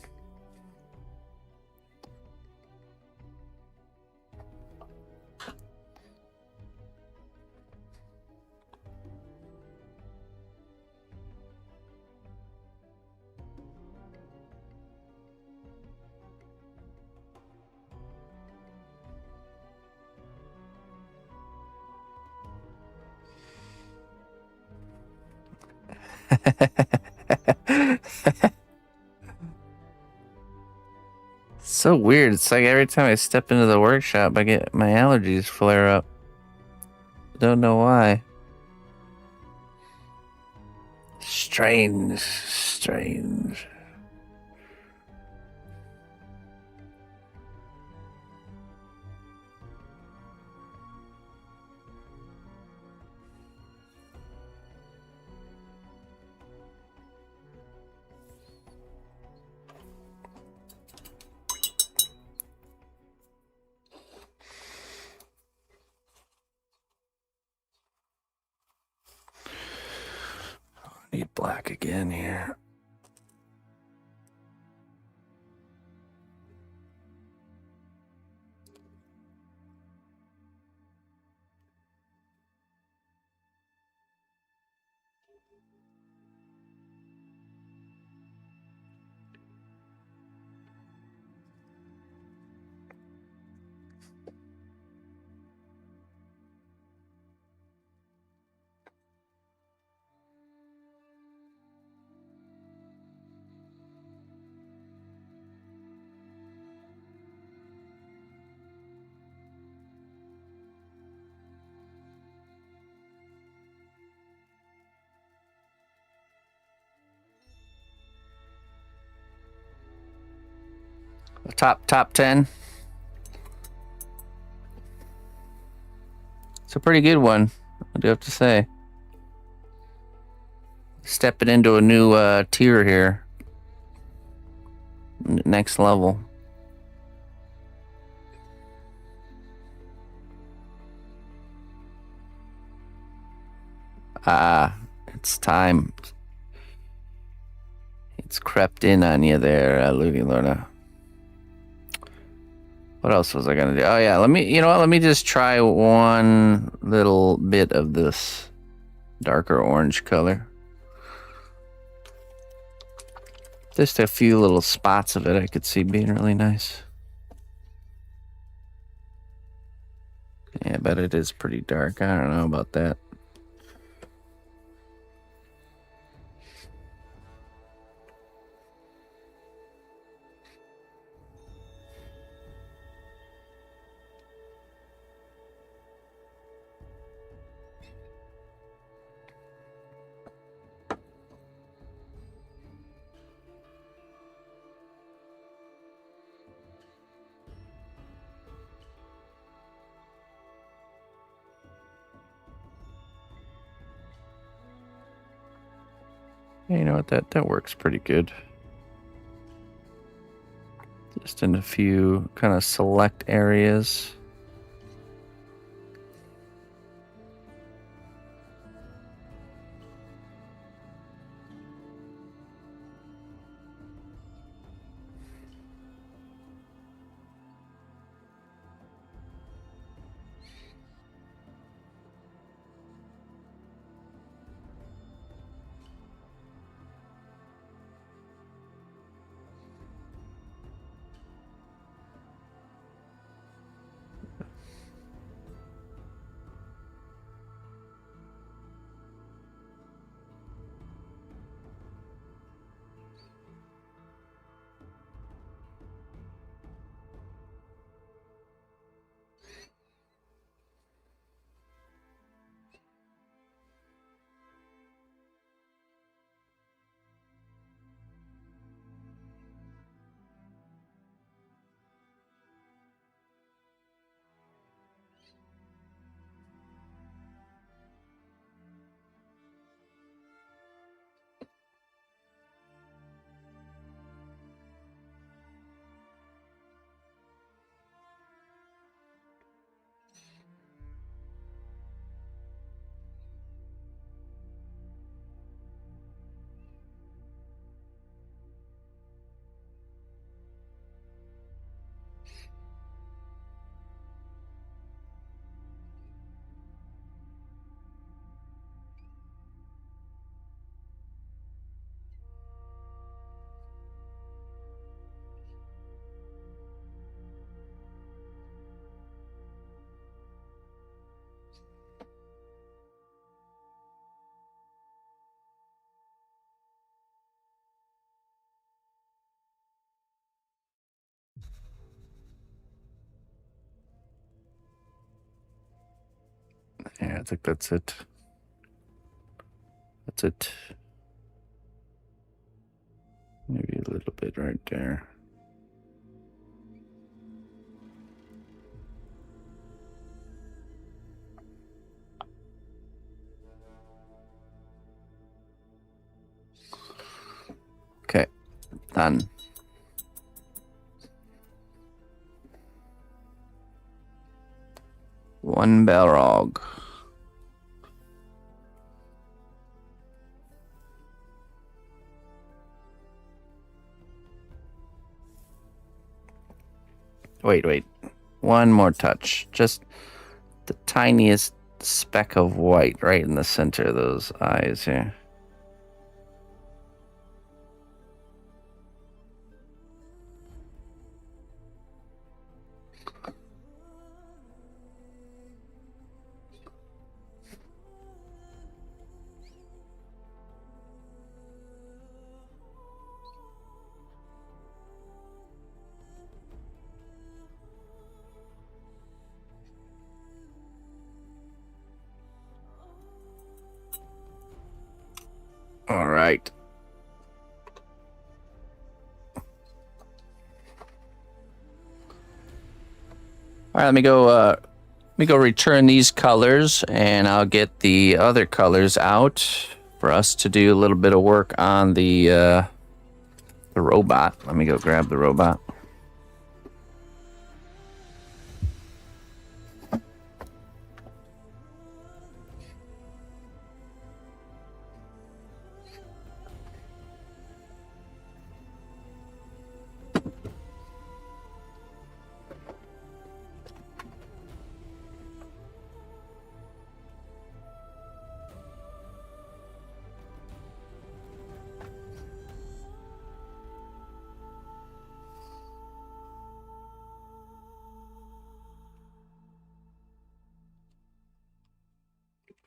So weird. It's like every time I step into the workshop, I get my allergies flare up. Don't know why. Strange. Need black again here. Top 10. It's a pretty good one, I do have to say. Stepping into a new tier here. Next level. It's time. It's crept in on you there, Ludi Lorna. What else was I gonna do? Oh yeah, let me just try one little bit of this darker orange color. Just a few little spots of it I could see being really nice. Yeah, but it is pretty dark. I don't know about that. Yeah, you know what? That works pretty good. Just in a few kind of select areas. Yeah, I think that's it. That's it. Maybe a little bit right there. Okay, done. One Balrog. Wait. One more touch. Just the tiniest speck of white right in the center of those eyes here. All right. All right, let me go return these colors, and I'll get the other colors out for us to do a little bit of work on the robot. Let me go grab the robot.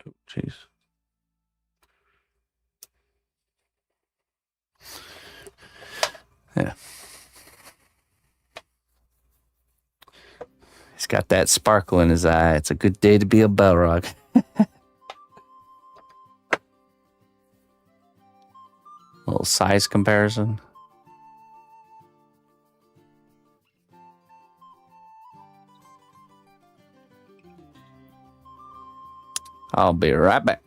Oh, jeez. Yeah. He's got that sparkle in his eye. It's a good day to be a Balrog. Little size comparison. I'll be right back.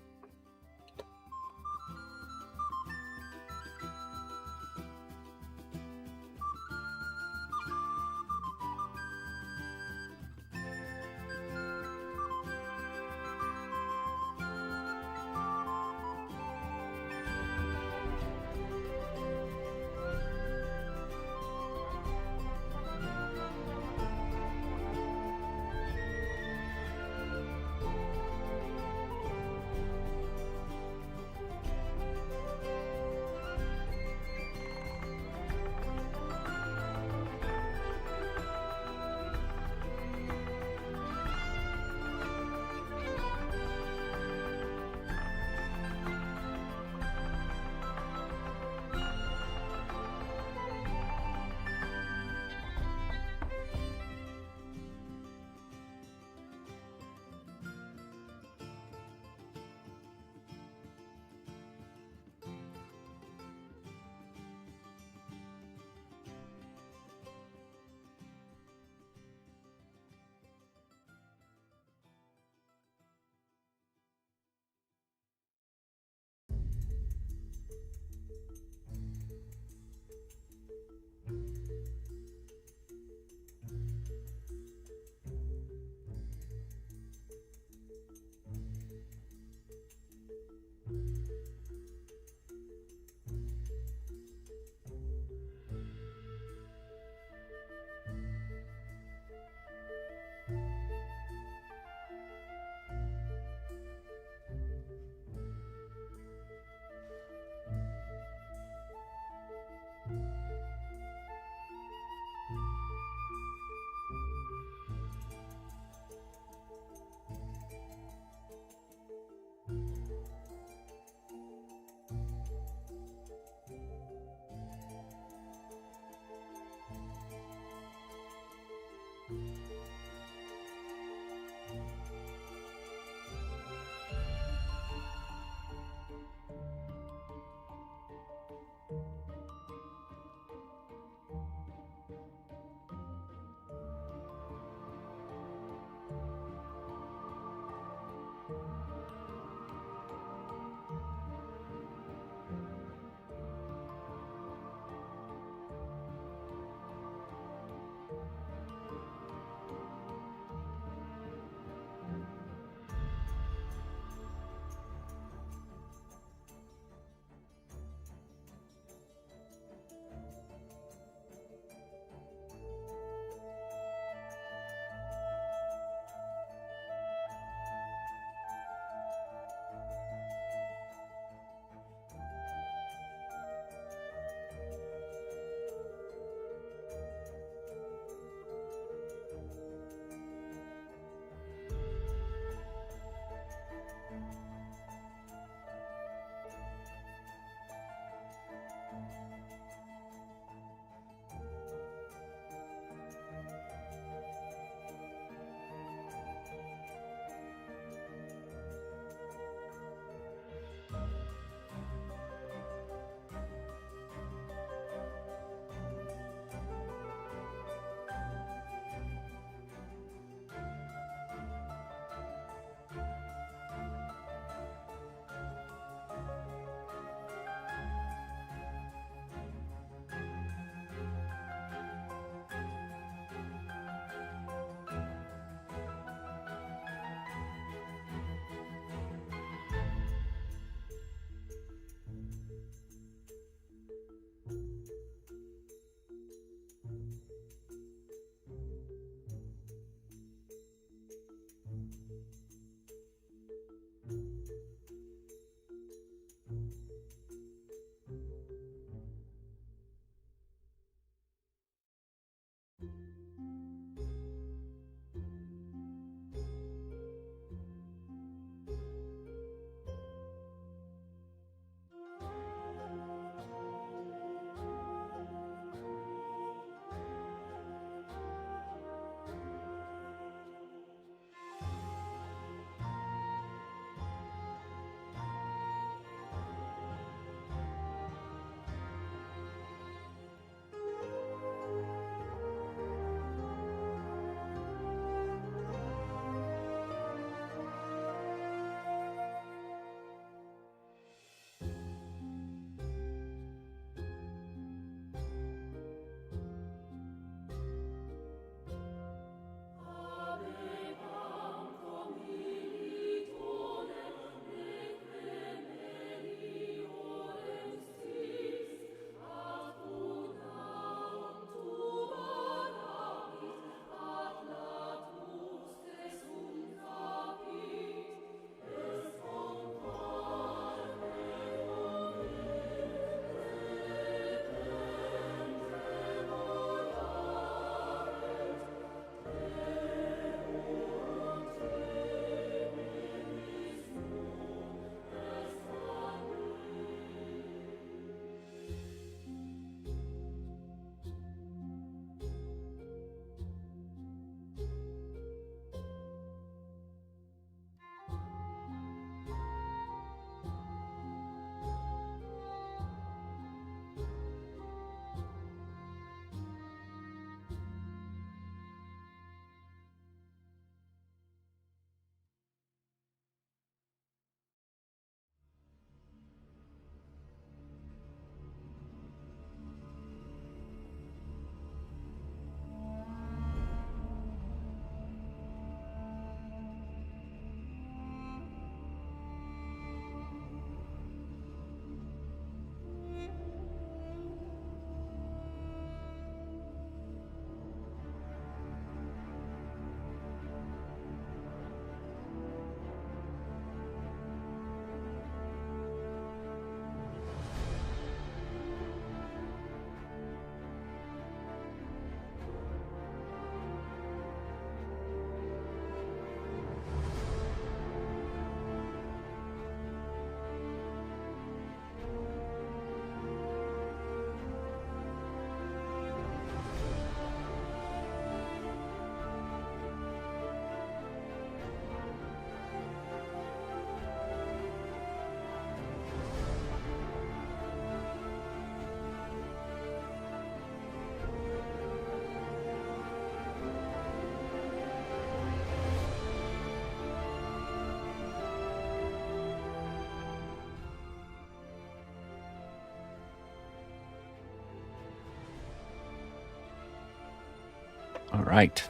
All right.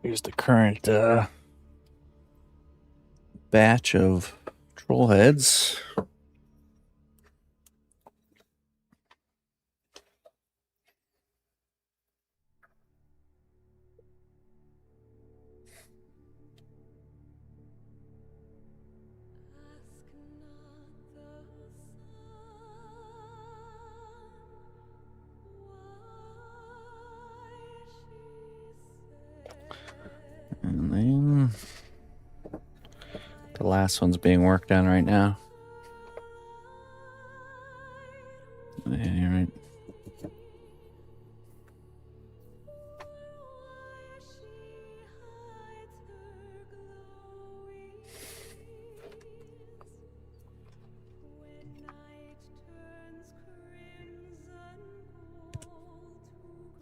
Here's the current batch of troll heads. And then the last one's being worked on right now. Yeah, right.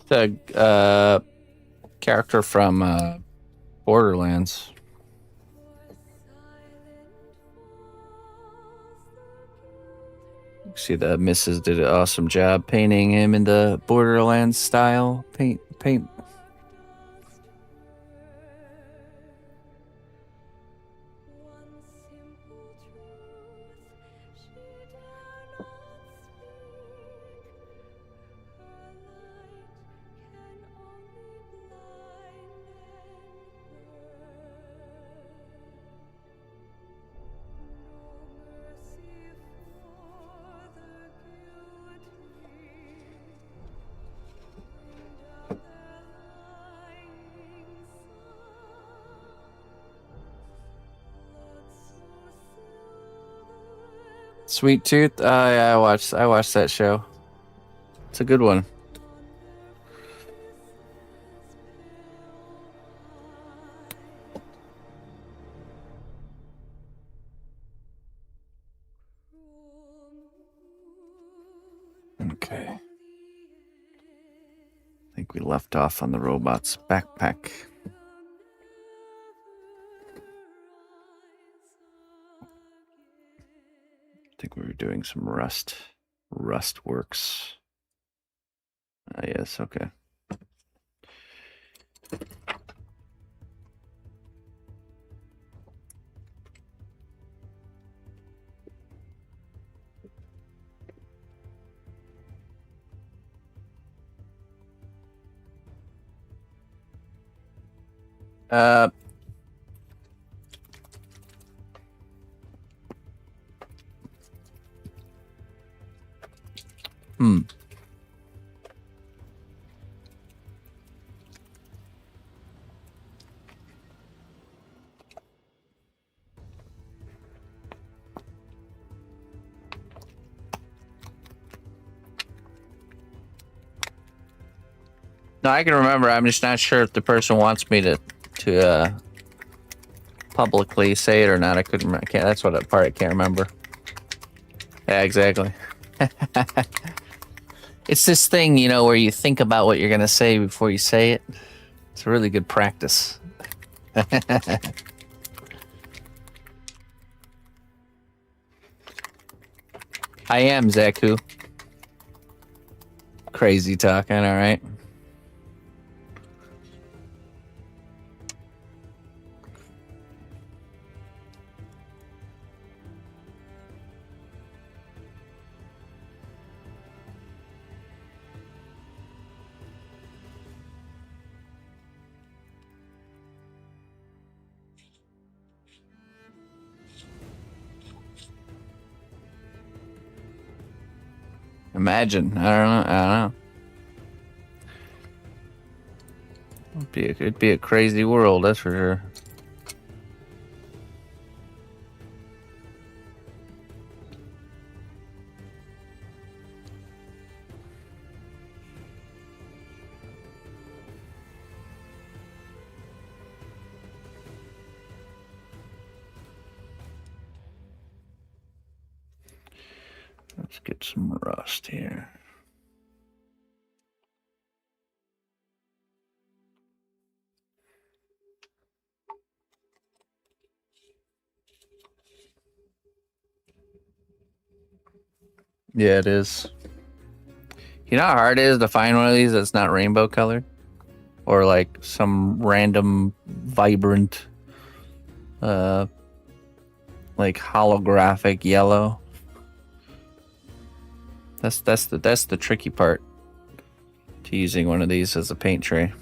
The character from Borderlands. See, the missus did an awesome job painting him in the Borderlands style paint. Sweet Tooth. Yeah, I watched that show. It's a good one. Okay. I think we left off on the robot's backpack. I think we were doing some rust works. Yes, okay. No, I can remember. I'm just not sure if the person wants me to publicly say it or not. I can't. That's what part I can't remember. Yeah, exactly. It's this thing, you know, where you think about what you're gonna say before you say it. It's a really good practice. I am Zaku. Crazy talking, all right. Imagine. I don't know. It'd be a crazy world, that's for sure. Let's get some rust here. Yeah, it is. You know how hard it is to find one of these that's not rainbow colored? Or like some random vibrant like holographic yellow. That's the tricky part to using one of these as a paint tray.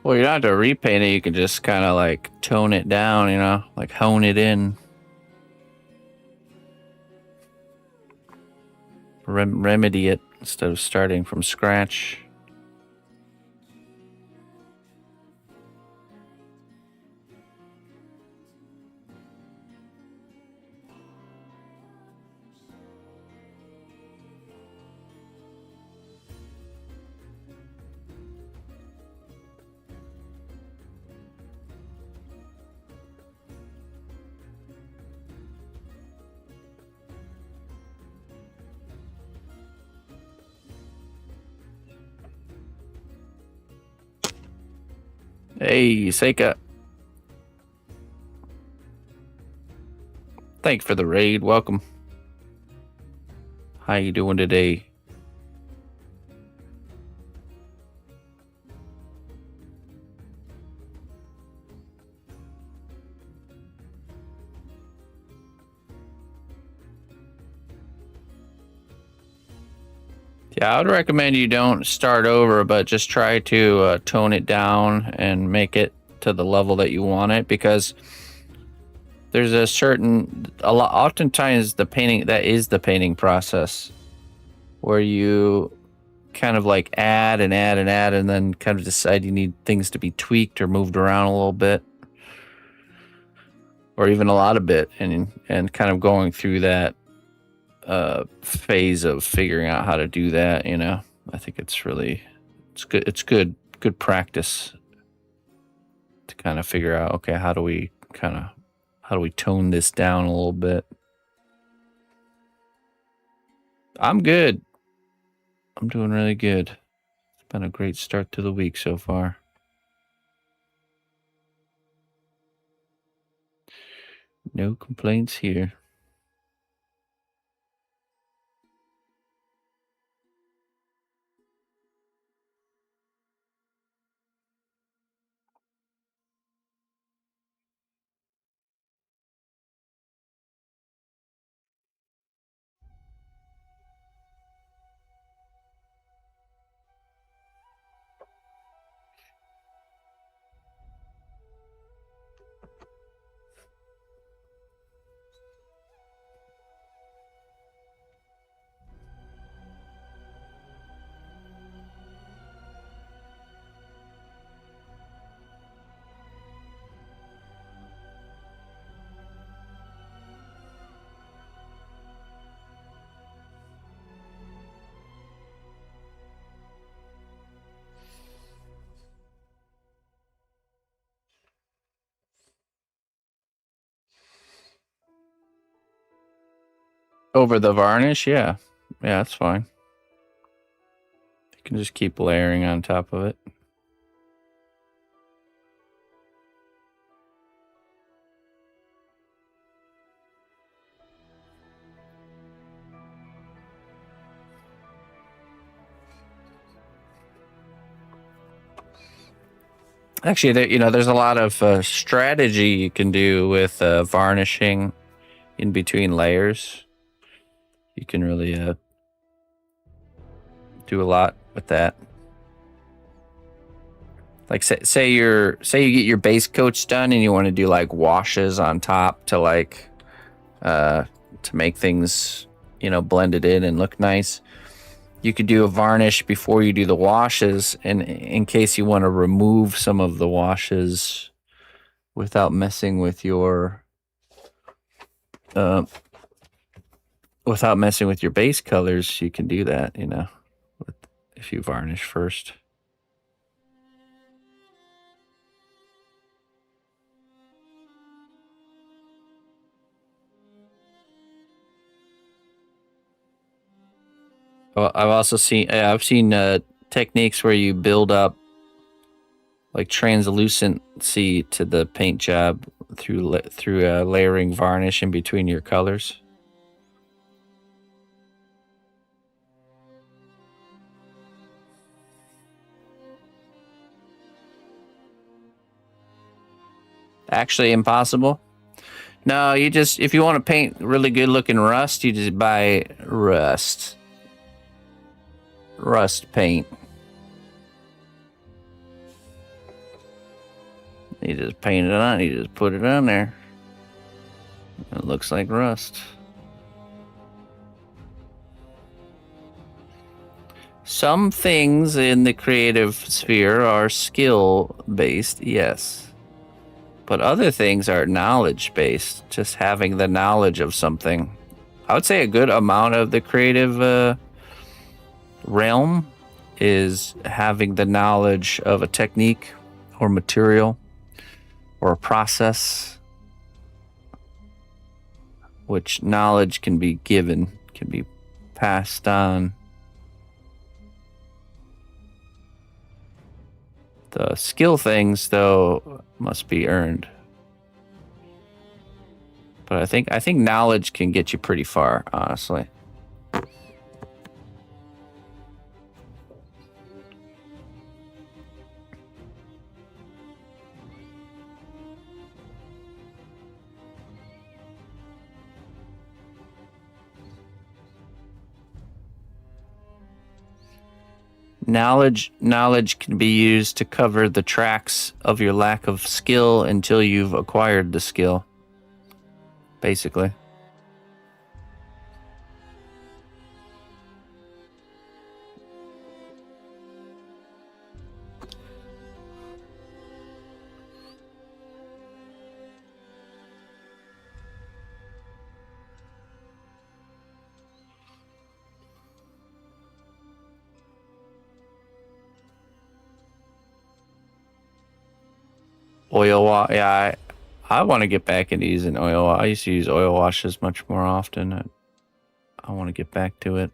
Well, you don't have to repaint it. You can just kind of like tone it down, you know, like hone it in. Remedy it instead of starting from scratch. Hey, Seika. Thanks for the raid. Welcome. How you doing today? Yeah, I would recommend you don't start over, but just try to tone it down and make it to the level that you want it, because there's a lot, oftentimes the painting process where you kind of like add and add and add and then kind of decide you need things to be tweaked or moved around a little bit or even a lot of bit, and kind of going through that phase of figuring out how to do that. I think it's good practice to kind of figure out, okay, how do we tone this down a little bit. I'm good. I'm doing really good. It's been a great start to the week so far. No complaints here. Over the varnish, yeah, that's fine. You can just keep layering on top of it. Actually, there's a lot of strategy you can do with varnishing in between layers. You can really do a lot with that. Like say you get your base coats done and you want to do like washes on top to like to make things blended in and look nice. You could do a varnish before you do the washes, and in case you want to remove some of the washes without messing with your base colors, you can do that, if you varnish first. Well, I've seen techniques where you build up like translucency to the paint job through layering varnish in between your colors. Actually impossible? No, if you want to paint really good looking rust, you just buy rust paint. You just paint it on, you just put it on there. It looks like rust. Some things in the creative sphere are skill-based, yes. But other things are knowledge-based, just having the knowledge of something. I would say a good amount of the creative realm is having the knowledge of a technique or material or a process, which knowledge can be given, can be passed on. The skill things, though, must be earned. But I think knowledge can get you pretty far, honestly. Knowledge can be used to cover the tracks of your lack of skill until you've acquired the skill. basically. Oil wash. Yeah, I want to get back into using oil. I used to use oil washes much more often. I want to get back to it.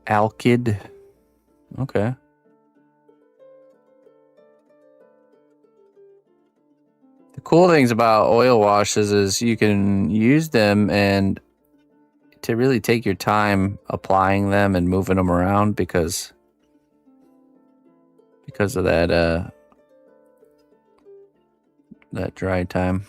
Alkyd. Okay. The cool things about oil washes is you can use them and to really take your time applying them and moving them around because of that dry time.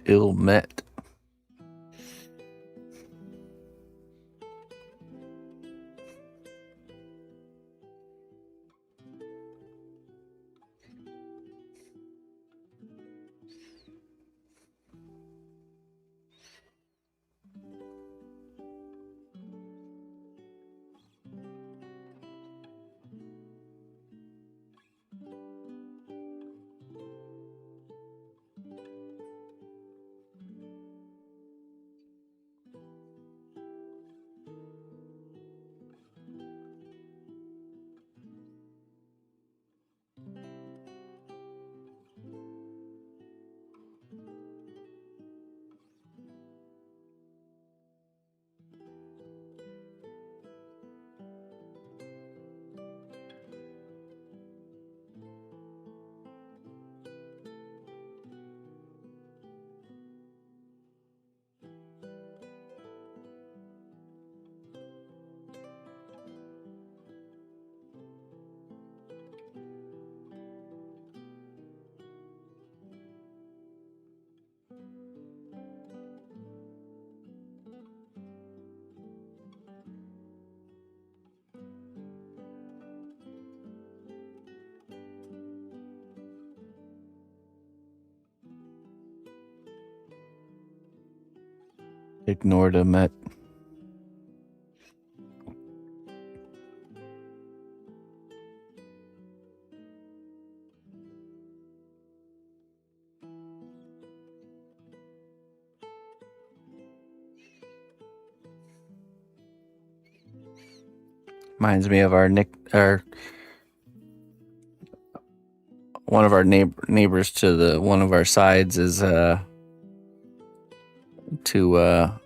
Ill met. Ignored a met. Reminds me of our one of our neighbors to the one of our sides is two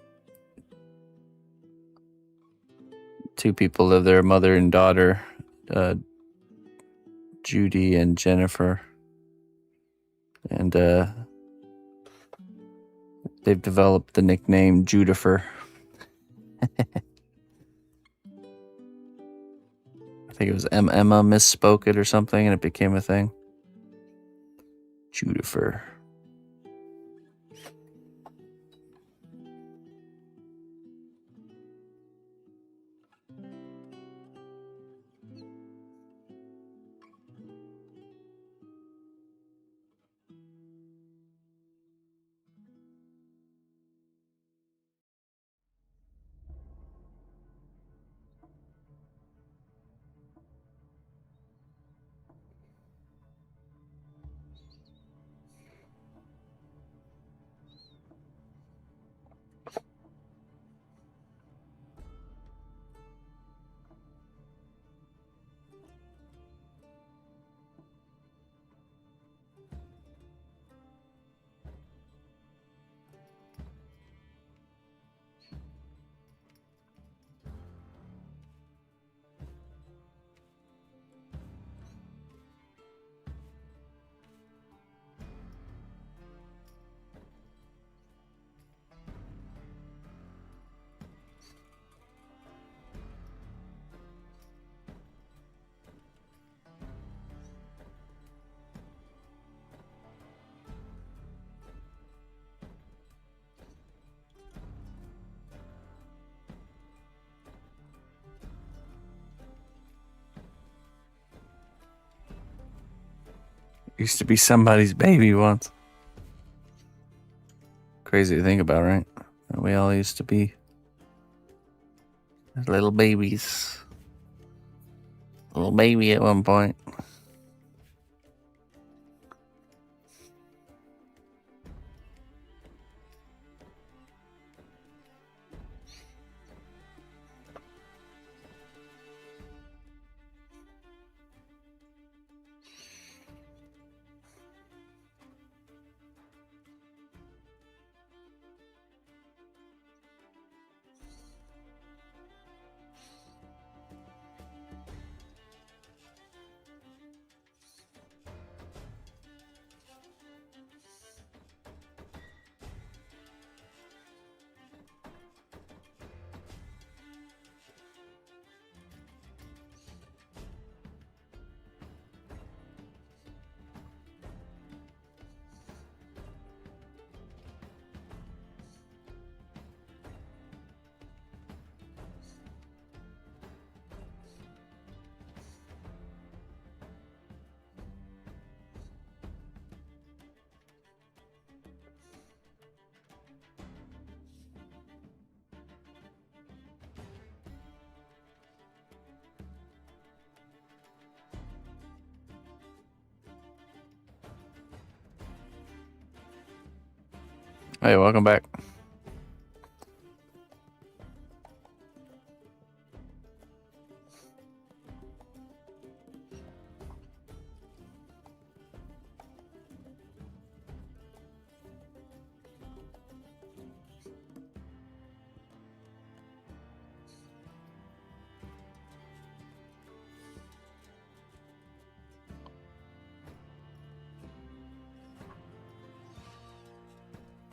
people live there, mother and daughter, Judy and Jennifer, and they've developed the nickname Judifer. I think it was Emma misspoke it or something, and it became a thing. Judifer. Used to be somebody's baby once. Crazy to think about, right? We all used to be little babies. Little baby at one point. Hey, welcome back.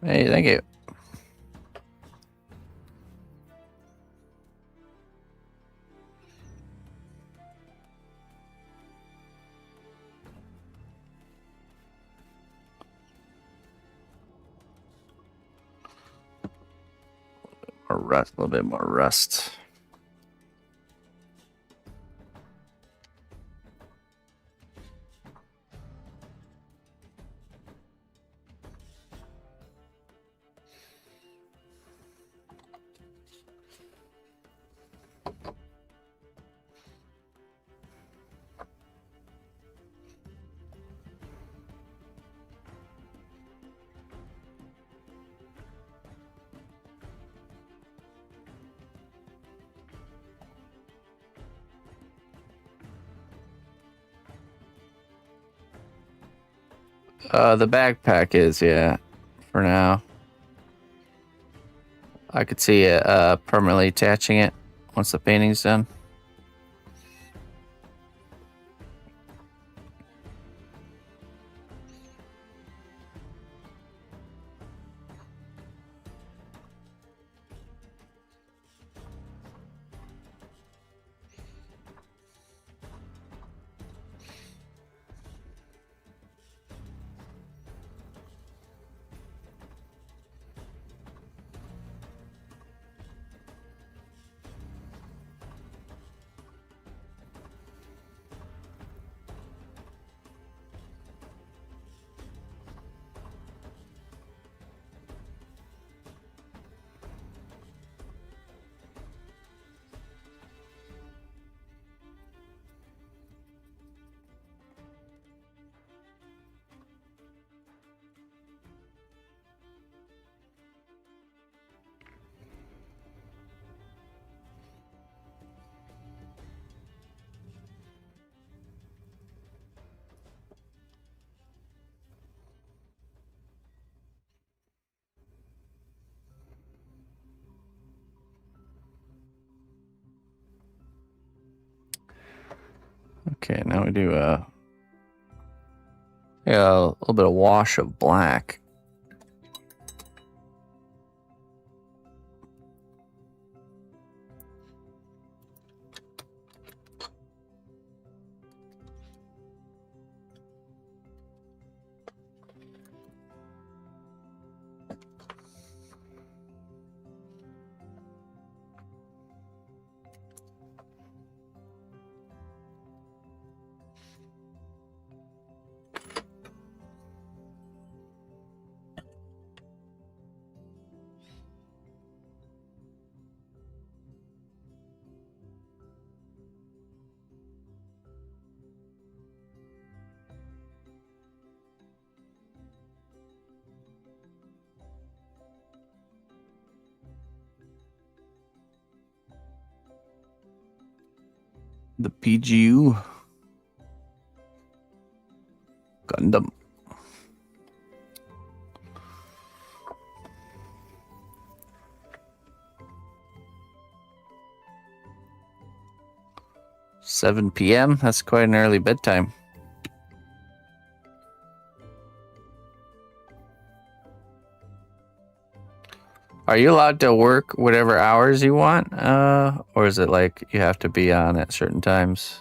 Hey, thank you. More rust, a little bit more rust. The backpack is, yeah, for now. I could see it permanently attaching it once the painting's done. Okay, now we do a little bit of wash of black. The PGU Gundam. $7 p.m. That's quite an early bedtime. Are you allowed to work whatever hours you want? Or is it like you have to be on at certain times?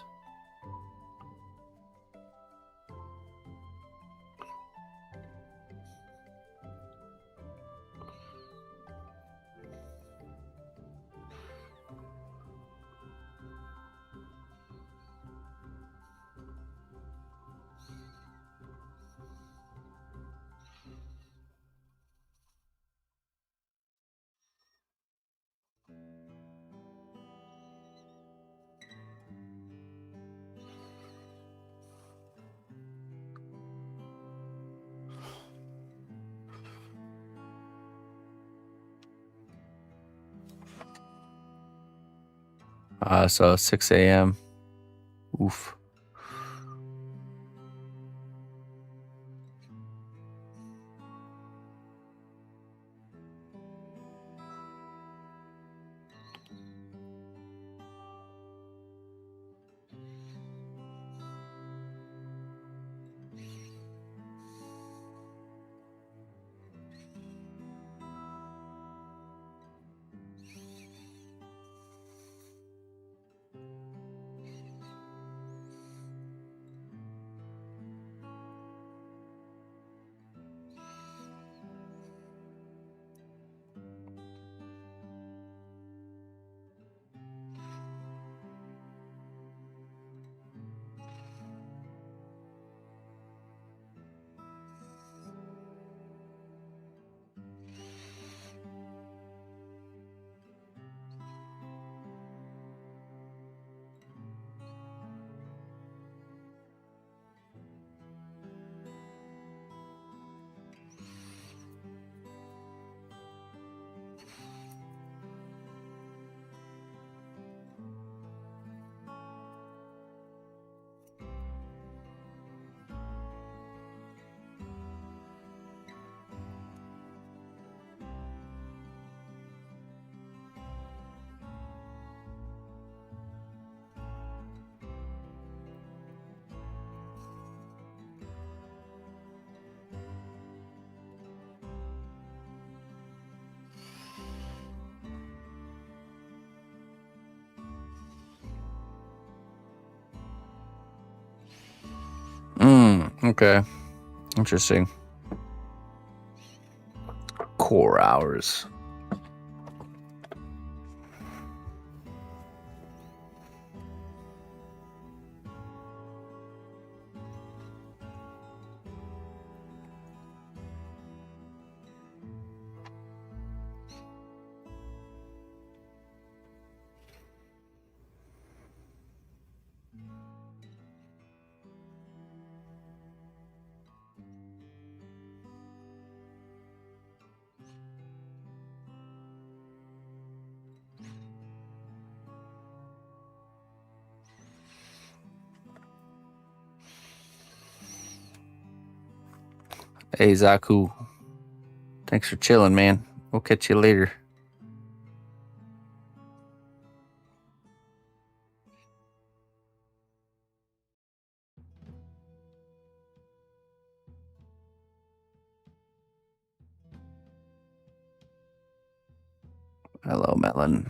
So 6 a.m. Oof. Okay. Interesting. Core hours. Hey, Zaku. Thanks for chilling, man. We'll catch you later. Hello, Melon.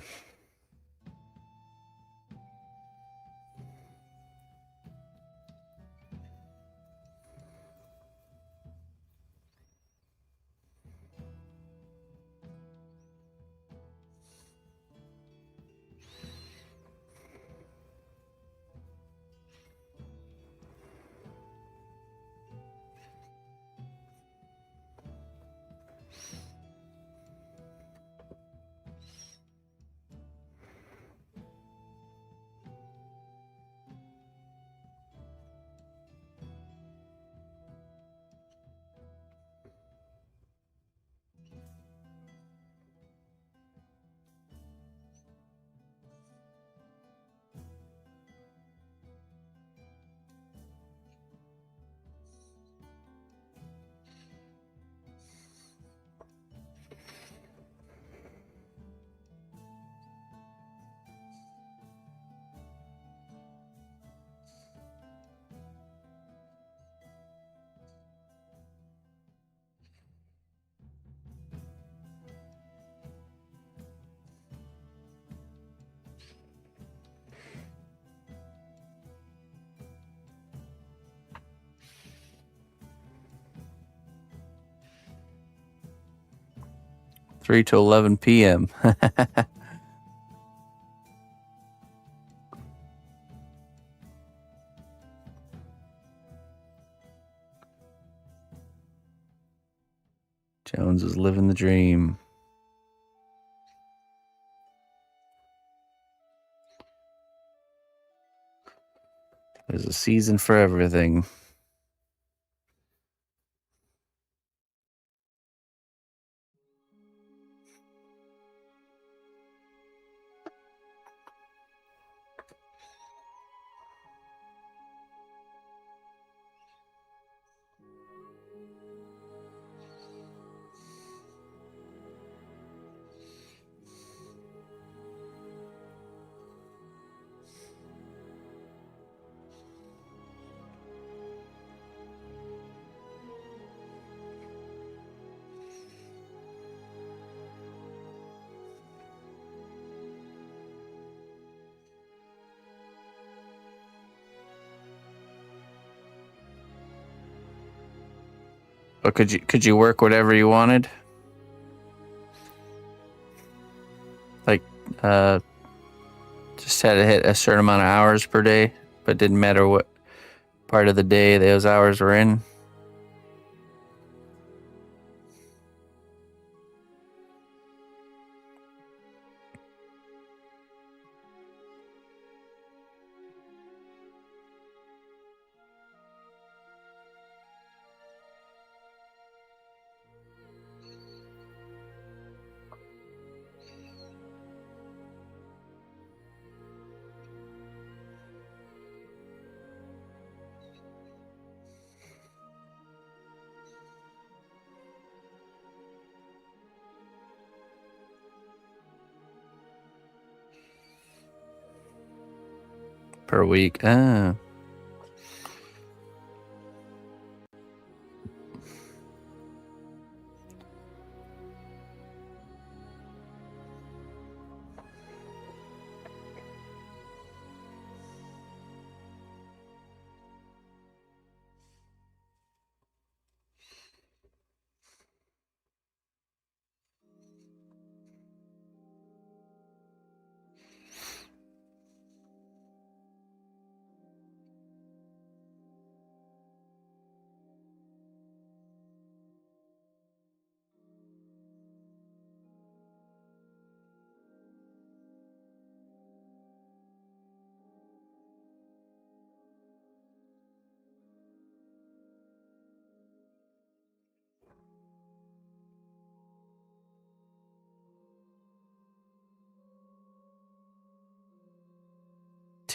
Three to 11 p.m. Jones is living the dream. There's a season for everything. But could you work whatever you wanted? Like, just had to hit a certain amount of hours per day, but didn't matter what part of the day those hours were in. Per week. Ah.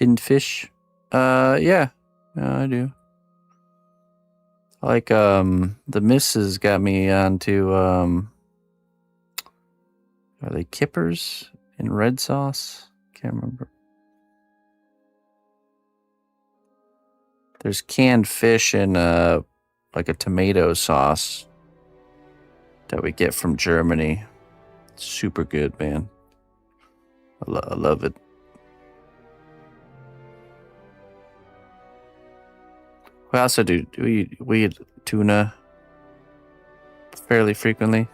Tinned fish. Yeah, I do. Like the missus got me onto are they kippers in red sauce? Can't remember. There's canned fish in like a tomato sauce that we get from Germany. Super good, man. I love it. We also we eat tuna fairly frequently.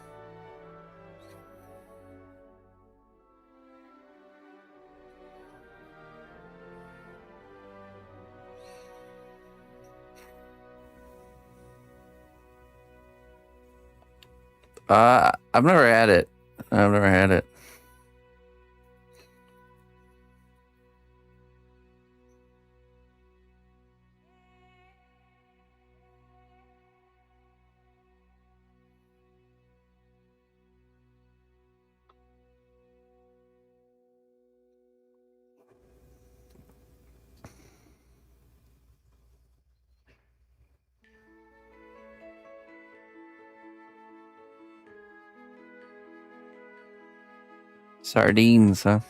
I've never had it. I've never had it. Sardines, huh?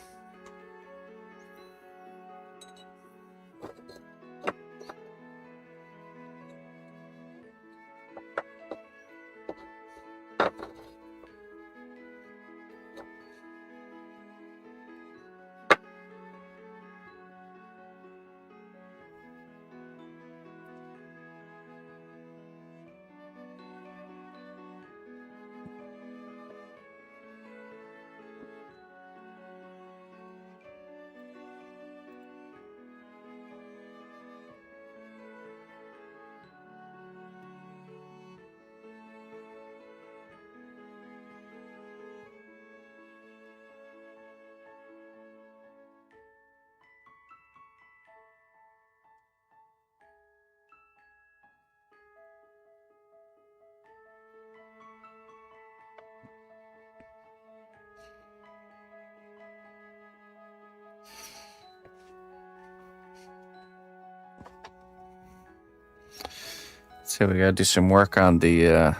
So we gotta do some work on the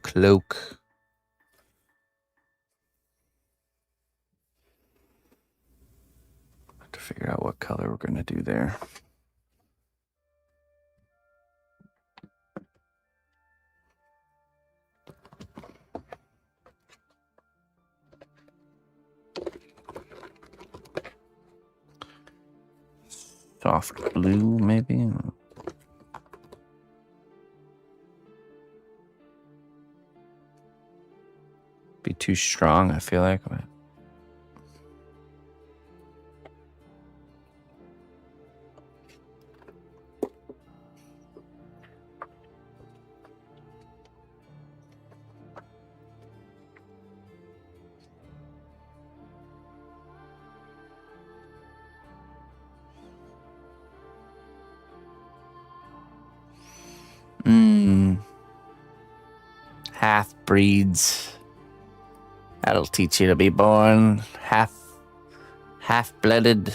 cloak. Have to figure out what color we're gonna do there. Soft blue, maybe. Be too strong, I feel like. Half breeds. That'll teach you to be born half blooded.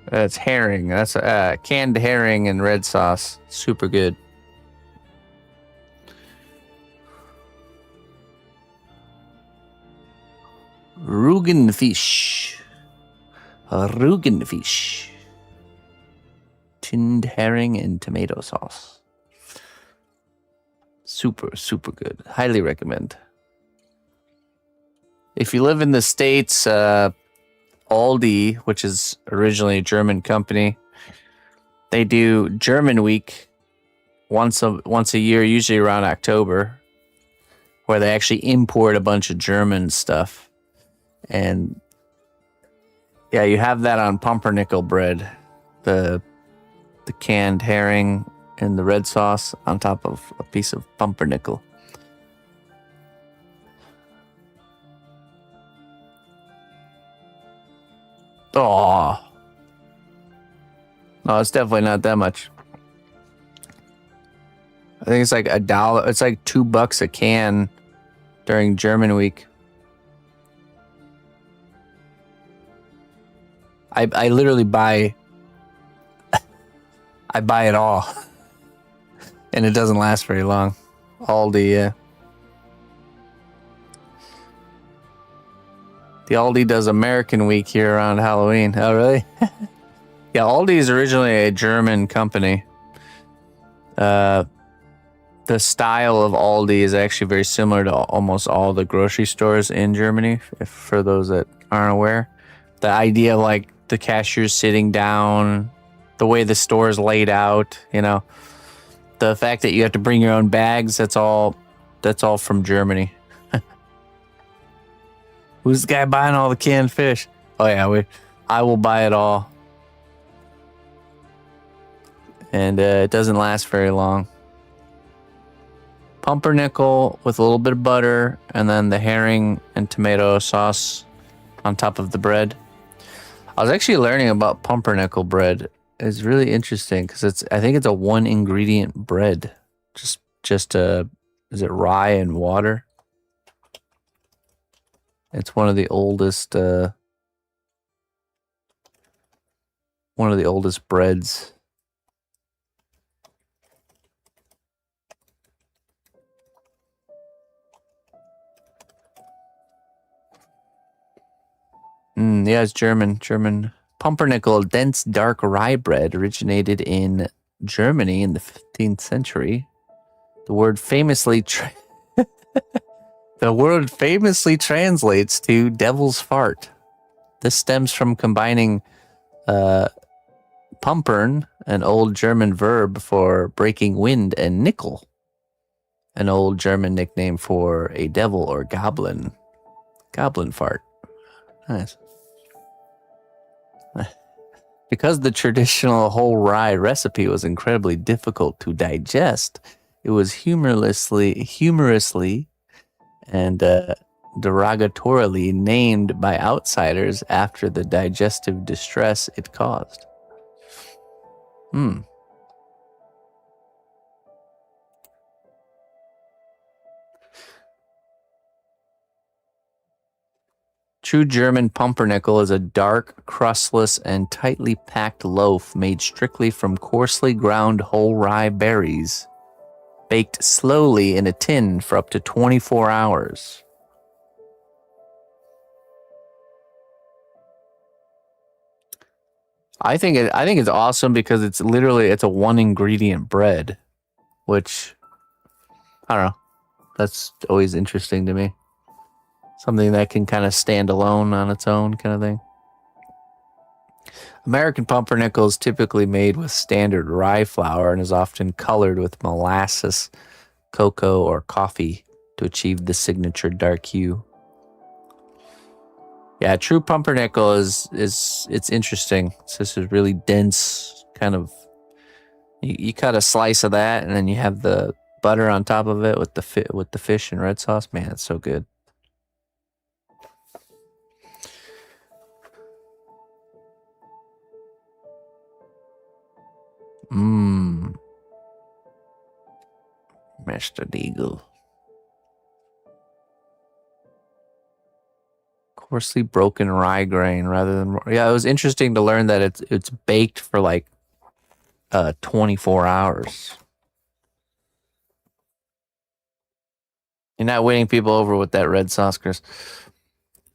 That's herring. That's canned herring and red sauce. Super good. Rugenfish. Rugenfish. Tinned herring and tomato sauce. Super, super good. Highly recommend. If you live in the States, Aldi, which is originally a German company, they do German Week once a year, usually around October, where they actually import a bunch of German stuff. And yeah, you have that on pumpernickel bread, the canned herring in the red sauce on top of a piece of pumpernickel. Oh, no, it's definitely not that much. I think it's like $1. It's like $2 a can during German week. I literally buy I buy it all, and it doesn't last very long. Aldi, the Aldi does American Week here around Halloween. Oh, really? Yeah, Aldi is originally a German company. The style of Aldi is actually very similar to almost all the grocery stores in Germany, for those that aren't aware. The idea of like the cashiers sitting down, the way the store is laid out, you know, the fact that you have to bring your own bags, that's all from Germany. Who's the guy buying all the canned fish? Oh yeah, I will buy it all. And it doesn't last very long. Pumpernickel with a little bit of butter, and then the herring and tomato sauce on top of the bread. I was actually learning about pumpernickel bread. It's really interesting because I think it's a 1 ingredient bread. Just is it rye and water? It's one of the oldest breads. Yeah, it's German. Pumpernickel, dense dark rye bread, originated in Germany in the 15th century. The word famously translates to devil's fart. This stems from combining pumpern, an old German verb for breaking wind, and nickel, an old German nickname for a devil or goblin. Goblin fart. Nice. Because the traditional whole rye recipe was incredibly difficult to digest, it was humorously and derogatorily named by outsiders after the digestive distress it caused. True German pumpernickel is a dark, crustless, and tightly packed loaf made strictly from coarsely ground whole rye berries, baked slowly in a tin for up to 24 hours. I think it's awesome because it's a 1 ingredient bread, which I don't know. That's always interesting to me. Something that can kind of stand alone on its own kind of thing. American pumpernickel is typically made with standard rye flour and is often colored with molasses, cocoa, or coffee to achieve the signature dark hue. Yeah, true pumpernickel it's interesting. It's just a really dense kind of. You cut a slice of that, and then you have the butter on top of it with the fish and red sauce. Man, it's so good. Mr. Deagle. Coarsely broken rye grain rather than... Yeah, it was interesting to learn that it's baked for like 24 hours. You're not winning people over with that red sauce, Chris.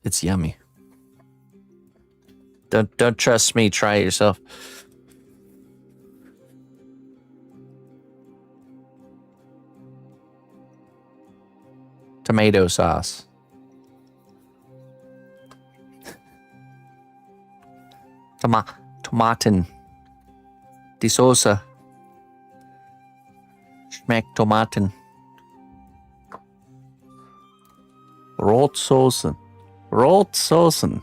It's yummy. Don't trust me. Try it yourself. Tomato sauce. Tomaten. Die Soße. Schmeckt Tomaten. Rotsoßen. Rotsoßen.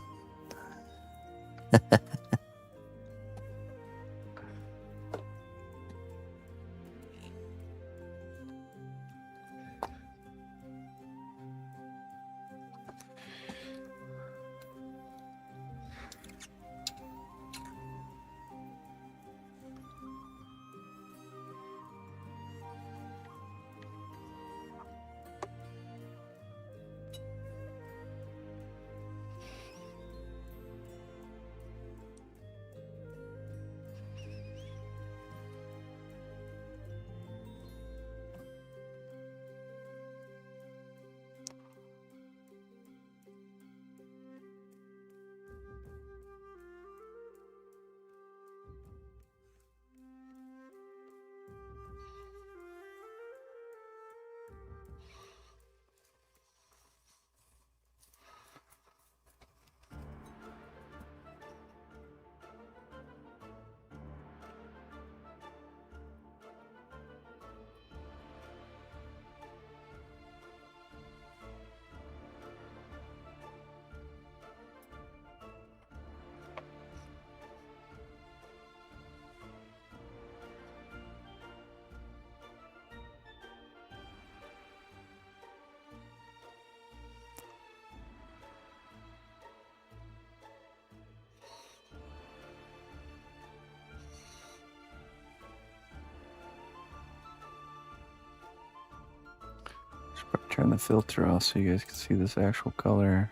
Turn the filter off so you guys can see this actual color.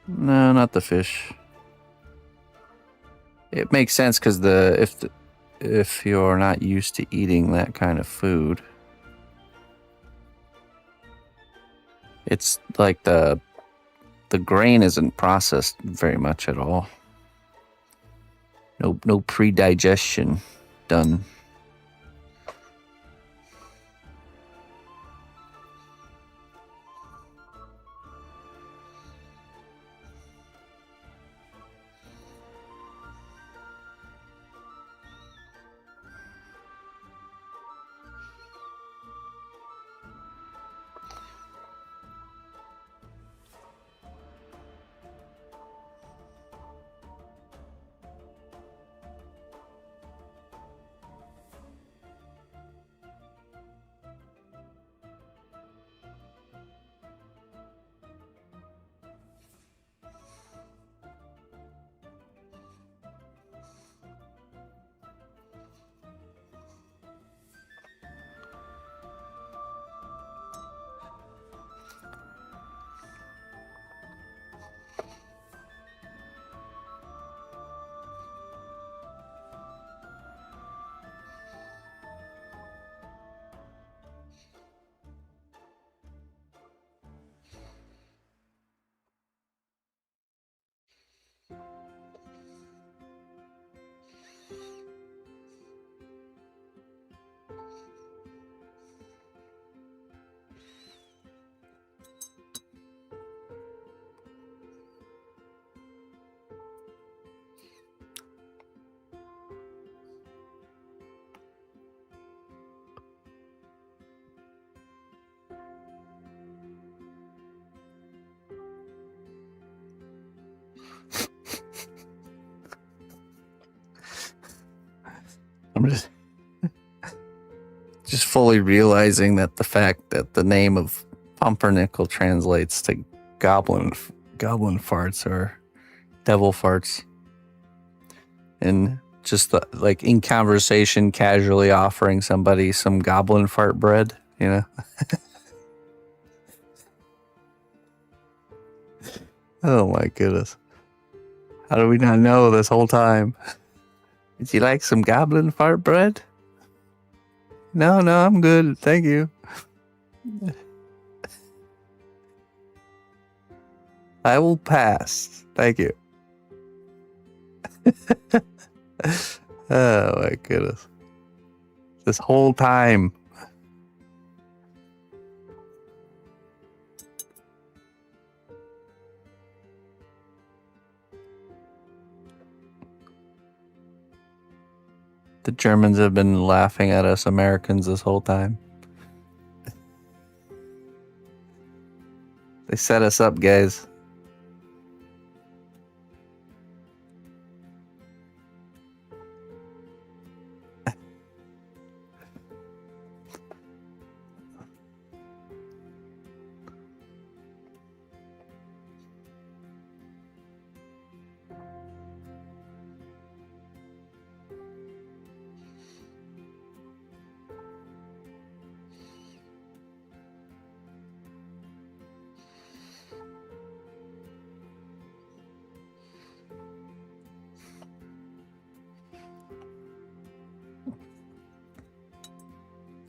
No, not the fish. It makes sense because if you're not used to eating that kind of food, it's like the grain isn't processed very much at all. No pre-digestion done. I'm just fully realizing that the fact that the name of pumpernickel translates to goblin farts or devil farts, and just like in conversation casually offering somebody some goblin fart bread, you know. Oh my goodness, how do we not know this whole time? Would you like some goblin fart bread? No, I'm good. Thank you. I will pass. Thank you. Oh my goodness. This whole time. The Germans have been laughing at us Americans this whole time. They set us up, guys.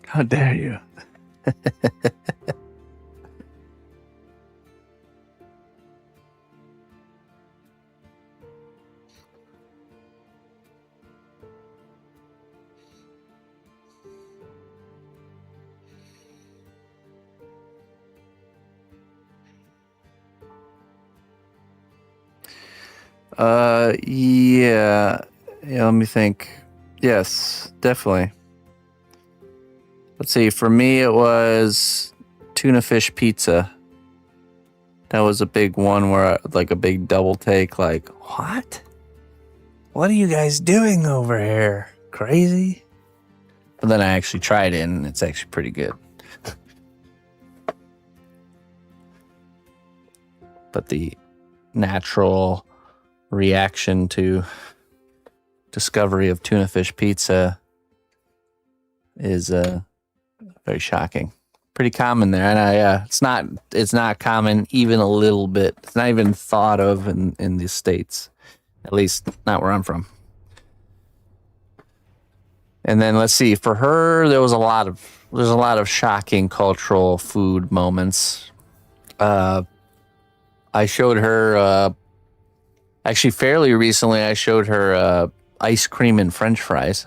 How dare you? Yeah. Yeah, let me think. Yes, definitely. Let's see. For me, it was tuna fish pizza. That was a big one where, like, a big double take. Like, what? What are you guys doing over here? Crazy? But then I actually tried it, and it's actually pretty good. But the natural reaction to discovery of tuna fish pizza is very shocking. Pretty common there, and it's not common even a little bit. It's not even thought of in the States, at least not where I'm from. And then let's see, for her, there's a lot of shocking cultural food moments. I showed her actually fairly recently. I showed her ice cream and French fries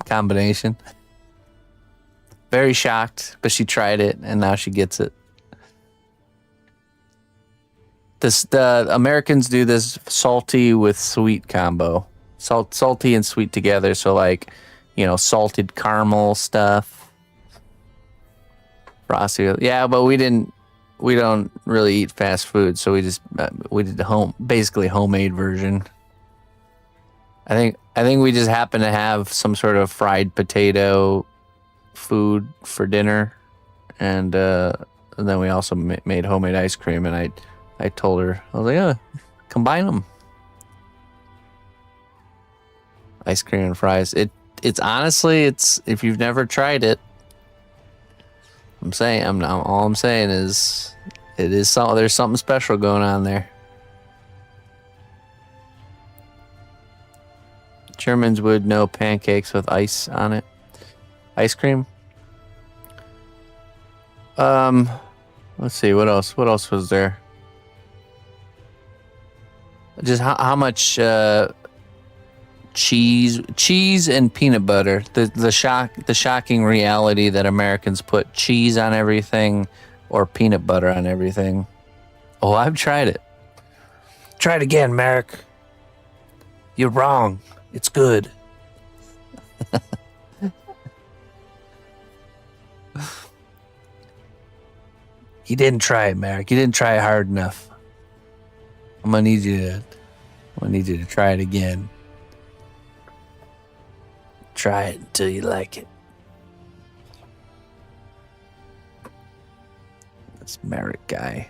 combination. Very shocked, but she tried it and now she gets it. The Americans do this salty with sweet combo. Salty and sweet together. So, like, salted caramel stuff. Frosty. Yeah, but we don't really eat fast food, so we did the basically homemade version. I think we just happened to have some sort of fried potato food for dinner, and then we also made homemade ice cream, and I told her, I was like, yeah, combine them. Ice cream and fries. It's honestly, if you've never tried it, all I'm saying is there's something special going on there. Germans would know pancakes with ice on it. Ice cream. Let's see, what else was there? Just how much cheese and peanut butter. The shocking reality that Americans put cheese on everything or peanut butter on everything. Oh, I've tried it. Try it again, Merrick. You're wrong. It's good. You didn't try it, Merrick. You didn't try it hard enough. I'm gonna need you to try it again. Try it until you like it. This Merrick guy.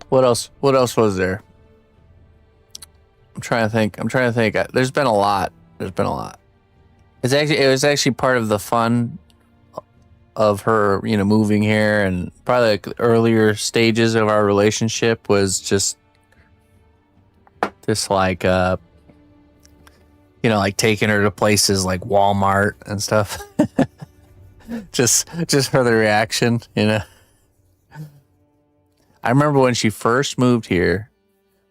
What else was there? I'm trying to think. There's been a lot. It was actually part of the fun of her, moving here, and probably like the earlier stages of our relationship was just like like taking her to places like Walmart and stuff. just for the reaction, I remember when she first moved here,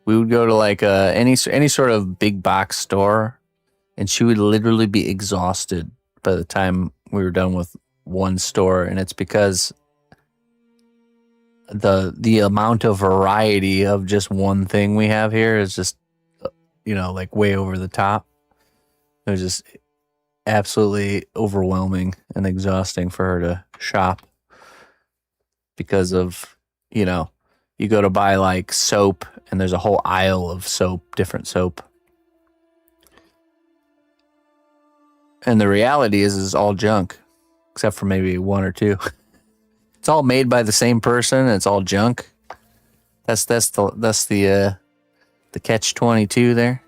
we would go to like any sort of big box store, and she would literally be exhausted by the time we were done with one store, and it's because the amount of variety of just one thing we have here is just like way over the top. It was just absolutely overwhelming and exhausting for her to shop because of you go to buy like soap and there's a whole aisle of different soap. And the reality is it's all junk, except for maybe one or two. It's all made by the same person, and it's all junk. That's the catch-22 there.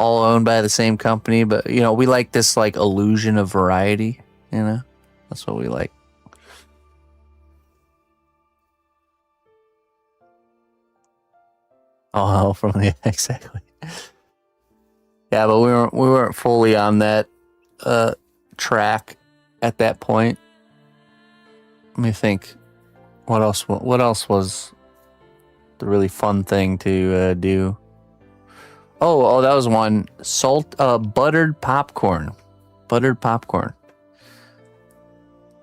all owned by the same company, but you know, we like this like illusion of variety, you know? That's what we like. Oh, from the exactly. Yeah, but we weren't fully on that track at that point. Let me think. What else was the really fun thing to do? Oh, that was one. Buttered popcorn. Buttered popcorn.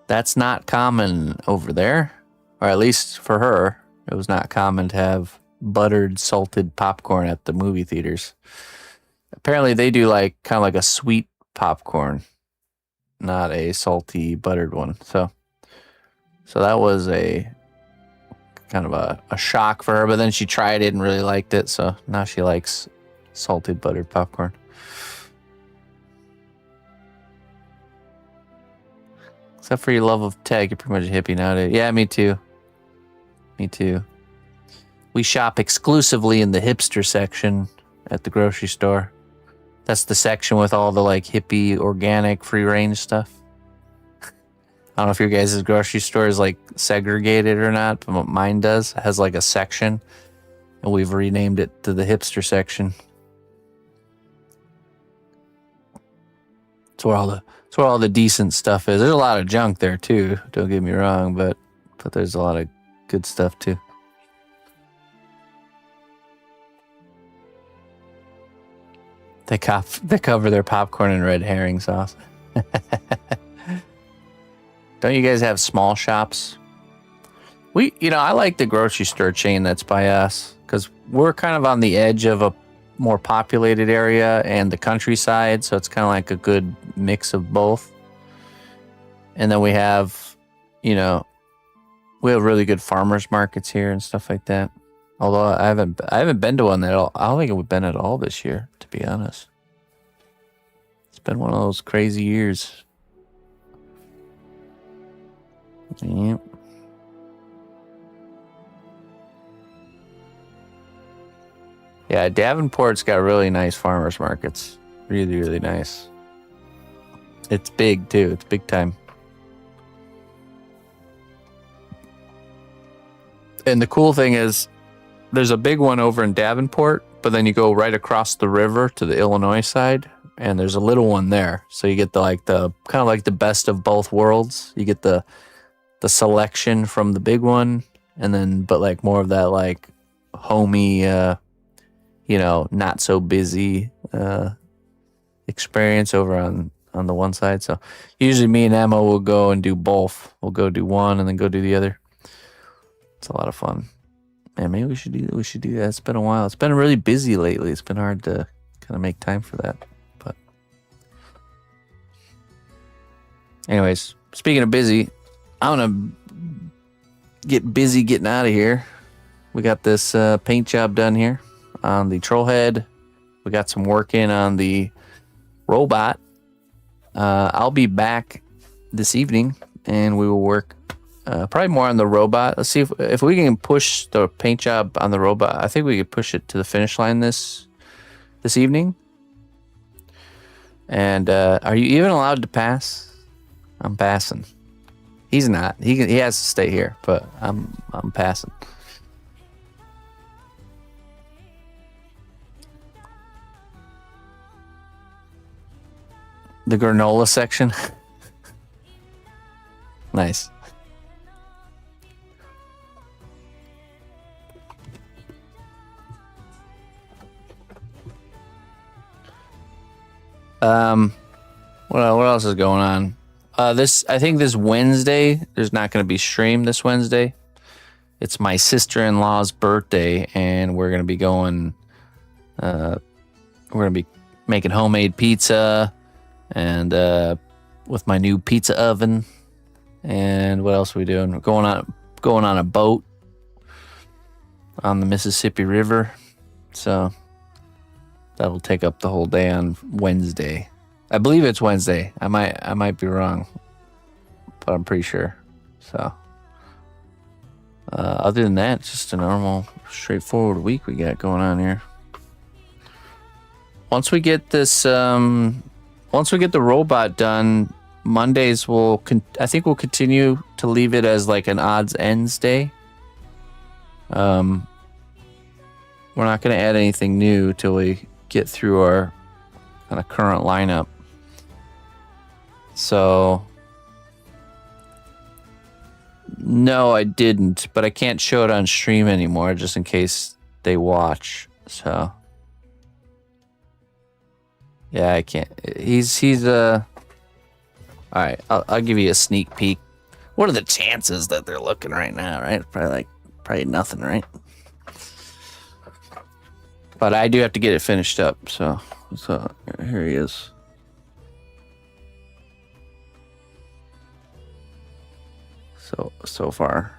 That's not common over there, or at least for her. It was not common to have buttered salted popcorn at the movie theaters. Apparently they do like kind of like a sweet popcorn, not a salty buttered one. So that was a kind of a shock for her, but then she tried it and really liked it, so now she likes salted buttered popcorn. Except for your love of tech, you're pretty much a hippie nowadays. Yeah, me too. Me too. We shop exclusively in the hipster section at the grocery store. That's the section with all the like hippie, organic, free range stuff. I don't know if your guys' grocery store is like segregated or not, but mine does. It has like a section, and we've renamed it to the hipster section. It's where all the decent stuff is. There's a lot of junk there too. Don't get me wrong, but there's a lot of good stuff too. They cover their popcorn in red herring sauce. Don't you guys have small shops? I like the grocery store chain that's by us because we're kind of on the edge of a more populated area and the countryside, so it's kind of like a good mix of both. And then we have really good farmers markets here and stuff like that. Although I haven't been to one at all. I don't think we've been at all this year, to be honest. It's been one of those crazy years. Yep. Yeah, Davenport's got really nice farmers markets. Really, really nice. It's big too. It's big time. And the cool thing is, there's a big one over in Davenport, but then you go right across the river to the Illinois side, and there's a little one there. So you get the kind of like the best of both worlds. You get the selection from the big one, and then but like more of that like homey, not so busy experience over on the one side. So usually me and Emma will go and do both. We'll go do one and then go do the other. It's a lot of fun. Man, maybe we should do that. It's been a while. It's been really busy lately. It's been hard to kind of make time for that. But anyways, speaking of busy, I want to get busy getting out of here. We got this paint job done here on the troll head. We got some work in on the robot. I'll be back this evening, and we will work probably more on the robot. Let's see if we can push the paint job on the robot. I think we could push it to the finish line this evening. And are you even allowed to pass? I'm passing. He's not. He has to stay here, but I'm passing. The granola section. Nice. What else is going on? I think this Wednesday, there's not going to be stream this Wednesday. It's my sister-in-law's birthday, and we're going to be going, we're going to be making homemade pizza, and with my new pizza oven. And what else are we doing? We're going on a boat on the Mississippi River. So that'll take up the whole day on Wednesday. I believe it's Wednesday. I might be wrong, but I'm pretty sure. So other than that, it's just a normal, straightforward week we got going on here. once we get this, once we get the robot done, Mondays I think we'll continue to leave it as like an odds ends day. We're not going to add anything new till we get through our kind of current lineup. So, no, I didn't, but I can't show it on stream anymore just in case they watch. So, yeah, I can't. He's all right, I'll give you a sneak peek. What are the chances that they're looking right now, right? Probably nothing, right? But I do have to get it finished up, so here he is. So far.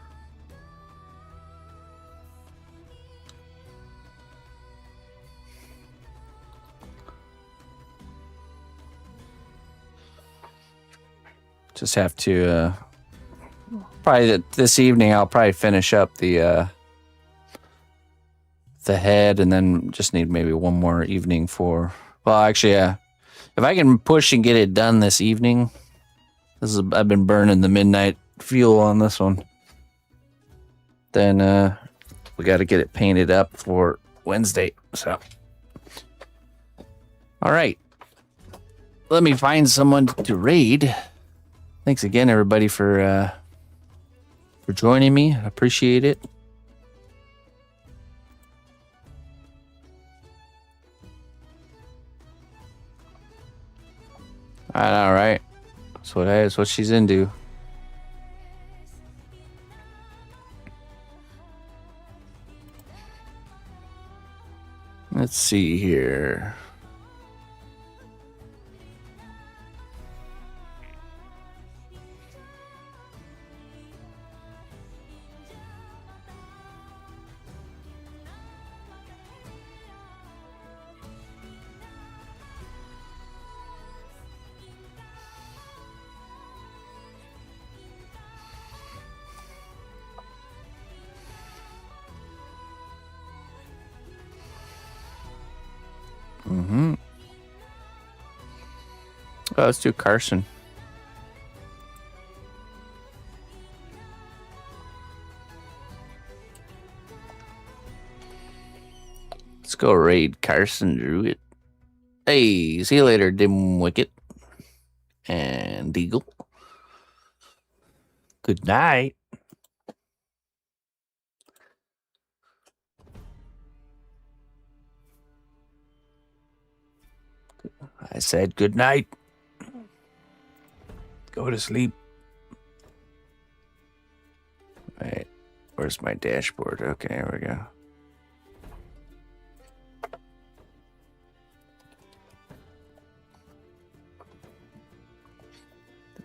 Just have to probably this evening I'll probably finish up the head, and then just need maybe one more evening for, well, actually, if I can push and get it done this evening, I've been burning the midnight fuel on this one, then we got to get it painted up for Wednesday. So, all right, let me find someone to raid. Thanks again, everybody, for joining me. I appreciate it. All right. That's what she's into. Let's see here. Oh, let's do Carson. Let's go raid Carson Druid. Hey, see you later, Dim Wicket and Deagle. Good night. I said good night. Go to sleep. All right. Where's my dashboard? Okay, here we go.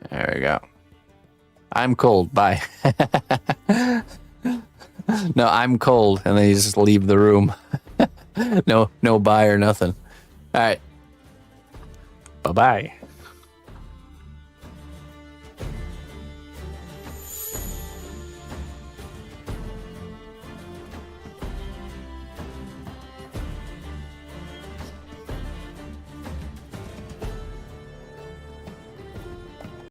There we go. I'm cold. Bye. No, I'm cold. And then you just leave the room. No bye or nothing. All right. Bye-bye.